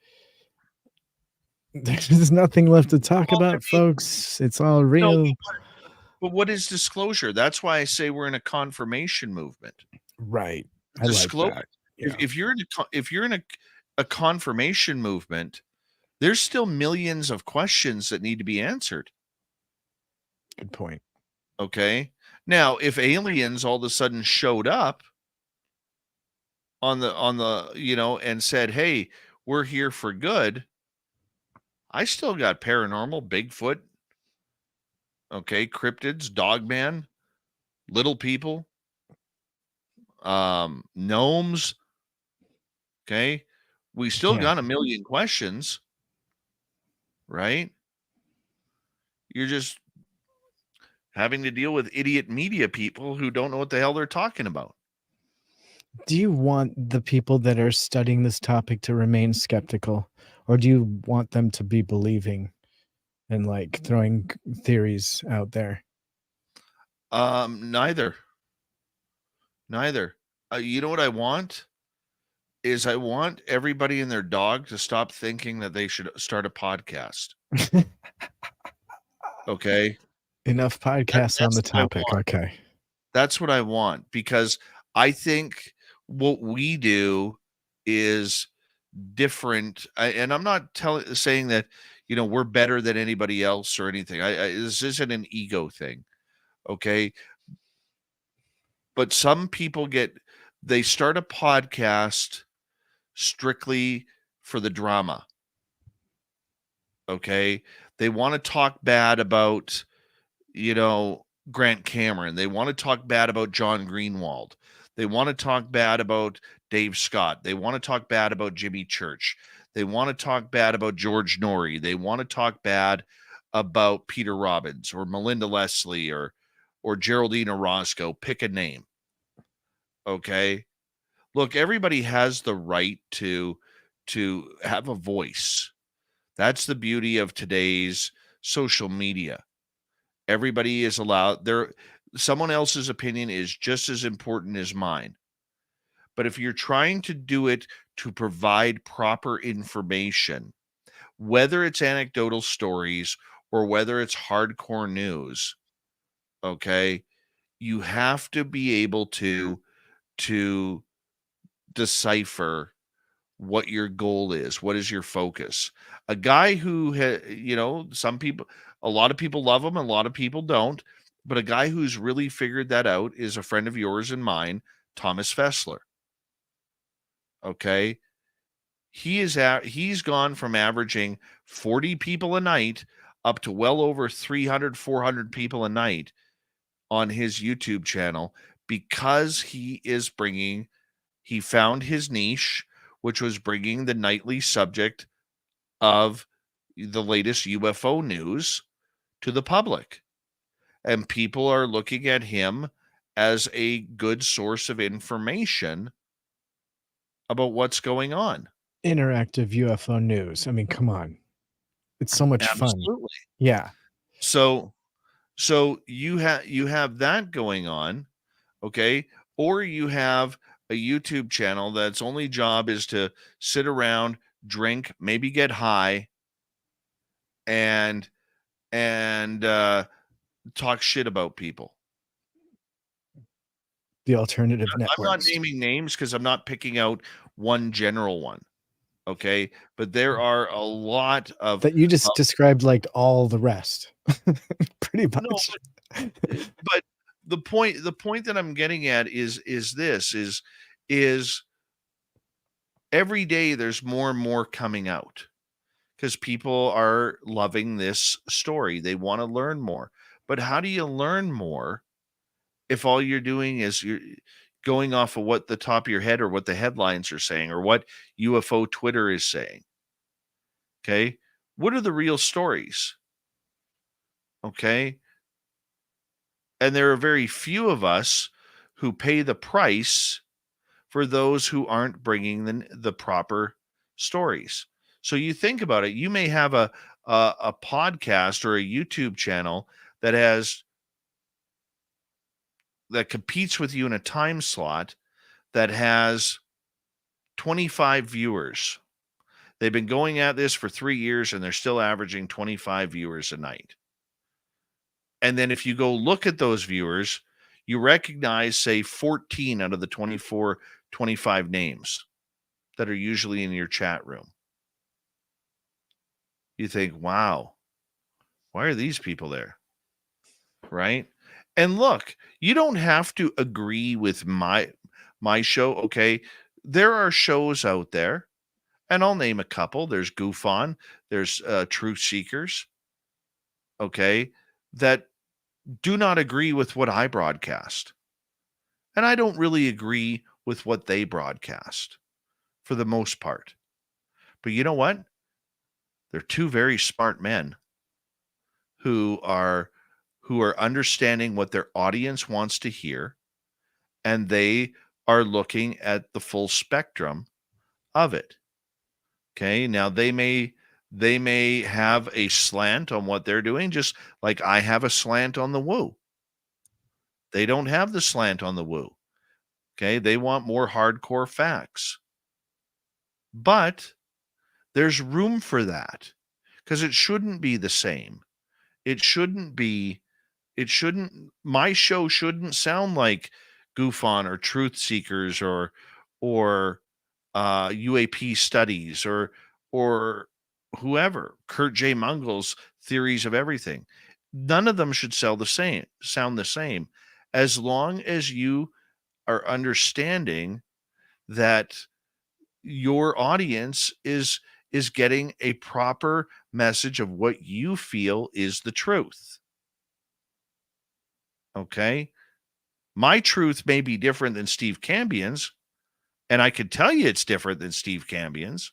there's nothing left to talk Well, about, folks. It's all no, real. but what is disclosure? That's why I say we're in a confirmation movement. Right. I like Disclosure. that. Yeah. If you're in a confirmation movement, there's still millions of questions that need to be answered. Good point. Okay. Now, if aliens all of a sudden showed up on the and said, "Hey, we're here for good," I still got paranormal, Bigfoot, okay, cryptids, dogman, little people, gnomes. Okay. We still Yeah. got a million questions, right? You're just having to deal with idiot media people who don't know what the hell they're talking about. Do you want the people that are studying this topic to remain skeptical, or do you want them to be believing and like throwing theories out there? Neither. You know what I want is I want everybody and their dog to stop thinking that they should start a podcast. Okay. Enough podcasts on the That's what I topic. want. Okay. That's what I want, because I think what we do is different. And I'm not saying that, we're better than anybody else or anything. This isn't an ego thing. Okay. But some people they start a podcast strictly for the drama. Okay. They want to talk bad about, Grant Cameron. They want to talk bad about John Greenwald. They want to talk bad about Dave Scott. They want to talk bad about Jimmy Church. They want to talk bad about George Norrie. They want to talk bad about Peter Robbins or Melinda Leslie or Geraldine Orozco. Pick a name. Okay. Look, everybody has the right to have a voice. That's the beauty of today's social media. Everybody is allowed someone else's opinion is just as important as mine. But if you're trying to do it to provide proper information, whether it's anecdotal stories or whether it's hardcore news, okay, you have to be able to decipher what your goal is. What is your focus? A guy who a lot of people love him, a lot of people don't, but a guy who's really figured that out is a friend of yours and mine, Thomas Fessler. Okay. He's gone from averaging 40 people a night up to well over 300, 400 people a night on his YouTube channel, because he found his niche, which was bringing the nightly subject of the latest UFO news to the public. And people are looking at him as a good source of information about what's going on. Interactive UFO news. I mean, come on. It's so much fun. Absolutely. Yeah. So you have that going on, okay? Or you have a YouTube channel that's only job is to sit around, drink, maybe get high, and talk shit about people. The alternative I'm not networks. naming names because I'm not picking out one general one, okay? But there are a lot of That you just described like all the rest. Pretty much. No, but the point that I'm getting at is every day there's more and more coming out because people are loving this story. They want to learn more. But how do you learn more if all you're doing is you're going off of what the top of your head or what the headlines are saying or what UFO Twitter is saying? Okay. What are the real stories? Okay. And there are very few of us who pay the price for those who aren't bringing the proper stories. So you think about it, you may have a podcast or a YouTube channel that competes with you in a time slot that has 25 viewers. They've been going at this for 3 years and they're still averaging 25 viewers a night. And then if you go look at those viewers, you recognize, say, 14 out of the 24, 25 names that are usually in your chat room. You think, wow, why are these people there? Right? And look, you don't have to agree with my show, okay? There are shows out there, and I'll name a couple. There's Goof On, there's Truth Seekers, okay, that do not agree with what I broadcast. And I don't really agree with what they broadcast for the most part. But you know what? They're two very smart men who are understanding what their audience wants to hear, and they are looking at the full spectrum of it. Okay? Now they may have a slant on what they're doing, just like I have a slant on the woo. They don't have the slant on the woo. Okay? They want more hardcore facts. But there's room for that because it shouldn't be the same. My show shouldn't sound like Goof On or Truth Seekers or UAP Studies or whoever, Kurt J. Mungel's Theories of Everything. None of them should sound the same, as long as you are understanding that your audience is getting a proper message of what you feel is the truth. Okay? My truth may be different than Steve Cambion's, and I can tell you it's different than Steve Cambion's.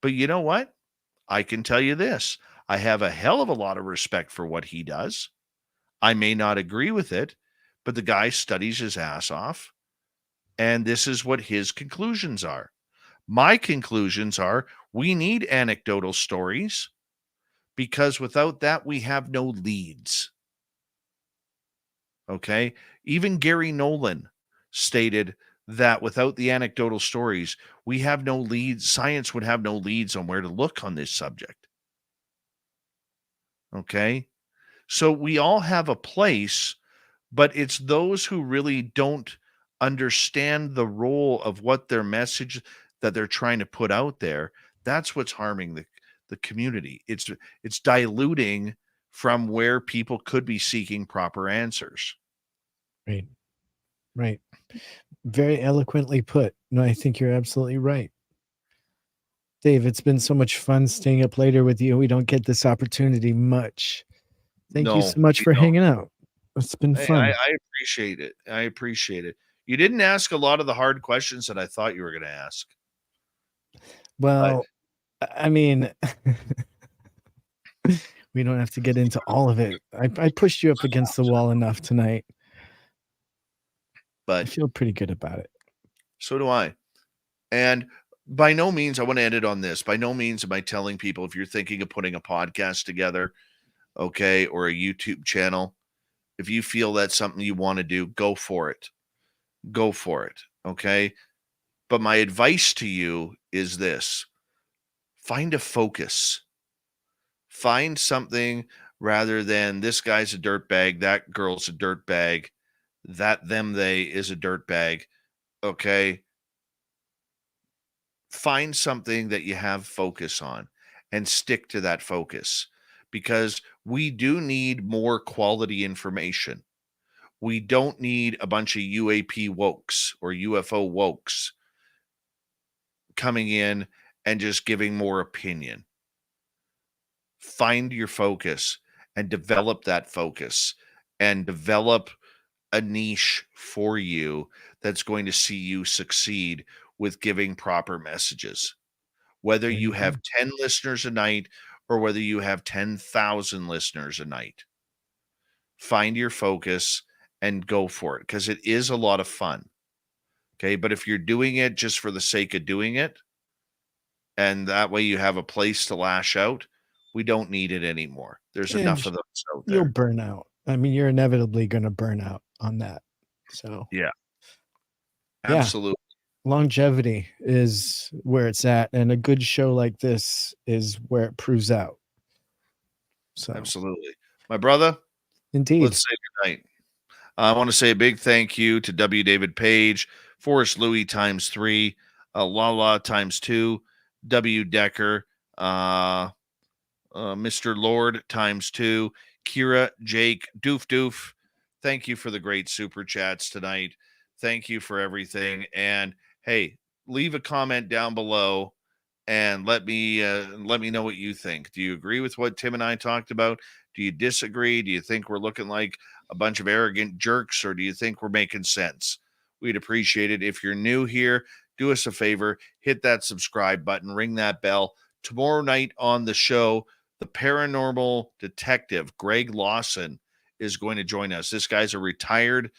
But you know what? I can tell you this. I have a hell of a lot of respect for what he does. I may not agree with it, but the guy studies his ass off, and this is what his conclusions are. My conclusions are we need anecdotal stories because without that, we have no leads. Okay? Even Gary Nolan stated that without the anecdotal stories, we have no leads. Science would have no leads on where to look on this subject. Okay? So we all have a place, but it's those who really don't understand the role of what their message that they're trying to put out there. That's what's harming the community. It's diluting from where people could be seeking proper answers. Right. Very eloquently put. No, I think you're absolutely right. Dave, it's been so much fun staying up later with you. We don't get this opportunity much. Thank you so much for hanging out. It's been fun. I appreciate it. I appreciate it. You didn't ask a lot of the hard questions that I thought you were going to ask. Well, I mean, We don't have to get into all of it. I pushed you up against the wall enough tonight. I But feel pretty good about it. so do I. And by no means, I want to end it on this. By no means am I telling people, if you're thinking of putting a podcast together, okay, or a YouTube channel, if you feel that's something you want to do, go for it. Go for it. Okay. But my advice to you is this: find a focus. Find something rather than this guy's a dirtbag, that girl's a dirtbag, that them they is a dirtbag. Okay. Find something that you have focus on and stick to that focus, because we do need more quality information. We don't need a bunch of UAP wokes or UFO wokes coming in and just giving more opinion. Find your focus and develop that focus and develop a niche for you that's going to see you succeed with giving proper messages. Whether There you you have go. 10 listeners a night or whether you have 10,000 listeners a night, find your focus and go for it, because it is a lot of fun. Okay. But if you're doing it just for the sake of doing it, and that way you have a place to lash out, we don't need it anymore. There's And enough of those out you'll there. burn out. I mean, you're inevitably going to burn out on that. So, Yeah, yeah, absolutely. longevity is where it's at. And a good show like this is where it proves out. So, Absolutely. My brother, indeed. let's say goodnight. I want to say a big thank you to W. David Page, Forrest Louis ×3, Lala ×2, W. Decker, Mr. Lord ×2, Kira, Jake, Doof. Thank you for the great super chats tonight. Thank you for everything. And hey, leave a comment down below and let me know what you think. Do you agree with what Tim and I talked about? Do you disagree? Do you think we're looking like a bunch of arrogant jerks, or do you think we're making sense? We'd appreciate it. If you're new here, do us a favor, hit that subscribe button, ring that bell. Tomorrow night on the show, the paranormal detective, Greg Lawson, is going to join us. This guy's a retired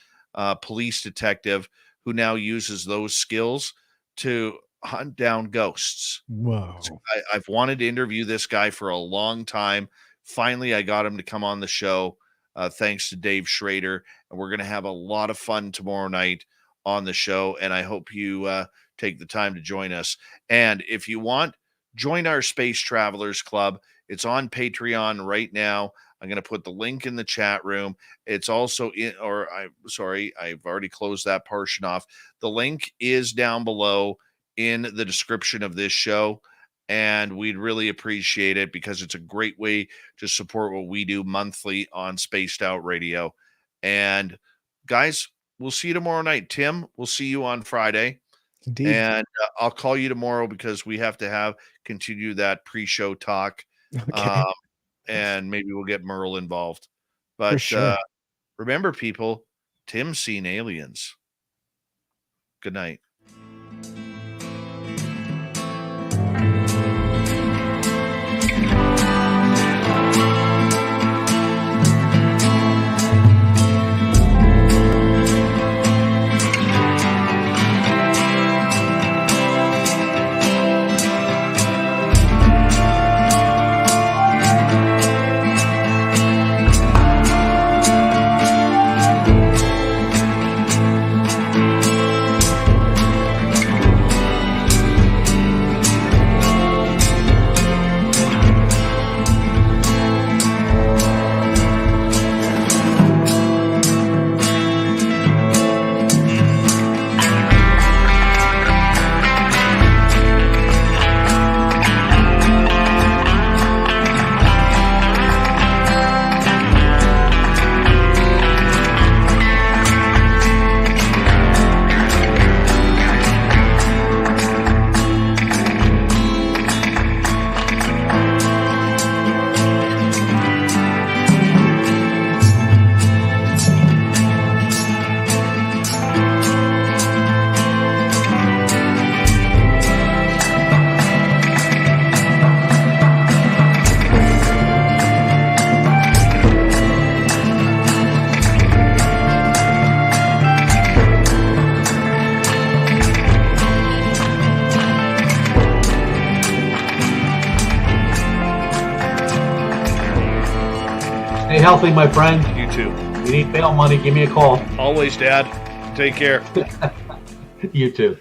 police detective who now uses those skills to hunt down ghosts. Whoa. So I've wanted to interview this guy for a long time. Finally, I got him to come on the show, thanks to Dave Schrader. And we're going to have a lot of fun tomorrow night on the show. And I hope you take the time to join us. And if you want, join our Space Travelers Club. It's on Patreon right now. I'm going to put the link in the chat room. It's also I've already closed that portion off. The link is down below in the description of this show, and we'd really appreciate it, because it's a great way to support what we do monthly on Spaced Out Radio. And guys, we'll see you tomorrow night. Tim, we'll see you on Friday. Indeed. And I'll call you tomorrow, because we have to continue that pre-show talk. Okay. And maybe we'll get Merle involved. For But sure. remember, people, Tim's seen aliens. Good night. healthy, my friend. You too. If you need bail money, give me a call. Always, Dad. Take care. You too.